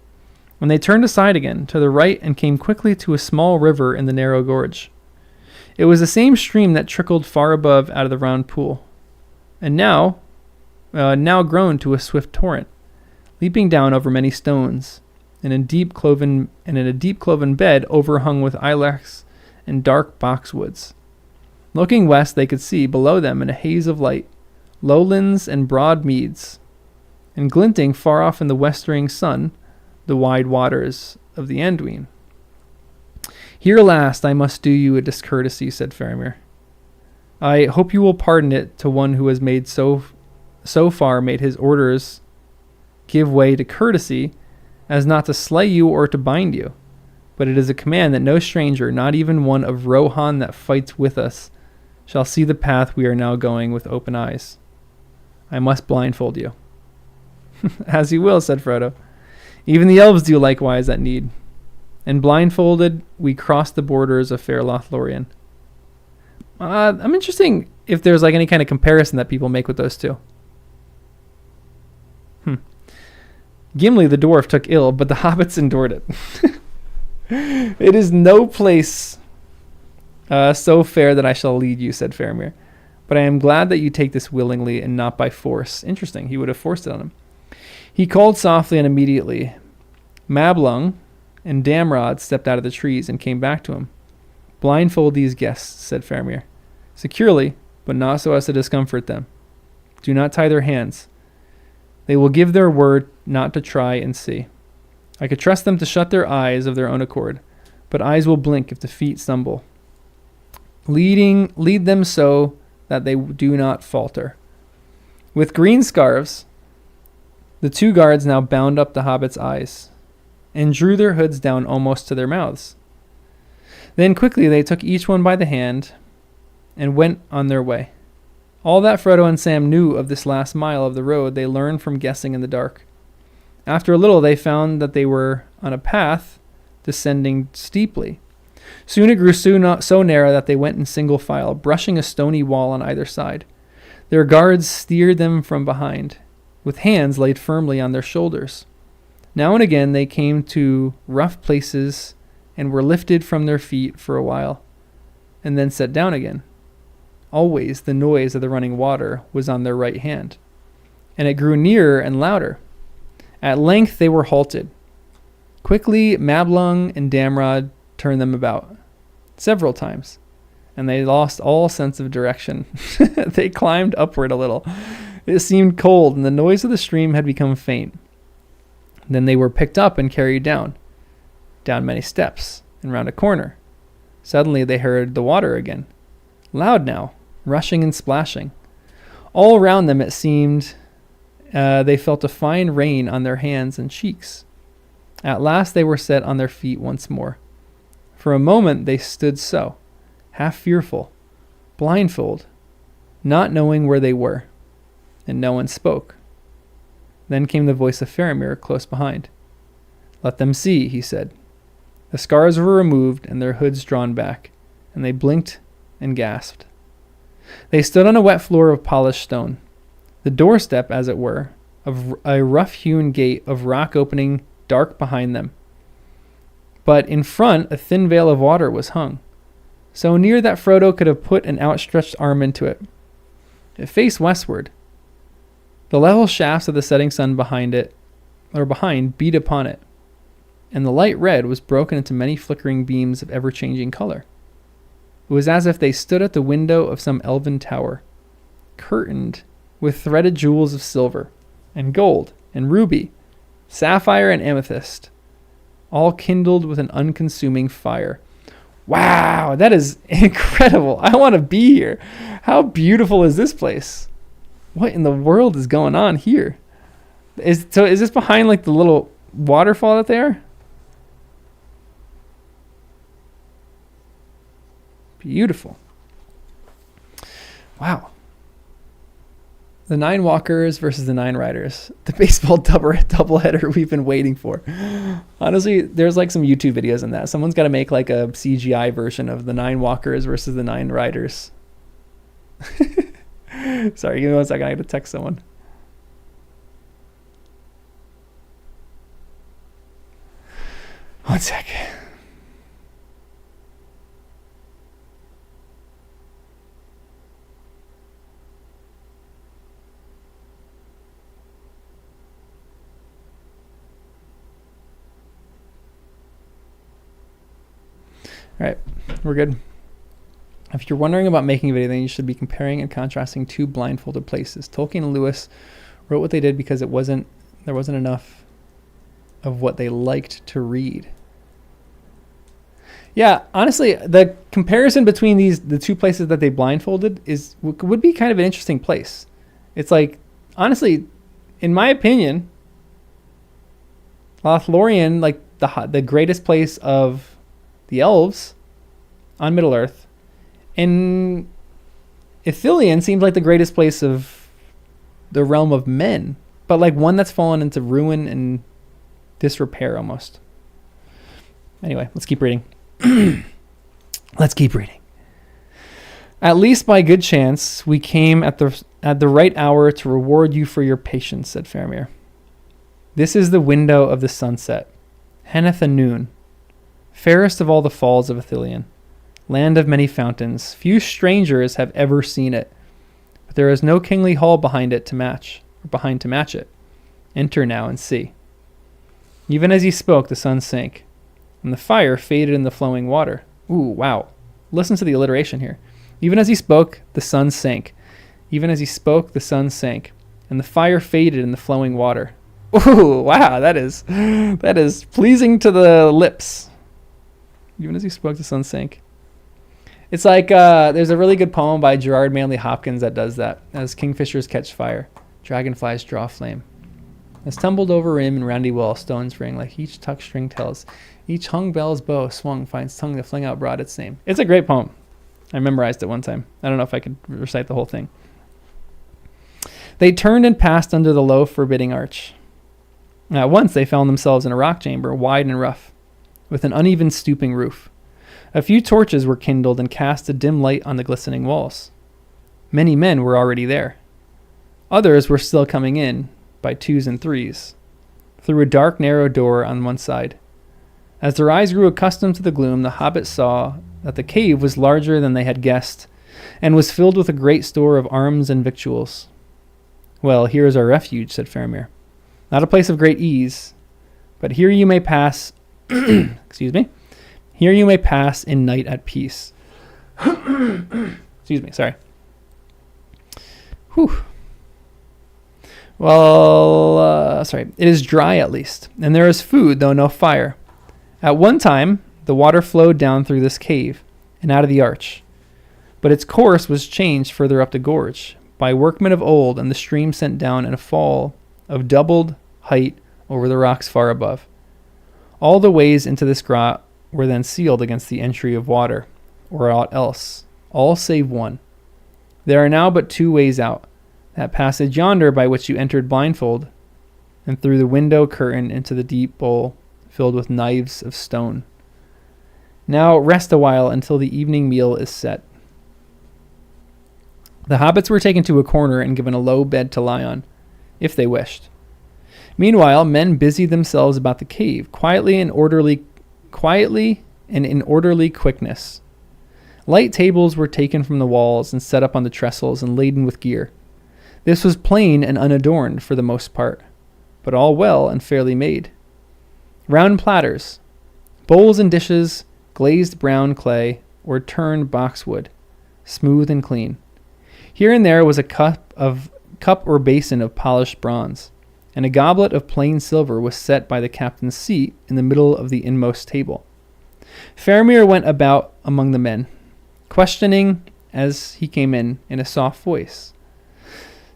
When they turned aside again to the right and came quickly to a small river in the narrow gorge. It was the same stream that trickled far above out of the round pool. And now, now grown to a swift torrent, leaping down over many stones, and in a deep cloven bed overhung with ilex and dark boxwoods. Looking west, they could see below them in a haze of light lowlands and broad meads, and glinting far off in the westering sun, the wide waters of the Anduin. Here last I must do you a discourtesy, said Faramir. I hope you will pardon it to one who has made so far made his orders give way to courtesy, as not to slay you or to bind you. But it is a command that no stranger, not even one of Rohan that fights with us, shall see the path we are now going with open eyes. I must blindfold you. As you will, said Frodo. Even the elves do likewise at need. And blindfolded, we cross the borders of fair Lothlorien. I'm interested if there's like any kind of comparison that people make with those two. Gimli the dwarf took ill, but the hobbits endured it. It is no place so fair that I shall lead you, said Faramir. But I am glad that you take this willingly and not by force. Interesting, he would have forced it on him. He called softly, and immediately Mablung and Damrod stepped out of the trees and came back to him. Blindfold these guests, said Faramir. Securely, but not so as to discomfort them. Do not tie their hands. They will give their word not to try and see. I could trust them to shut their eyes of their own accord, but eyes will blink if the feet stumble. Lead them so that they do not falter. With green scarves, the two guards now bound up the hobbits' eyes and drew their hoods down almost to their mouths. Then quickly they took each one by the hand and went on their way. All that Frodo and Sam knew of this last mile of the road they learned from guessing in the dark. After a little they found that they were on a path descending steeply. Soon it grew so narrow that they went in single file, brushing a stony wall on either side. Their guards steered them from behind, with hands laid firmly on their shoulders. Now and again they came to rough places and were lifted from their feet for a while, and then set down again. Always the noise of the running water was on their right hand, and it grew nearer and louder. At length they were halted. Quickly Mablung and Damrod turned them about, several times, and they lost all sense of direction. They climbed upward a little. It seemed cold, and the noise of the stream had become faint. Then they were picked up and carried down many steps, and round a corner. Suddenly they heard the water again, loud now, rushing and splashing. All around them it seemed they felt a fine rain on their hands and cheeks. At last they were set on their feet once more. For a moment they stood so, half fearful, blindfold, not knowing where they were, and no one spoke. Then came the voice of Faramir close behind. Let them see, he said. The scars were removed and their hoods drawn back, and they blinked and gasped. They stood on a wet floor of polished stone, the doorstep, as it were, of a rough-hewn gate of rock opening dark behind them. But in front a thin veil of water was hung, so near that Frodo could have put an outstretched arm into it. It faced westward. The level shafts of the setting sun behind beat upon it, and the light red was broken into many flickering beams of ever-changing color. It was as if they stood at the window of some elven tower, curtained with threaded jewels of silver, and gold, and ruby, sapphire, and amethyst, all kindled with an unconsuming fire. Wow, that is incredible. I want to be here. How beautiful is this place? What in the world is going on here? Is this behind like the little waterfall that they are? Beautiful. Wow. The 9 Walkers versus the 9 Riders. The baseball doubleheader we've been waiting for. Honestly, there's like some YouTube videos in that. Someone's got to make like a CGI version of the 9 Walkers versus the 9 Riders. Sorry, give me 1 second. I got to text someone. One sec. All right, we're good. If you're wondering about making a video, then you should be comparing and contrasting two blindfolded places. Tolkien and Lewis wrote what they did because there wasn't enough of what they liked to read. Yeah, honestly, the comparison between the two places that they blindfolded would be kind of an interesting place. It's like, honestly, in my opinion, Lothlorien, like the greatest place of the elves on Middle Earth, and Ithilien seems like the greatest place of the realm of men, but like one that's fallen into ruin and disrepair almost. Anyway, let's keep reading. Let's keep reading. At least by good chance we came at the right hour to reward you for your patience, said Faramir. This is the window of the sunset, Henneth Noon, fairest of all the falls of Ithilien, land of many fountains. Few strangers have ever seen it, but there is no kingly hall behind to match it. Enter now and see. Even as he spoke, the sun sank, and the fire faded in the flowing water. Ooh, wow. Listen to the alliteration here. Even as he spoke, the sun sank. Even as he spoke, the sun sank, and the fire faded in the flowing water. Ooh, wow, that is pleasing to the lips. Even as he spoke, the sun sank. It's like there's a really good poem by Gerard Manley Hopkins that does that. As kingfishers catch fire, dragonflies draw flame. As tumbled over rim and roundy wall, stones ring like each tuck string tells. Each hung bell's bow swung finds tongue to fling out broad its name. It's a great poem. I memorized it one time. I don't know if I could recite the whole thing. They turned and passed under the low, forbidding arch. At once they found themselves in a rock chamber, wide and rough, with an uneven stooping roof. A few torches were kindled and cast a dim light on the glistening walls. Many men were already there. Others were still coming in, by twos and threes, through a dark, narrow door on one side. As their eyes grew accustomed to the gloom, the hobbits saw that the cave was larger than they had guessed, and was filled with a great store of arms and victuals. Well, here is our refuge, said Faramir. Not a place of great ease, but here you may pass excuse me. Here you may pass in night at peace. Excuse me, sorry. Whew. Well, sorry. It is dry at least, and there is food, though no fire. At one time, the water flowed down through this cave and out of the arch, but its course was changed further up the gorge by workmen of old, and the stream sent down in a fall of doubled height over the rocks far above. All the ways into this grot were then sealed against the entry of water, or aught else, all save one. There are now but two ways out, that passage yonder by which you entered blindfold, and through the window curtain into the deep bowl filled with knives of stone. Now rest a while until the evening meal is set. The hobbits were taken to a corner and given a low bed to lie on, if they wished. Meanwhile, men busied themselves about the cave, quietly and in orderly quickness. Light tables were taken from the walls and set up on the trestles and laden with gear. This was plain and unadorned for the most part, but all well and fairly made. Round platters, bowls and dishes, glazed brown clay or turned boxwood, smooth and clean. Here and there was a cup or basin of polished bronze, and a goblet of plain silver was set by the captain's seat in the middle of the inmost table. Faramir went about among the men, questioning as he came in a soft voice.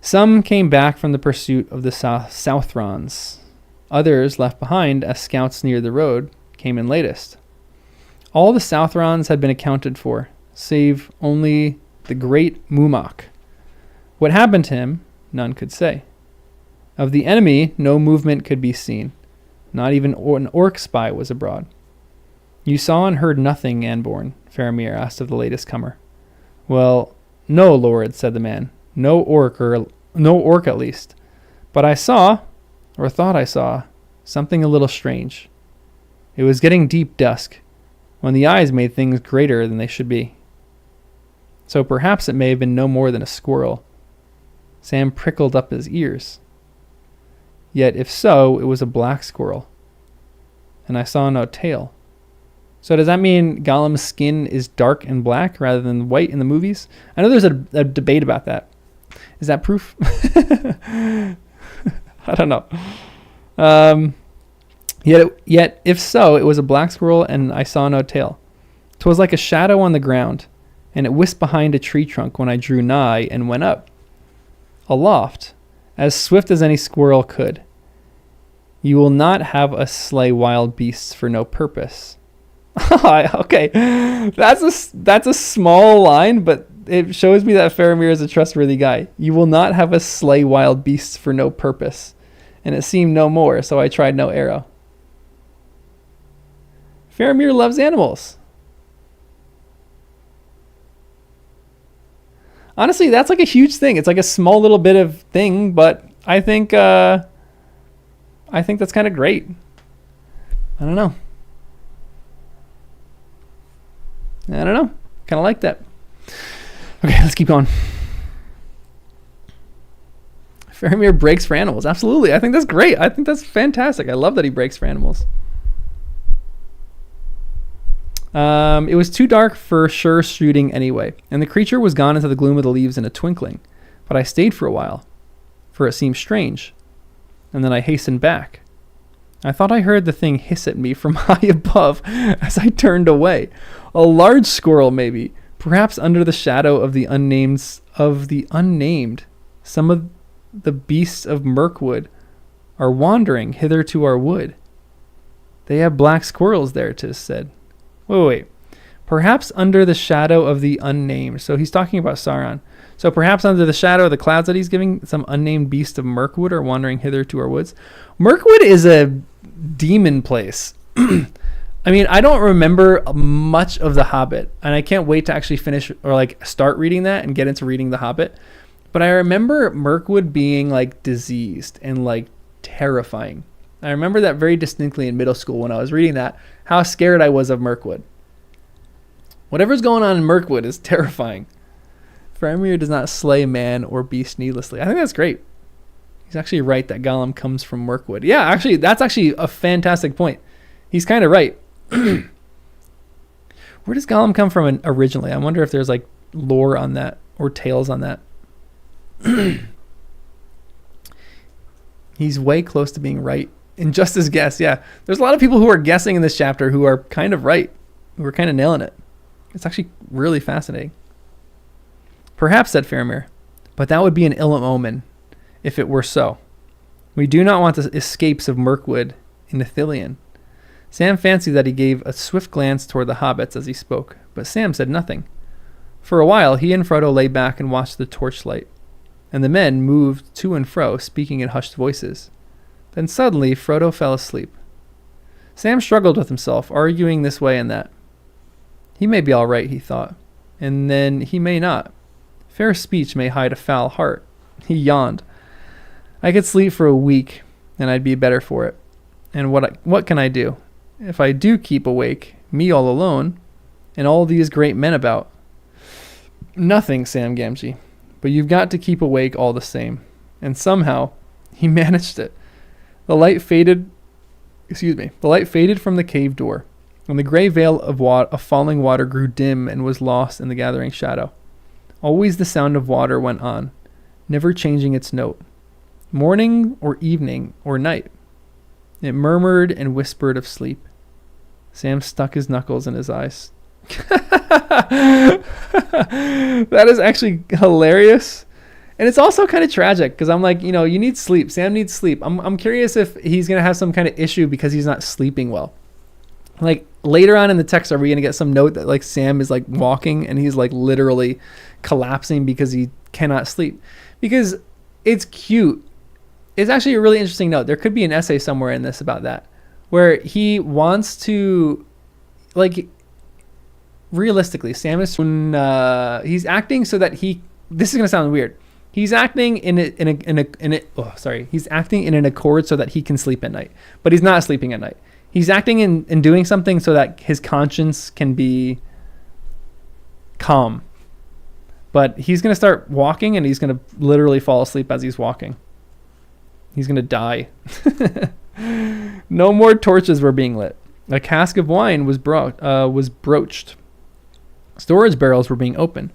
Some came back from the pursuit of the Southrons. Others, left behind as scouts near the road, came in latest. All the Southrons had been accounted for, save only the great Mumok. What happened to him, none could say. Of the enemy, no movement could be seen. Not even an orc spy was abroad. You saw and heard nothing, Anborn, Faramir asked of the latest comer. Well, no, lord, said the man. No orc at least. But I saw, or thought I saw, something a little strange. It was getting deep dusk, when the eyes made things greater than they should be. So perhaps it may have been no more than a squirrel. Sam prickled up his ears. Yet if so, it was a black squirrel, and I saw no tail. So does that mean Gollum's skin is dark and black rather than white in the movies? I know there's a debate about that. Is that proof? I don't know. Yet, if so, it was a black squirrel, and I saw no tail. 'Twas like a shadow on the ground, and it whisked behind a tree trunk when I drew nigh and went up. Aloft, as swift as any squirrel could. You will not have us slay wild beasts for no purpose. Okay, that's a small line, but it shows me that Faramir is a trustworthy guy. You will not have us slay wild beasts for no purpose. And it seemed no more, so I tried no arrow. Faramir loves animals. Honestly, that's like a huge thing. It's like a small little bit of thing, but I think that's kind of great. I don't know. Kind of like that. Okay, let's keep going. Faramir breaks for animals. Absolutely. I think that's great. I think that's fantastic. I love that he breaks for animals. It was too dark for sure shooting anyway, and the creature was gone into the gloom of the leaves in a twinkling. But I stayed for a while, for it seemed strange, and then I hastened back. I thought I heard the thing hiss at me from high above as I turned away. A large squirrel, maybe, perhaps under the shadow of the unnamed. Some of the beasts of Mirkwood are wandering hither to our wood. They have black squirrels there, 'tis said. Wait. Perhaps under the shadow of the unnamed. So he's talking about Sauron. So perhaps under the shadow of the clouds that he's giving, some unnamed beast of Mirkwood are wandering hither to our woods. Mirkwood is a demon place. I mean, I don't remember much of The Hobbit, and I can't wait to actually finish or like start reading that and get into reading The Hobbit. But I remember Mirkwood being like diseased and like terrifying. I remember that very distinctly in middle school when I was reading that, how scared I was of Mirkwood. Whatever's going on in Mirkwood is terrifying. Faramir does not slay man or beast needlessly. I think that's great. He's actually right that Gollum comes from Mirkwood. Yeah, actually, that's actually a fantastic point. He's kind of right. Where does Gollum come from originally? I wonder if there's like lore on that or tales on that. He's way close to being right in just his guess. Yeah, there's a lot of people who are guessing in this chapter who are kind of right, who are kind of nailing it. It's actually really fascinating. Perhaps, said Faramir, but that would be an ill omen if it were so. We do not want the escapes of Mirkwood in Ithilien. Sam fancied that he gave a swift glance toward the hobbits as he spoke, but Sam said nothing. For a while, he and Frodo lay back and watched the torchlight, and the men moved to and fro, speaking in hushed voices. Then suddenly, Frodo fell asleep. Sam struggled with himself, arguing this way and that. He may be all right, he thought, and then he may not. Fair speech may hide a foul heart. He yawned. I could sleep for a week, and I'd be better for it. And what can I do? If I do keep awake, me all alone, and all these great men about. Nothing, Sam Gamgee. But you've got to keep awake all the same. And somehow, he managed it. The light faded from the cave door, and the gray veil of falling water grew dim and was lost in the gathering shadow. Always the sound of water went on, never changing its note. Morning or evening or night. It murmured and whispered of sleep. Sam stuck his knuckles in his eyes. That is actually hilarious. And it's also kind of tragic because I'm like, you need sleep. Sam needs sleep. I'm curious if he's going to have some kind of issue because he's not sleeping well. Like later on in the text, are we going to get some note that like Sam is like walking and he's like literally collapsing because he cannot sleep? Because it's cute. It's actually a really interesting note. There could be an essay somewhere in this about that, where he wants to, like, realistically, Sam is he's acting so that this is gonna sound weird. He's acting he's acting in an accord so that he can sleep at night, but he's not sleeping at night. He's acting in doing something so that his conscience can be calm. But he's gonna start walking and he's gonna literally fall asleep as he's walking. He's going to die. No more torches were being lit. A cask of wine was broached. Storage barrels were being opened.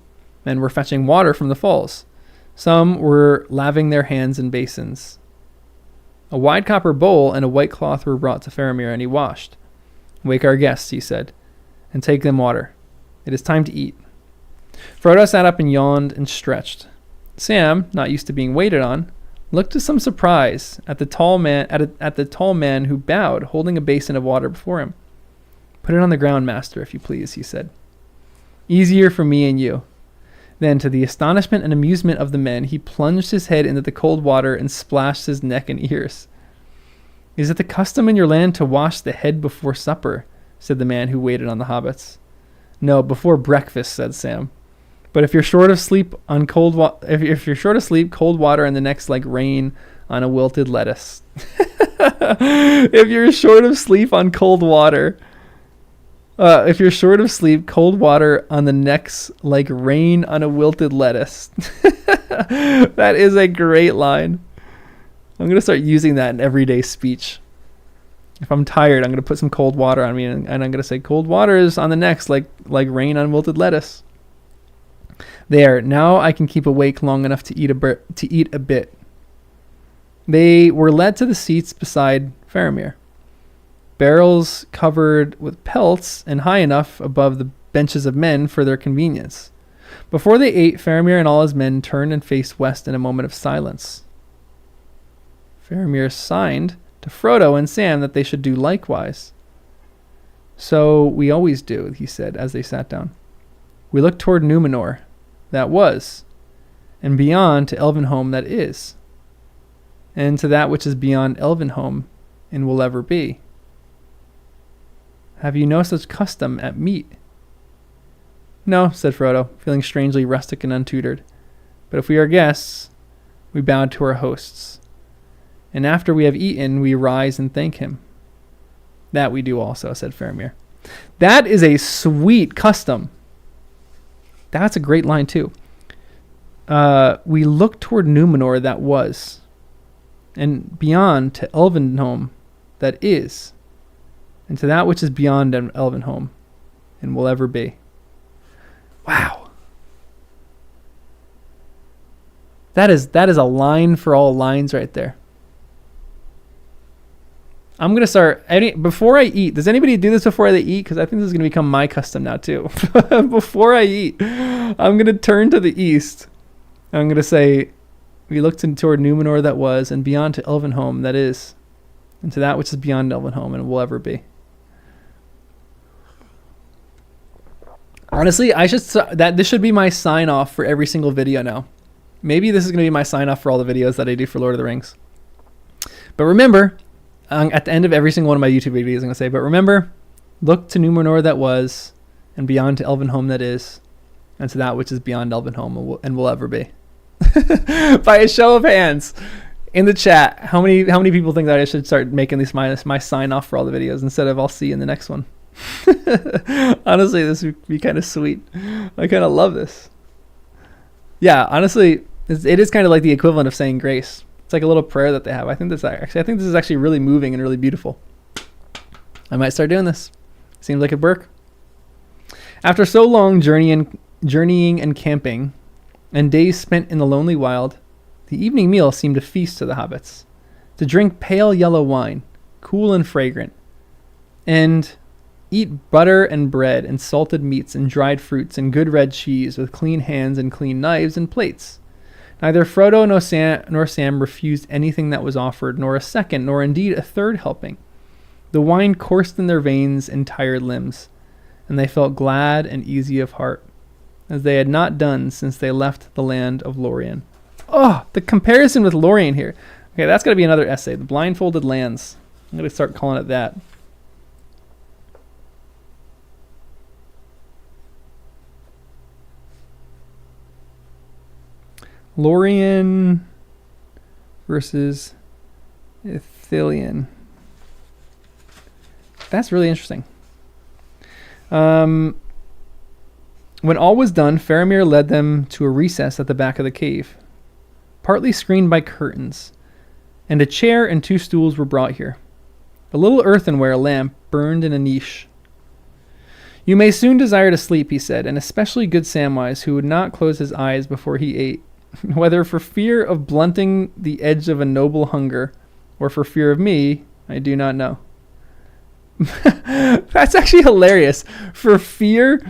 Men were fetching water from the falls. Some were laving their hands in basins. A wide copper bowl and a white cloth were brought to Faramir, and he washed. "Wake our guests," he said, "and take them water. It is time to eat." Frodo sat up and yawned and stretched. Sam, not used to being waited on, looked with some surprise at the tall man who bowed, holding a basin of water before him. "Put it on the ground, master, if you please," he said. "Easier for me and you." Then, to the astonishment and amusement of the men, he plunged his head into the cold water and splashed his neck and ears. "Is it the custom in your land to wash the head before supper?" said the man who waited on the hobbits. "No, before breakfast," said Sam. "But if you're short of sleep on if you're short of sleep, cold water in the neck's like rain on a wilted lettuce." If you're short of sleep on cold water. If you're short of sleep, cold water on the neck's like rain on a wilted lettuce. That is a great line. I'm going to start using that in everyday speech. If I'm tired, I'm going to put some cold water on me, and I'm going to say, "Cold water is on the neck's like rain on wilted lettuce." There, now I can keep awake long enough to eat a bit. They were led to the seats beside Faramir. Barrels covered with pelts and high enough above the benches of men for their convenience. Before they ate, Faramir and all his men turned and faced west in a moment of silence. Faramir signed to Frodo and Sam that they should do likewise. "So we always do," he said as they sat down. "We look toward Numenor, that was, and beyond to Elvenhome, that is, and to that which is beyond Elvenhome and will ever be. Have you no such custom at meat?" "No," said Frodo, feeling strangely rustic and untutored. "But if we are guests, we bow to our hosts. And after we have eaten, we rise and thank him." "That we do also," said Faramir. That is a sweet custom. That's a great line, too. We look toward Numenor, that was, and beyond to Elvenhome, that is, and to that which is beyond Elvenhome, and will ever be. Wow. That is a line for all lines right there. I'm going to start, before I eat, does anybody do this before they eat? Because I think this is going to become my custom now too. Before I eat, I'm going to turn to the east. I'm going to say, we looked toward Numenor, that was, and beyond to Elvenhome, that is, and to that which is beyond Elvenhome and will ever be. Honestly, this should be my sign off for every single video now. Maybe this is going to be my sign off for all the videos that I do for Lord of the Rings. But remember, at the end of every single one of my YouTube videos, I'm going to say, but remember, look to Numenor, that was, and beyond to Elvenhome, that is, and to that which is beyond Elvenhome and will ever be. By a show of hands in the chat, how many people think that I should start making this my sign off for all the videos instead of "I'll see you in the next one"? Honestly, this would be kind of sweet. I kind of love this. Yeah, honestly, it is kind of like the equivalent of saying grace. It's like a little prayer that they have. I think this is actually really moving and really beautiful. I might start doing this. Seems like it'd work. After so long journeying and camping, and days spent in the lonely wild, the evening meal seemed a feast to the hobbits. To drink pale yellow wine, cool and fragrant, and eat butter and bread and salted meats and dried fruits and good red cheese with clean hands and clean knives and plates. Neither Frodo nor Sam refused anything that was offered, nor a second, nor indeed a third helping. The wine coursed in their veins and tired limbs, and they felt glad and easy of heart, as they had not done since they left the land of Lorien. Oh, the comparison with Lorien here. Okay, that's got to be another essay. The Blindfolded Lands. I'm going to start calling it that. Lorien versus Ithilien. That's really interesting. When all was done, Faramir led them to a recess at the back of the cave, partly screened by curtains, and a chair and 2 stools were brought here. A little earthenware lamp burned in a niche. You may soon desire to sleep, he said, and especially good Samwise, who would not close his eyes before he ate, whether for fear of blunting the edge of a noble hunger, or for fear of me, I do not know. That's actually hilarious. For fear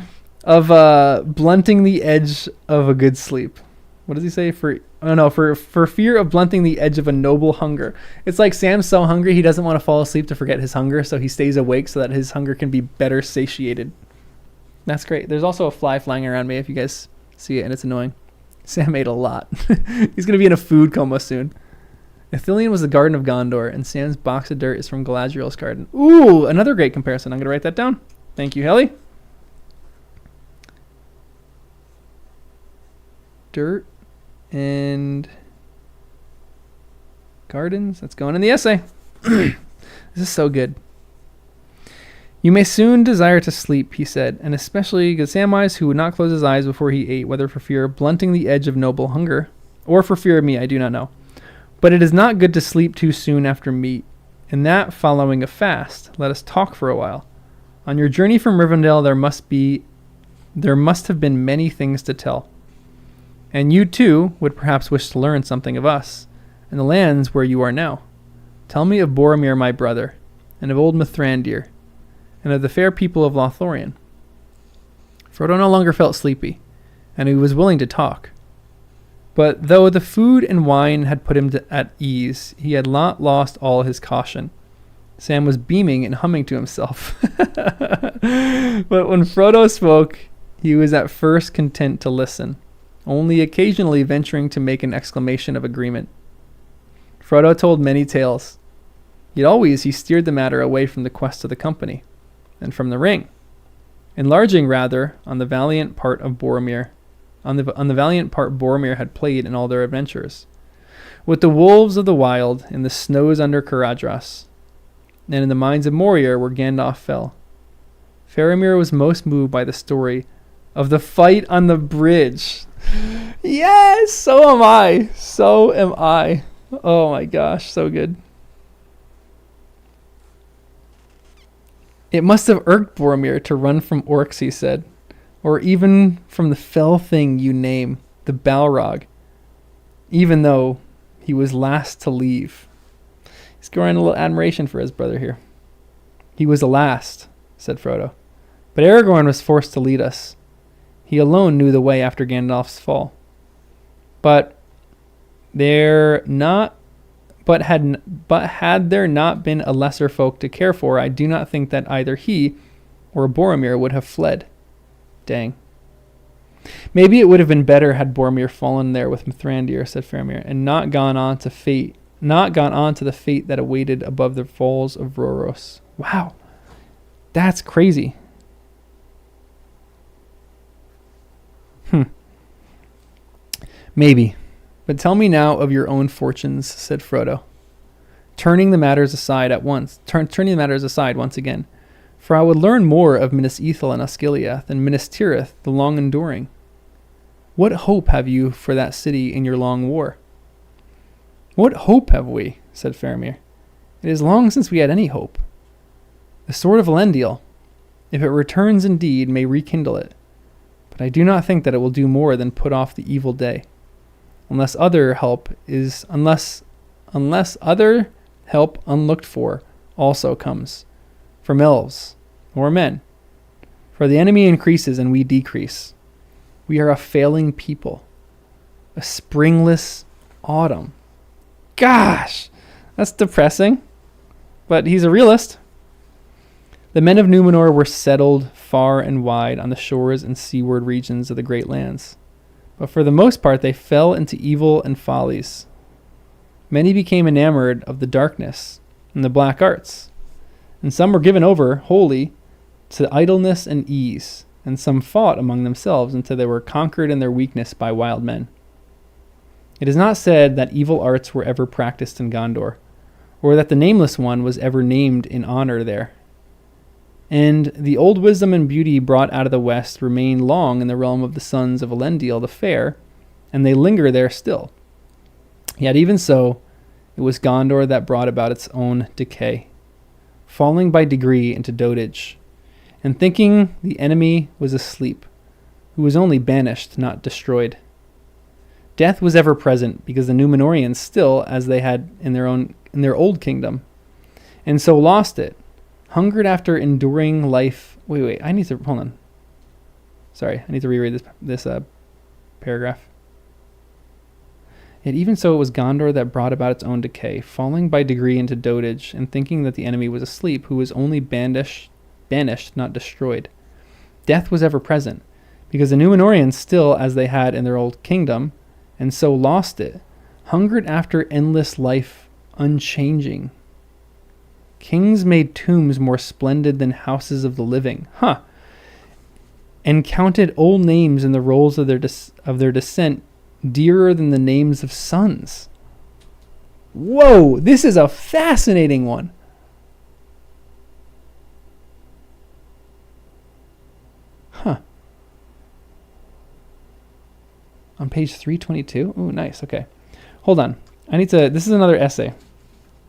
of blunting the edge of a good sleep. What does he say? For fear of blunting the edge of a noble hunger. It's like Sam's so hungry he doesn't want to fall asleep to forget his hunger, so he stays awake so that his hunger can be better satiated. That's great. There's also a fly flying around me if you guys see it, and it's annoying. Sam ate a lot. He's going to be in a food coma soon. Ithilien was the Garden of Gondor, and Sam's box of dirt is from Galadriel's garden. Ooh, another great comparison. I'm going to write that down. Thank you, Helly. Dirt and gardens. That's going in the essay. This is so good. You may soon desire to sleep, he said, and especially good Samwise, who would not close his eyes before he ate, whether for fear of blunting the edge of noble hunger, or for fear of me, I do not know. But it is not good to sleep too soon after meat, and that following a fast. Let us talk for a while. On your journey from Rivendell, there must have been many things to tell. And you, too, would perhaps wish to learn something of us, and the lands where you are now. Tell me of Boromir, my brother, and of old Mithrandir, and of the fair people of Lothlorien. Frodo no longer felt sleepy, and he was willing to talk. But though the food and wine had put him at ease, he had not lost all his caution. Sam was beaming and humming to himself. But when Frodo spoke, he was at first content to listen, only occasionally venturing to make an exclamation of agreement. Frodo told many tales, yet always he steered the matter away from the quest of the company, and from the ring, enlarging rather on the valiant part of Boromir, on the valiant part Boromir had played in all their adventures, with the wolves of the wild in the snows under Caradhras, and in the mines of Moria where Gandalf fell. Faramir was most moved by the story of the fight on the bridge. Yes, so am I. So am I. Oh my gosh, so good. It must have irked Boromir to run from orcs, he said, or even from the fell thing you name, the Balrog, even though he was last to leave. He's growing a little admiration for his brother here. He was the last, said Frodo, but Aragorn was forced to lead us. He alone knew the way after Gandalf's fall. But had there not been a lesser folk to care for, I do not think that either he or Boromir would have fled. Dang. Maybe it would have been better had Boromir fallen there with Mithrandir, said Faramir, and not gone on to the fate that awaited above the falls of Rhoros. Wow. That's crazy. Maybe. But tell me now of your own fortunes, said Frodo, turning the matters aside once again. For I would learn more of Minas Ithil and Osgiliath and Minas Tirith, the long-enduring. What hope have you for that city in your long war? What hope have we? Said Faramir. It is long since we had any hope. The sword of Elendil, if it returns indeed, may rekindle it. But I do not think that it will do more than put off the evil day. Unless other help unlooked for also comes, from elves or men. For the enemy increases and we decrease. We are a failing people, a springless autumn. Gosh, that's depressing, but he's a realist. The men of Númenor were settled far and wide on the shores and seaward regions of the Great Lands. But for the most part they fell into evil and follies. Many became enamored of the darkness and the black arts, and some were given over wholly to idleness and ease, and some fought among themselves until they were conquered in their weakness by wild men. It is not said that evil arts were ever practiced in Gondor, or that the Nameless One was ever named in honor there. And the old wisdom and beauty brought out of the west remain long in the realm of the sons of Elendil the Fair, and they linger there still. Yet even so, it was Gondor that brought about its own decay. falling by degree into dotage, and thinking the enemy was asleep, who was only banished, not destroyed. Death was ever present, because the Númenóreans still, as they had in their old kingdom, and so lost it, hungered after enduring life. Wait, I need to hold on. Sorry, I need to reread this paragraph. Yet even so, it was Gondor that brought about its own decay, falling by degree into dotage, and thinking that the enemy was asleep, who was only banished, not destroyed. Death was ever present, because the Númenóreans still, as they had in their old kingdom, and so lost it, hungered after endless life unchanging. Kings made tombs more splendid than houses of the living. And counted old names in the rolls of their descent dearer than the names of sons. Whoa, this is a fascinating one. On page 322. Ooh, nice. Okay. Hold on. This is another essay.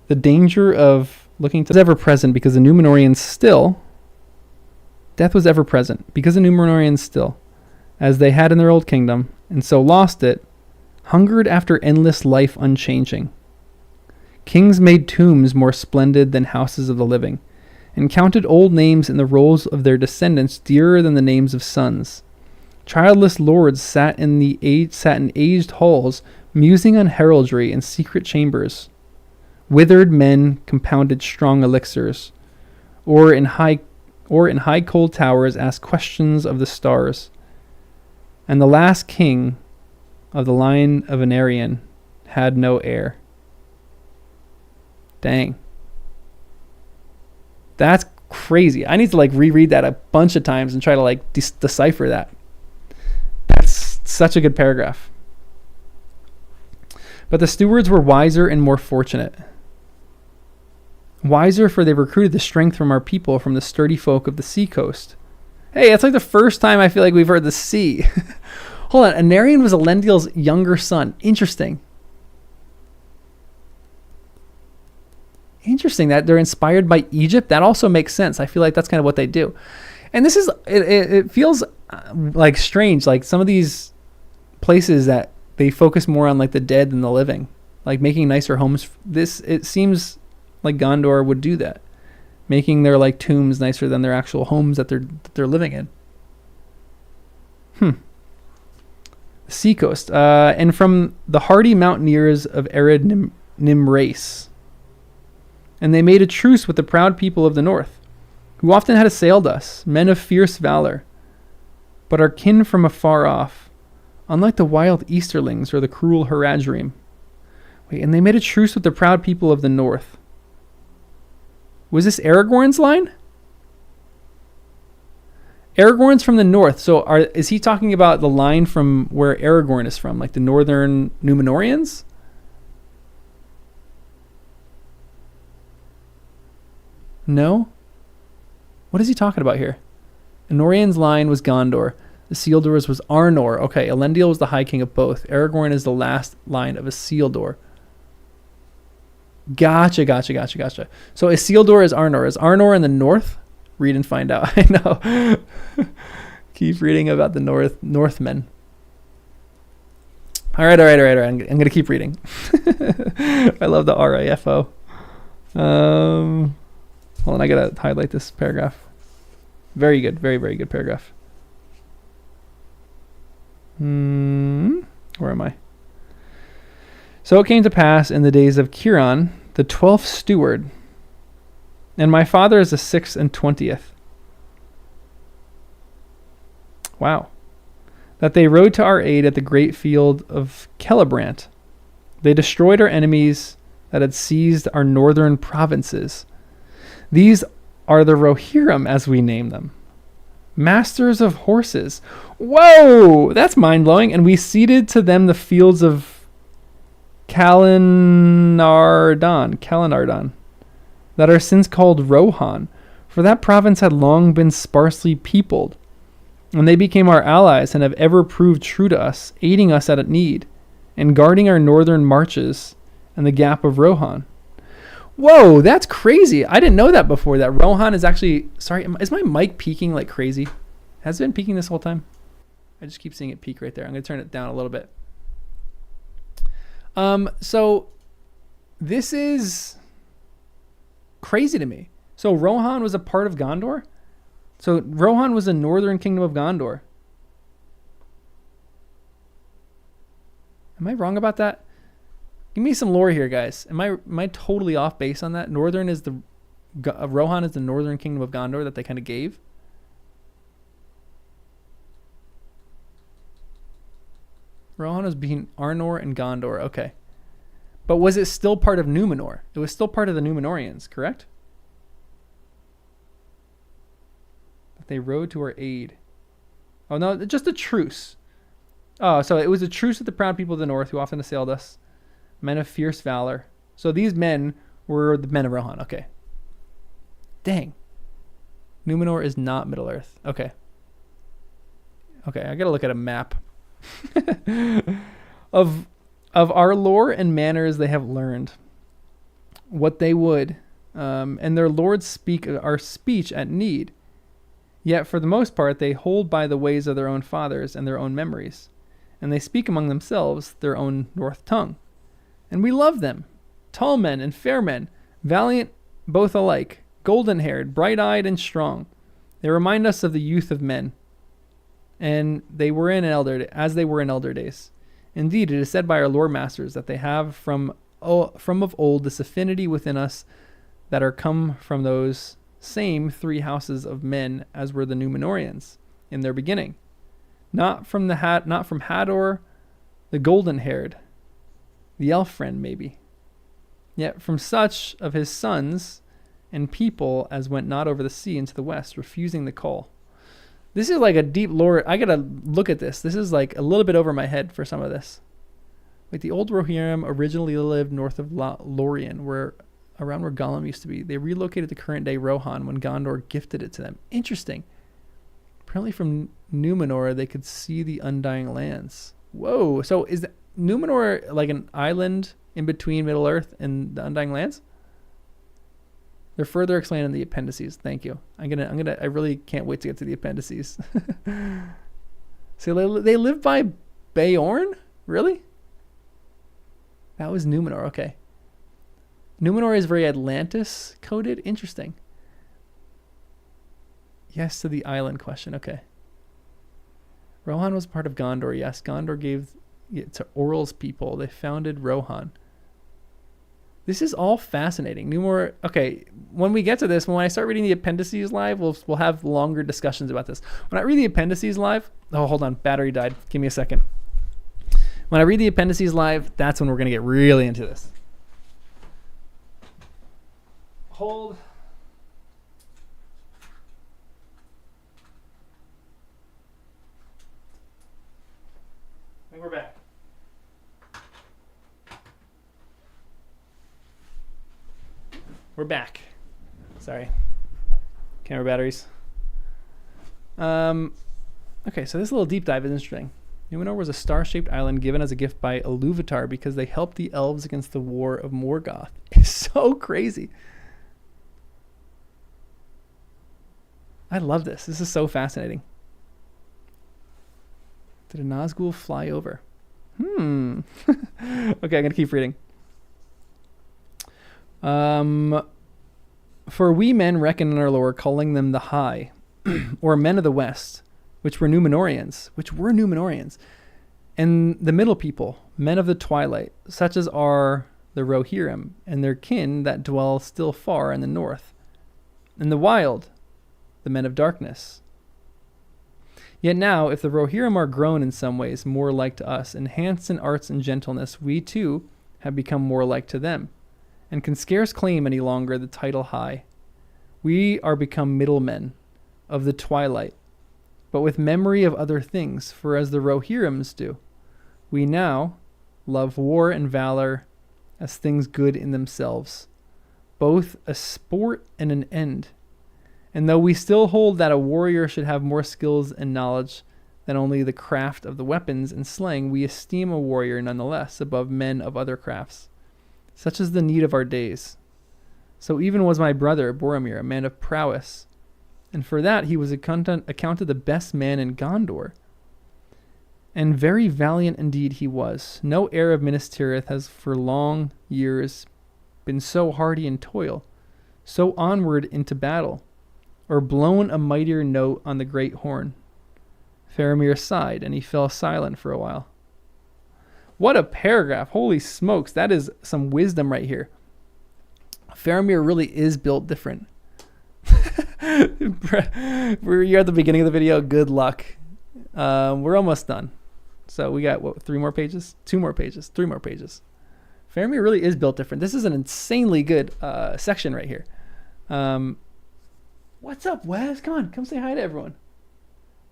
The danger of looking to ever present, because the Númenóreans still, death was ever present, because the Númenóreans still, as they had in their old kingdom, and so lost it, hungered after endless life unchanging. Kings made tombs more splendid than houses of the living, and counted old names in the rolls of their descendants dearer than the names of sons. Childless lords sat in aged halls, musing on heraldry in secret chambers. Withered men compounded strong elixirs, or in high cold towers asked questions of the stars. And the last king of the line of Anarion had no heir. Dang. That's crazy. I need to reread that a bunch of times and try to decipher that. That's such a good paragraph. But the stewards were wiser and more fortunate. Wiser, for they recruited the strength from our people, from the sturdy folk of the sea coast. Hey, it's the first time I feel like we've heard the sea. Hold on, Anarion was Elendil's younger son. Interesting that they're inspired by Egypt. That also makes sense. I feel like that's kind of what they do. And this is, it feels strange, some of these places that they focus more on the dead than the living, making nicer homes. It seems like Gondor would do that, making their tombs nicer than their actual homes that they're living in. The seacoast, and from the hardy mountaineers of arid Nimrace, and they made a truce with the proud people of the north, who often had assailed us, men of fierce valor, but our kin from afar off, unlike the wild Easterlings or the cruel Haradrim. And they made a truce with the proud people of the north. Was this Aragorn's line? Aragorn's from the north. So is he talking about the line from where Aragorn is from, the northern Númenóreans? No? What is he talking about here? Anarian's line was Gondor. Isildur's was Arnor. Okay, Elendil was the High King of both. Aragorn is the last line of Isildur. Gotcha. So Isildur is Arnor. Is Arnor in the north? Read and find out. I know. Keep reading about the Northmen. All right. I'm going to keep reading. I love the RIFO. Hold on, I got to highlight this paragraph. Very good. Very, very good paragraph. Where am I? So it came to pass in the days of Kiran, the 12th steward, and my father is the 6th and 20th. Wow. That they rode to our aid at the great field of Celebrant. They destroyed our enemies that had seized our northern provinces. These are the Rohirrim, as we name them. Masters of horses. Whoa! That's mind-blowing. And we ceded to them the fields of Kalinardan, that are since called Rohan, for that province had long been sparsely peopled. And they became our allies and have ever proved true to us, aiding us at need, and guarding our northern marches and the gap of Rohan. Whoa, that's crazy. I didn't know that before, that Rohan is actually... Sorry, is my mic peaking like crazy? Has it been peaking this whole time? I just keep seeing it peak right there. I'm going to turn it down a little bit. So this is crazy to me. So Rohan was a part of Gondor? So Rohan was the northern kingdom of Gondor. Am I wrong about that? Give me some lore here, guys. Am I totally off base on that? Rohan is the northern kingdom of Gondor that they kind of gave. Rohan was between Arnor and Gondor. Okay. But was it still part of Numenor? It was still part of the Numenorians, correct? They rode to our aid. Oh, no, just a truce. Oh, so it was a truce with the proud people of the north who often assailed us. Men of fierce valor. So these men were the men of Rohan. Okay. Dang. Numenor is not Middle-earth. Okay. Okay, I gotta look at a map. of our lore and manners they have learned. What they would. And their lords speak our speech at need. Yet for the most part they hold by the ways of their own fathers and their own memories. And they speak among themselves their own north tongue. And we love them, tall men and fair men, valiant both alike, golden-haired, bright-eyed, and strong. They remind us of the youth of men, and they were in elder days. Indeed, it is said by our lore masters that they have from of old this affinity within us that are come from those same three houses of men as were the Numenorians in their beginning, not from Hador, the golden-haired. The elf friend, maybe. Yet from such of his sons and people as went not over the sea into the west, refusing the call. This is like a deep lore. I gotta look at this. This is like a little bit over my head for some of this. Like the old Rohirrim originally lived north of Lorien, around where Gollum used to be. They relocated to current day Rohan when Gondor gifted it to them. Interesting. Apparently from Numenor, they could see the Undying Lands. Whoa. So is Numenor like an island in between Middle Earth and the Undying Lands? They're further explained in the appendices. Thank you. I really can't wait to get to the appendices. So they live by Beorn? Really? That was Numenor. Okay. Numenor is very Atlantis coded. Interesting. Yes to the island question. Okay. Rohan was part of Gondor. Yes, Gondor gave it to Orl's people. They founded Rohan. This is all fascinating. Numenor. Okay, when we get to this, when I start reading the appendices live, we'll have longer discussions about this. When I read the appendices live, oh, hold on, battery died. Give me a second. When I read the appendices live, that's when we're gonna get really into this. Hold. I think we're back. We're back. Sorry. Camera batteries. Okay, so this little deep dive is interesting. Numenor was a star-shaped island given as a gift by Iluvatar because they helped the elves against the war of Morgoth. It's so crazy. I love this. This is so fascinating. Did a Nazgul fly over? Okay, I'm going to keep reading. For we men reckon in our lore, calling them the High, or men of the West, which were Numenorians, and the middle people, men of the twilight, such as are the Rohirrim, and their kin that dwell still far in the north, and the wild, the men of darkness. Yet now, if the Rohirrim are grown in some ways more like to us, enhanced in arts and gentleness, we too have become more like to them, and can scarce claim any longer the title High. We are become middlemen of the twilight, but with memory of other things, for as the Rohirrims do, we now love war and valor as things good in themselves, both a sport and an end. And though we still hold that a warrior should have more skills and knowledge than only the craft of the weapons and slaying, we esteem a warrior nonetheless above men of other crafts. Such is the need of our days. So even was my brother Boromir, a man of prowess, and for that he was accounted the best man in Gondor. And very valiant indeed he was. No heir of Minas Tirith has for long years been so hardy in toil, so onward into battle, or blown a mightier note on the great horn. Faramir sighed, and he fell silent for a while. What a paragraph. Holy smokes, that is some wisdom right here. Faramir really is built different. You're at the beginning of the video. Good luck. We're almost done. So we got, what, 3 more pages? 2 more pages. 3 more pages. Faramir really is built different. This is an insanely good section right here. What's up, Wes? Come on, come say hi to everyone.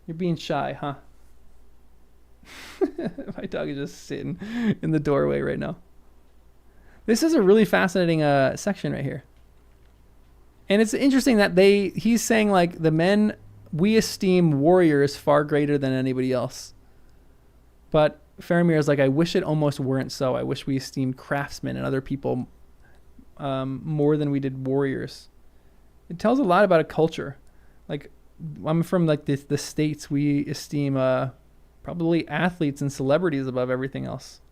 You're being shy, huh? My dog is just sitting in the doorway right now. This is a really fascinating section right here. And it's interesting that he's saying, like, the men, we esteem warriors far greater than anybody else. But Faramir is like, I wish it almost weren't so. I wish we esteemed craftsmen and other people more than we did warriors. It tells a lot about a culture. Like, I'm from like the States. We esteem probably athletes and celebrities above everything else.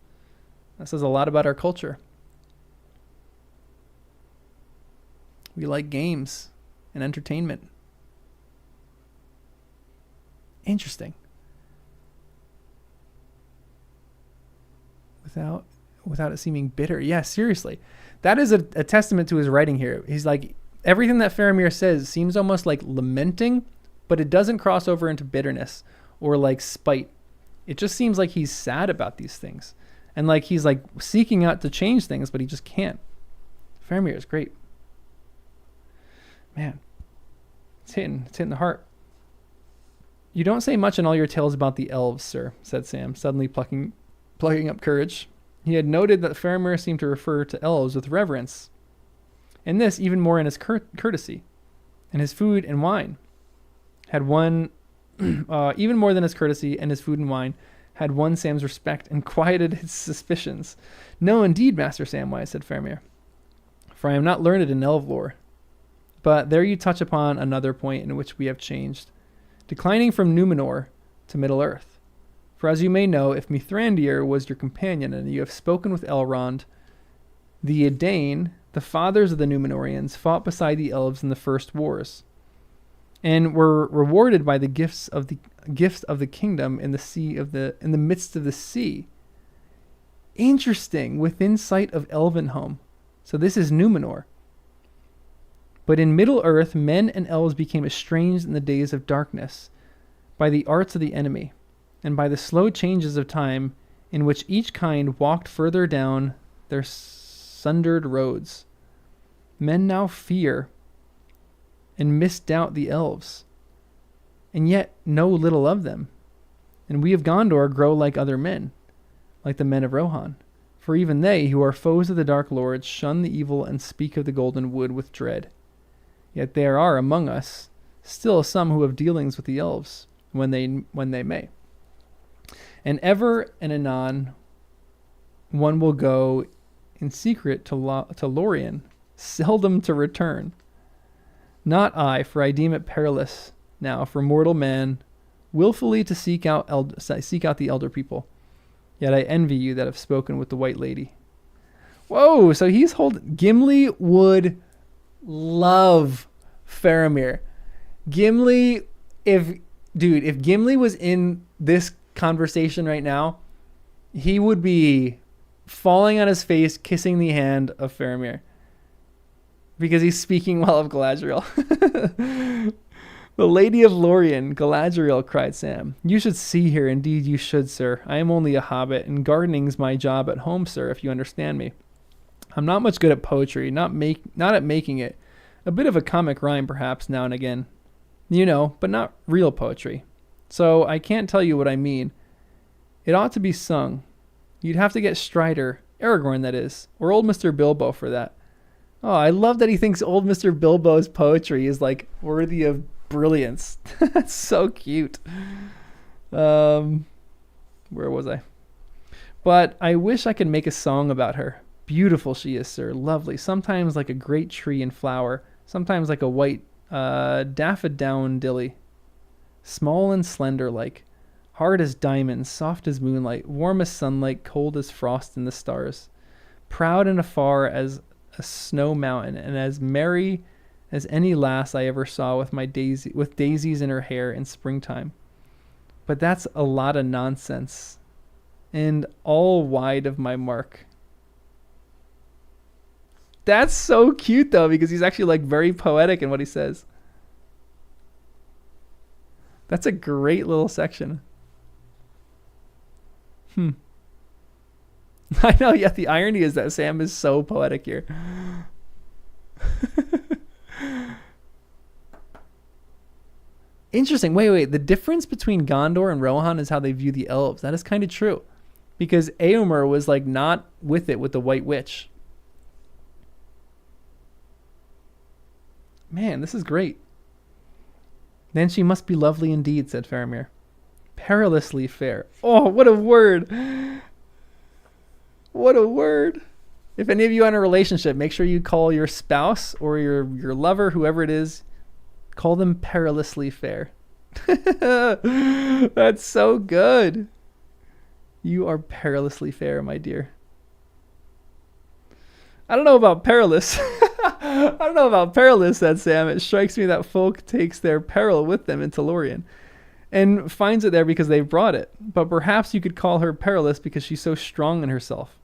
That says a lot about our culture. We like games and entertainment. Interesting. Without it seeming bitter. Yeah, seriously. That is a testament to his writing here. He's like, everything that Faramir says seems almost like lamenting, but it doesn't cross over into bitterness or like spite. It just seems like he's sad about these things. And like he's like seeking out to change things, but he just can't. Faramir is great. Man, it's hitting the heart. You don't say much in all your tales about the elves, sir, said Sam, suddenly plucking up courage. He had noted that Faramir seemed to refer to elves with reverence, and this even more in his courtesy, and his food and wine had won, even more than his courtesy and his food and wine had won Sam's respect and quieted his suspicions. No, indeed, Master Samwise, said Faramir, for I am not learned in elf lore. But there you touch upon another point in which we have changed, declining from Numenor to Middle-earth. For as you may know, if Mithrandir was your companion and you have spoken with Elrond, the Edain, the fathers of the Númenóreans, fought beside the elves in the first wars, and were rewarded by the gifts of the kingdom in the midst of the sea. Interesting, within sight of Elvenhome. So this is Númenor. But in Middle-earth, men and elves became estranged in the days of darkness by the arts of the enemy, and by the slow changes of time in which each kind walked further down their sundered roads. Men now fear and misdoubt the elves, and yet know little of them. And we of Gondor grow like other men, like the men of Rohan. For even they, who are foes of the Dark Lords, shun the evil and speak of the Golden Wood with dread. Yet there are among us still some who have dealings with the elves when they may. And ever and anon one will go in secret to Lorien, seldom to return. Not I, for I deem it perilous now for mortal man willfully to seek out the elder people. Yet I envy you that have spoken with the White Lady. Whoa, so Gimli would love Faramir. Gimli, if Gimli was in this conversation right now, he would be falling on his face, kissing the hand of Faramir, because he's speaking well of Galadriel. The Lady of Lorien, Galadriel, cried Sam. You should see her. Indeed you should, sir. I am only a hobbit, and gardening's my job at home, sir, if you understand me. I'm not much good at poetry, not at making it. A bit of a comic rhyme, perhaps, now and again. You know, but not real poetry. So I can't tell you what I mean. It ought to be sung. You'd have to get Strider, Aragorn that is, or old Mr. Bilbo for that. Oh, I love that he thinks old Mr. Bilbo's poetry is like worthy of brilliance. That's so cute. Where was I? But I wish I could make a song about her. Beautiful she is, sir, lovely, sometimes like a great tree in flower, sometimes like a white daffodilly, small and slender like, hard as diamonds, soft as moonlight, warm as sunlight, cold as frost in the stars, proud and afar as a snow mountain, and as merry as any lass I ever saw with daisies in her hair in springtime. But that's a lot of nonsense, and all wide of my mark. That's so cute though, because he's actually like very poetic in what he says. That's a great little section. I know, yet the irony is that Sam is so poetic here. Interesting. Wait. The difference between Gondor and Rohan is how they view the elves. That is kind of true. Because Éomer was like not with it with the White Witch. Man, this is great. Then she must be lovely indeed, said Faramir. Perilously fair. Oh, what a word. What a word. If any of you are in a relationship, make sure you call your spouse or your lover, whoever it is, call them perilously fair. That's so good. You are perilously fair, my dear. I don't know about perilous. I don't know about perilous, said Sam. It strikes me that folk takes their peril with them into Lorien and finds it there because they've brought it. But perhaps you could call her perilous because she's so strong in herself.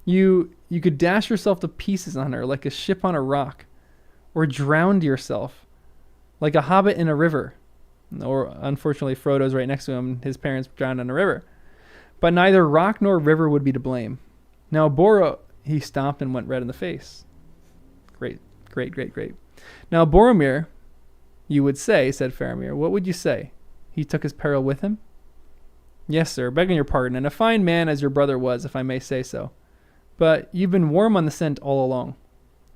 You could dash yourself to pieces on her like a ship on a rock, or drown yourself like a hobbit in a river. Or unfortunately, Frodo's right next to him. His parents drowned in a river. But neither rock nor river would be to blame. Now he stopped and went red in the face. Great. Now Boromir, you would say, said Faramir. What would you say? He took his peril with him? Yes, sir, begging your pardon, and a fine man as your brother was, if I may say so. But you've been warm on the scent all along.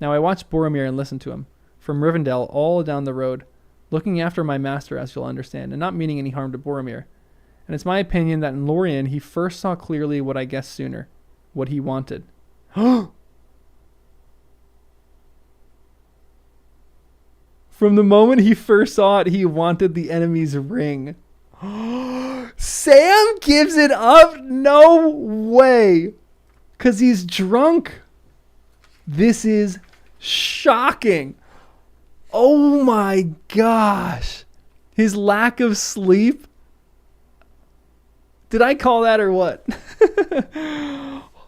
Now I watched Boromir and listened to him, from Rivendell all down the road, looking after my master, as you'll understand, and not meaning any harm to Boromir. And it's my opinion that in Lorien he first saw clearly what I guessed sooner, what he wanted. From the moment he first saw it, he wanted the enemy's ring. Sam gives it up? No way. Because he's drunk. This is shocking. Oh my gosh. His lack of sleep. Did I call that or what?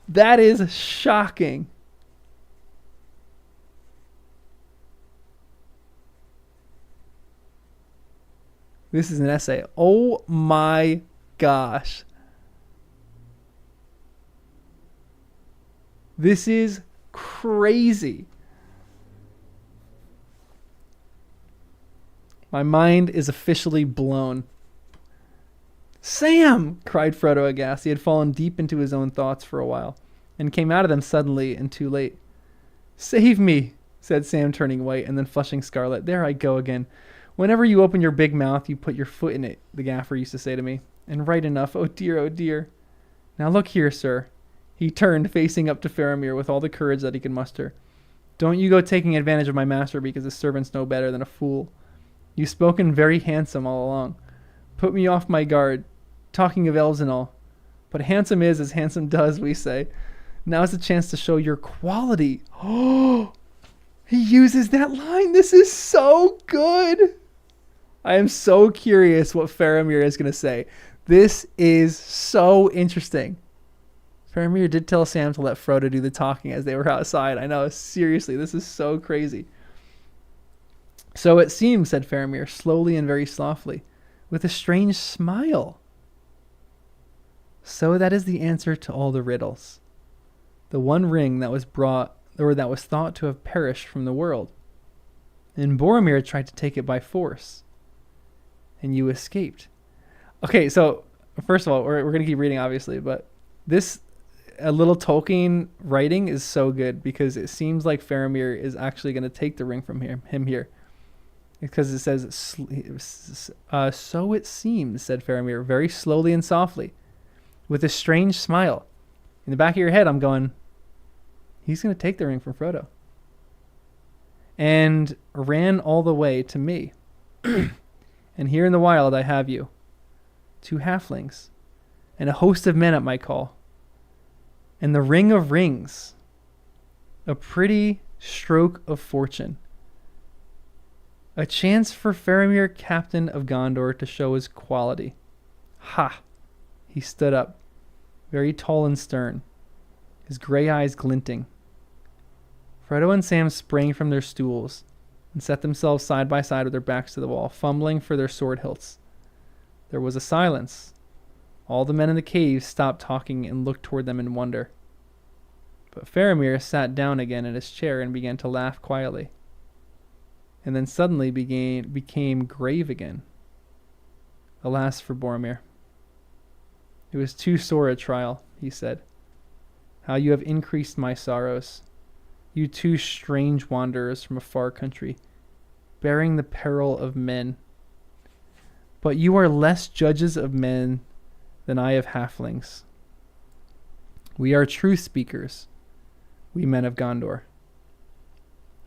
That is shocking. This is an essay. Oh my gosh. This is crazy. My mind is officially blown. Sam! Cried Frodo aghast. He had fallen deep into his own thoughts for a while, and came out of them suddenly and too late. Save me, said Sam, turning white and then flushing scarlet. There I go again. Whenever you open your big mouth, you put your foot in it, the gaffer used to say to me. And right enough, oh dear, oh dear. Now look here, sir. He turned, facing up to Faramir with all the courage that he could muster. Don't you go taking advantage of my master because his servants know better than a fool. You've spoken very handsome all along. Put me off my guard, talking of elves and all. But handsome is as handsome does, we say. Now's the chance to show your quality. Oh, he uses that line. This is so good. I am so curious what Faramir is going to say. This is so interesting. Faramir did tell Sam to let Frodo do the talking as they were outside. I know, seriously, this is so crazy. So it seems, said Faramir, slowly and very softly, with a strange smile. So that is the answer to all the riddles. The one ring that was brought, or that was thought to have perished from the world. And Boromir tried to take it by force. And you escaped. Okay, so first of all, we're going to keep reading, obviously, but this a little Tolkien writing is so good because it seems like Faramir is actually going to take the ring from him here. Because it says, so it seems, said Faramir, very slowly and softly, with a strange smile. In the back of your head, I'm going, He's going to take the ring from Frodo. And ran all the way to me. And here in the wild I have you, 2 halflings, and a host of men at my call. And the ring of rings, a pretty stroke of fortune. A chance for Faramir, captain of Gondor, to show his quality. Ha! He stood up, very tall and stern, his gray eyes glinting. Frodo and Sam sprang from their stools and set themselves side by side with their backs to the wall, fumbling for their sword hilts. There was a silence. All the men in the cave stopped talking and looked toward them in wonder. But Faramir sat down again in his chair and began to laugh quietly, and then suddenly became grave again. Alas for Boromir. It was too sore a trial, he said. How you have increased my sorrows, you 2 strange wanderers from a far country, bearing the peril of men. But you are less judges of men than I of halflings. We are truth speakers, we men of Gondor.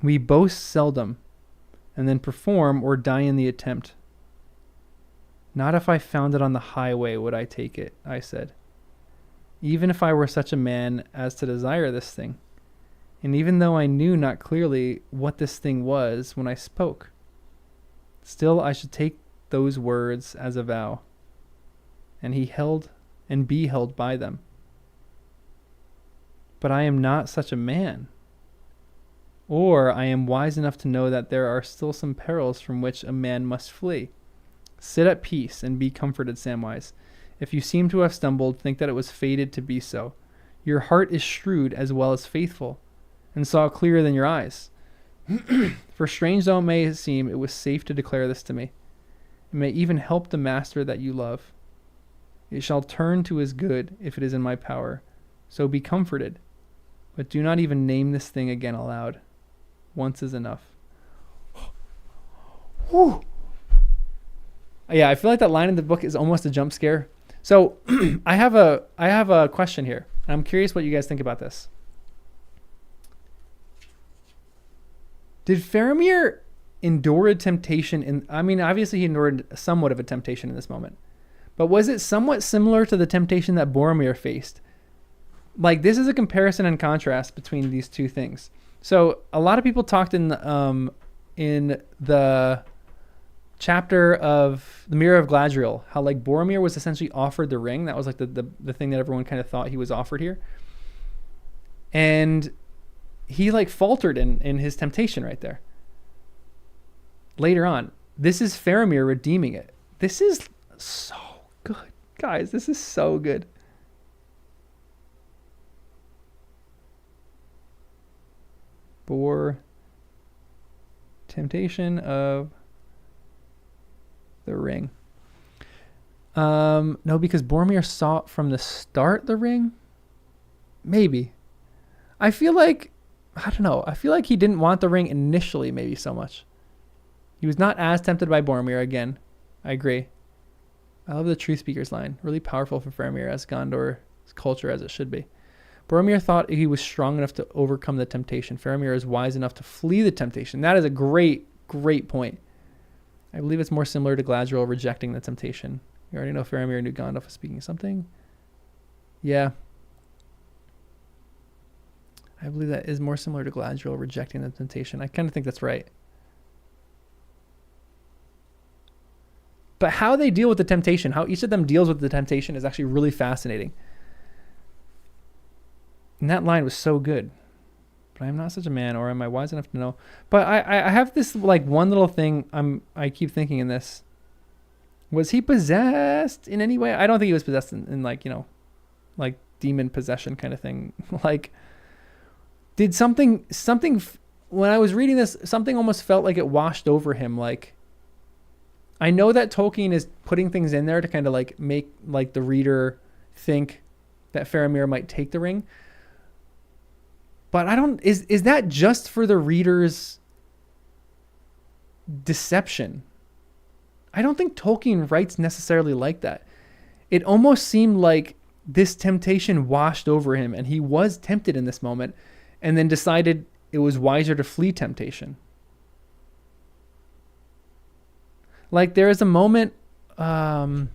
We boast seldom, and then perform or die in the attempt. Not if I found it on the highway would I take it, I said. Even if I were such a man as to desire this thing, and even though I knew not clearly what this thing was when I spoke, still I should take those words as a vow, and be held by them. But I am not such a man, or I am wise enough to know that there are still some perils from which a man must flee. Sit at peace and be comforted, Samwise. If you seem to have stumbled, think that it was fated to be so. Your heart is shrewd as well as faithful, and saw clearer than your eyes. For strange though it may seem, it was safe to declare this to me. It may even help the master that you love. It shall turn to his good if it is in my power. So be comforted, but do not even name this thing again aloud. Once is enough. Whew. Yeah, I feel like that line in the book is almost a jump scare. So I have a question here. I'm curious what you guys think about this. Did Faramir endure a temptation obviously he endured somewhat of a temptation in this moment. But was it somewhat similar to the temptation that Boromir faced? Like, this is a comparison and contrast between these 2 things. So a lot of people talked in the chapter of the Mirror of Galadriel, how like Boromir was essentially offered the ring. That was like the thing that everyone kind of thought he was offered here. And he like faltered in his temptation right there. Later on, this is Faramir redeeming it. This is so good. Guys, this is so good. For temptation of the ring. No, because Boromir saw from the start the ring. Maybe. I feel like he didn't want the ring initially, maybe so much. He was not as tempted by Boromir again. I agree. I love the Truth Speakers line. Really powerful for Faramir as Gondor's culture as it should be. Boromir thought he was strong enough to overcome the temptation. Faramir is wise enough to flee the temptation. That is a great, great point. I believe it's more similar to Galadriel rejecting the temptation. You already know Faramir knew Gandalf was speaking something. Yeah. I believe that is more similar to Galadriel rejecting the temptation. I kind of think that's right. But how they deal with the temptation, how each of them deals with the temptation is actually really fascinating. And that line was so good. But I am not such a man, or am I wise enough to know? But I have this like one little thing I keep thinking in this. Was he possessed in any way? I don't think he was possessed in like, like demon possession kind of thing. Like, did something, when I was reading this, something almost felt like it washed over him. Like, I know that Tolkien is putting things in there to kind of like make like the reader think that Faramir might take the ring. But is that just for the reader's deception? I don't think Tolkien writes necessarily like that. It almost seemed like this temptation washed over him and he was tempted in this moment. and then decided it was wiser to flee temptation. Like there's a moment in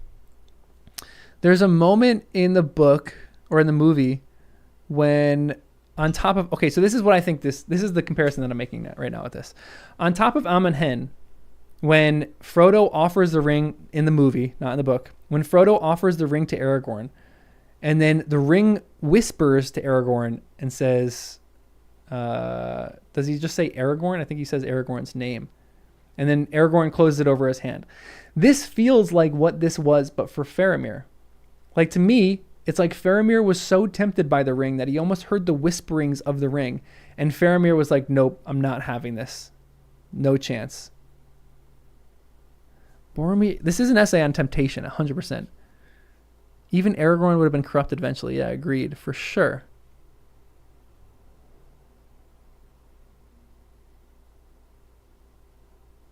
the book or in the movie when on top of, okay, so this is what I think this is the comparison that I'm making right now with this. On top of Amun Hen, when Frodo offers the ring in the movie, not in the book, when Frodo offers the ring to Aragorn, and then the ring whispers to Aragorn and says, does he just say Aragorn? I think he says Aragorn's name. And then Aragorn closes it over his hand. This feels like what this was, but for Faramir. Like to me, it's like Faramir was so tempted by the ring that he almost heard the whisperings of the ring. And Faramir was like, nope, I'm not having this. No chance. Boromir, this is an essay on temptation, 100%. Even Aragorn would have been corrupted eventually. Yeah, agreed, for sure.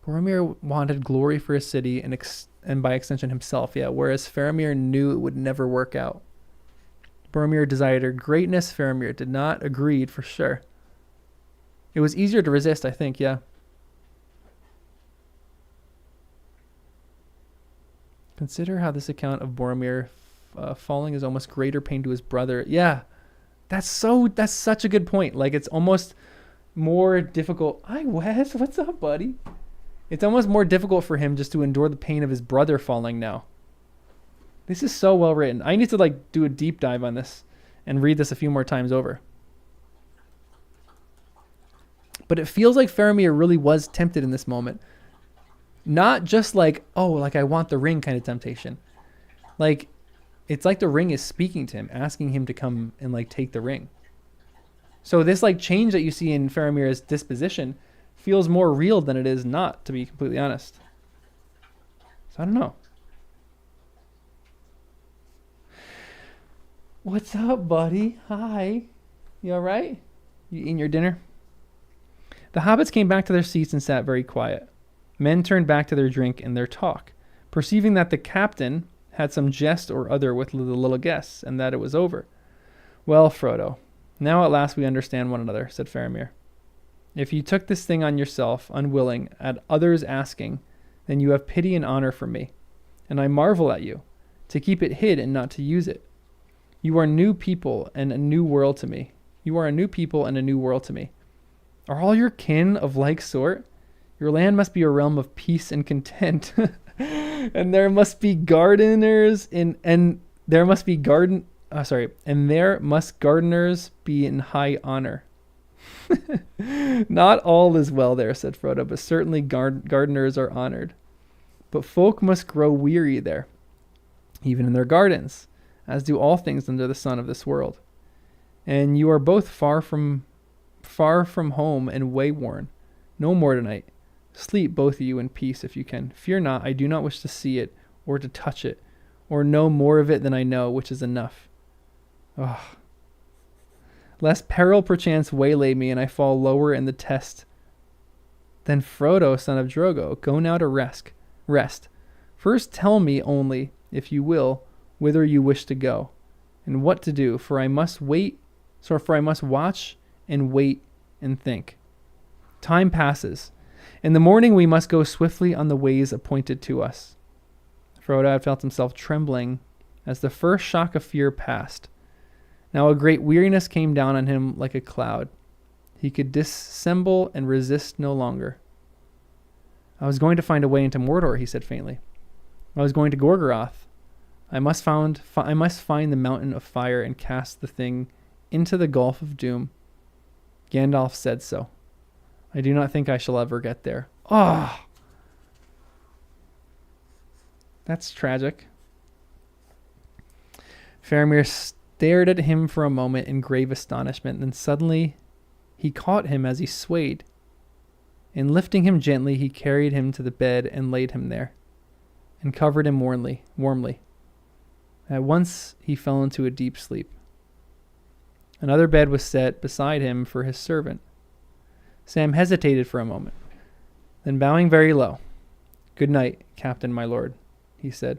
Boromir wanted glory for his city and by extension himself, yeah, whereas Faramir knew it would never work out. Boromir desired greatness, Faramir did not. Agreed, for sure. It was easier to resist, I think, yeah. Consider how this account of Boromir falling is almost greater pain to his brother. Yeah, that's such a good point. Like, it's almost more difficult. Hi, Wes. What's up, buddy? It's almost more difficult for him just to endure the pain of his brother falling now. This is so well written. I need to like do a deep dive on this and read this a few more times over. But it feels like Faramir really was tempted in this moment. Not just like, oh, like I want the ring kind of temptation. Like, it's like the ring is speaking to him, asking him to come and like take the ring. So this like change that you see in Faramir's disposition feels more real than it is not, to be completely honest. So I don't know. What's up, buddy? Hi. You all right? You eating your dinner? The hobbits came back to their seats and sat very quiet. Men turned back to their drink and their talk, perceiving that the captain had some jest or other with the little guests, and that it was over. Well, Frodo, now at last we understand one another, said Faramir. If you took this thing on yourself, unwilling, at others' asking, then you have pity and honor for me. And I marvel at you, to keep it hid and not to use it. You are new people and a new world to me. You are a new people and a new world to me. Are all your kin of like sort? Your land must be a realm of peace and content. And there must be gardeners and there must gardeners be in high honor. Not all is well there, said Frodo, but certainly gardeners are honored. But folk must grow weary there, even in their gardens, as do all things under the sun of this world. And you are both far from home and wayworn. No more tonight. Sleep, both of you, in peace if you can. Fear not, I do not wish to see it, or to touch it, or know more of it than I know, which is enough. Oh. Lest peril perchance waylay me, and I fall lower in the test. Then Frodo, son of Drogo, go now to rest. First tell me only, if you will, whither you wish to go, and what to do, for I must watch and wait and think. Time passes. In the morning we must go swiftly on the ways appointed to us. Frodo had felt himself trembling as the first shock of fear passed. Now a great weariness came down on him like a cloud. He could dissemble and resist no longer. I was going to find a way into Mordor, he said faintly. I was going to Gorgoroth. I must find the mountain of fire and cast the thing into the gulf of doom. Gandalf said so. I do not think I shall ever get there. Oh, that's tragic. Faramir stared at him for a moment in grave astonishment, then suddenly he caught him as he swayed. And lifting him gently, he carried him to the bed and laid him there, and covered him warmly. At once he fell into a deep sleep. Another bed was set beside him for his servant. Sam hesitated for a moment, then bowing very low, "Good night, Captain, my lord," he said.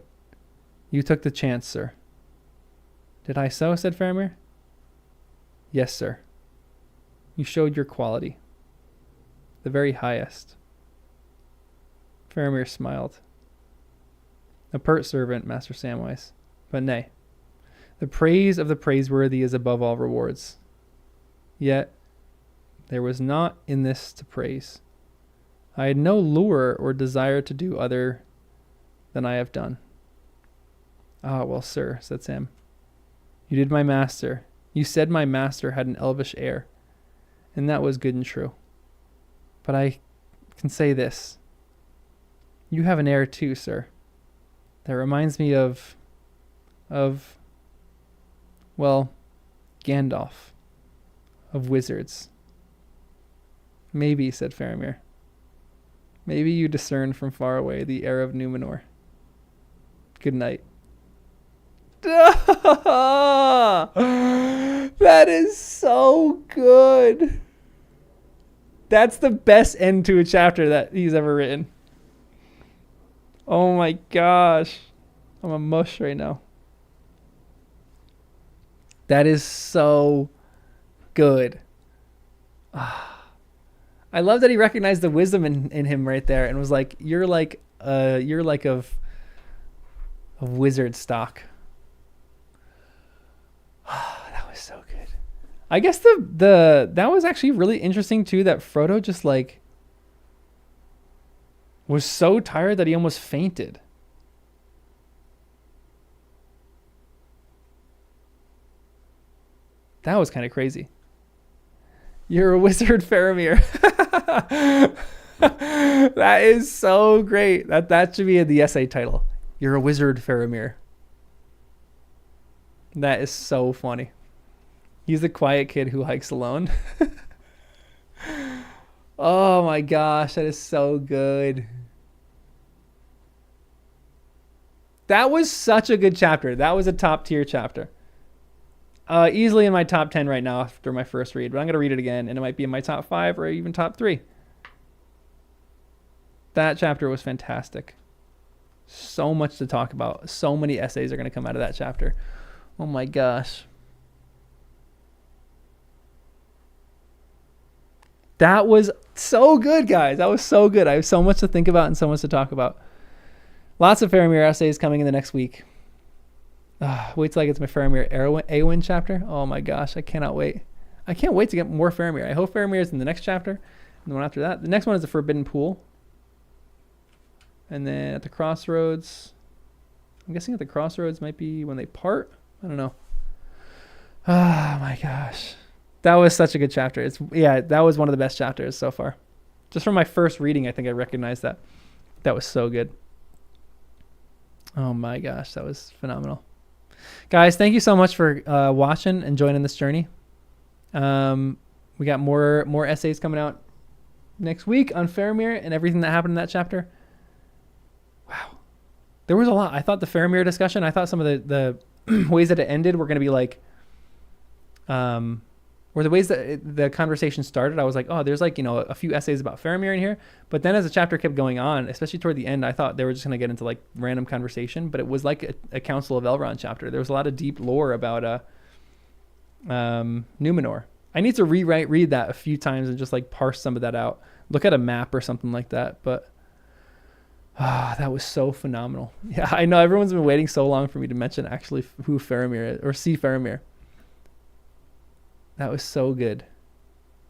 "You took the chance, sir." "Did I so?" said Faramir. "Yes, sir." You showed your quality, the very highest. Faramir smiled. A pert servant, Master Samwise. But nay, the praise of the praiseworthy is above all rewards. Yet, there was not in this to praise. I had no lure or desire to do other than I have done. Ah, well, sir, said Sam. You did my master. You said my master had an elvish air, and that was good and true. But I can say this. You have an air too, sir. That reminds me of, well, Gandalf, of wizards. Maybe, said Faramir. Maybe you discern from far away the air of Numenor. Good night. That is so good. That's the best end to a chapter that he's ever written. Oh my gosh. I'm a mush right now. That is so good. I love that he recognized the wisdom in him right there and was like, you're like of wizard stock. That was so good. I guess that was actually really interesting too, that Frodo just like was so tired that he almost fainted. That was kind of crazy. You're a wizard, Faramir. That is so great. That should be the essay title. You're a wizard, Faramir. That is so funny. He's the quiet kid who hikes alone. Oh my gosh, that is so good. That was such a good chapter. That was a top tier chapter. Easily in my top 10 right now after my first read, but I'm going to read it again and it might be in my top 5 or even top 3. That chapter was fantastic. So much to talk about. So many essays are going to come out of that chapter. Oh my gosh. That was so good, guys. That was so good. I have so much to think about and so much to talk about. Lots of Faramir essays coming in the next week. Wait till I get to my Faramir Eowyn chapter. Oh my gosh, I cannot wait. I can't wait to get more Faramir. I hope Faramir is in the next chapter. And the one after that. The next one is the Forbidden Pool. And then at the Crossroads. I'm guessing at the Crossroads might be when they part. I don't know. Oh my gosh. That was such a good chapter. That was one of the best chapters so far. Just from my first reading, I think I recognized that. That was so good. Oh my gosh, that was phenomenal. Guys, thank you so much for watching and joining this journey. We got more essays coming out next week on Faramir and everything that happened in that chapter. Wow. There was a lot. I thought the Faramir discussion, I thought some of the ways that it ended were going to be like, or the ways that the conversation started, I was like, oh, there's like, a few essays about Faramir in here. But then as the chapter kept going on, especially toward the end, I thought they were just going to get into like random conversation, but it was like a Council of Elrond chapter. There was a lot of deep lore about Numenor. I need to read that a few times and just like parse some of that out. Look at a map or something like that. But that was so phenomenal. Yeah, I know everyone's been waiting so long for me to mention actually who Faramir is or see Faramir. That was so good.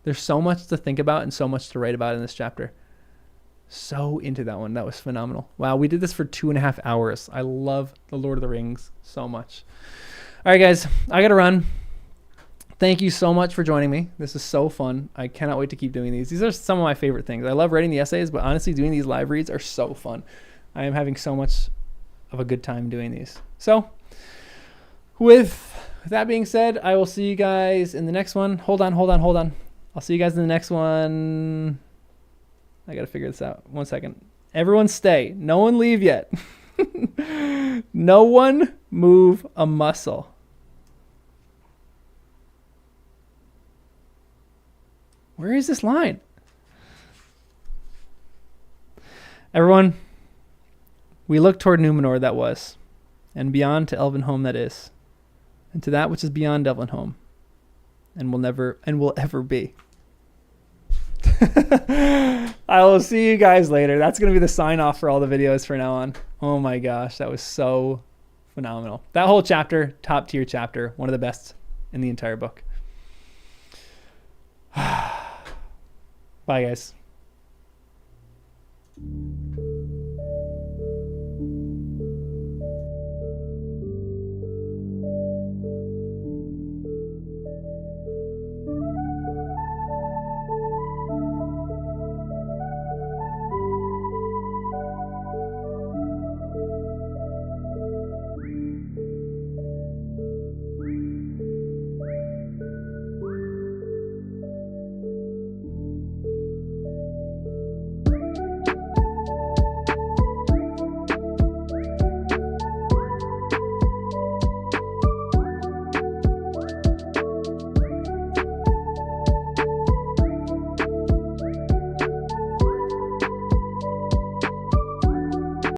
There's so much to think about and so much to write about in this chapter. So into that one. That was phenomenal. Wow, we did this for 2.5 hours. I love The Lord of the Rings so much. All right, guys, I got to run. Thank you so much for joining me. This is so fun. I cannot wait to keep doing these. These are some of my favorite things. I love writing the essays, but honestly, doing these live reads are so fun. I am having so much of a good time doing these. So, with that being said, I will see you guys in the next one. Hold on. I'll see you guys in the next one. I got to figure this out. 1 second. Everyone stay. No one leave yet. No one move a muscle. Where is this line? Everyone, we look toward Numenor that was, and beyond to Elvenhome that is, and to that which is beyond Elvenhome, and will ever be. I will see you guys later. That's going to be the sign off for all the videos from now on. Oh my gosh, that was so phenomenal. That whole chapter, top tier chapter, one of the best in the entire book. Bye, guys.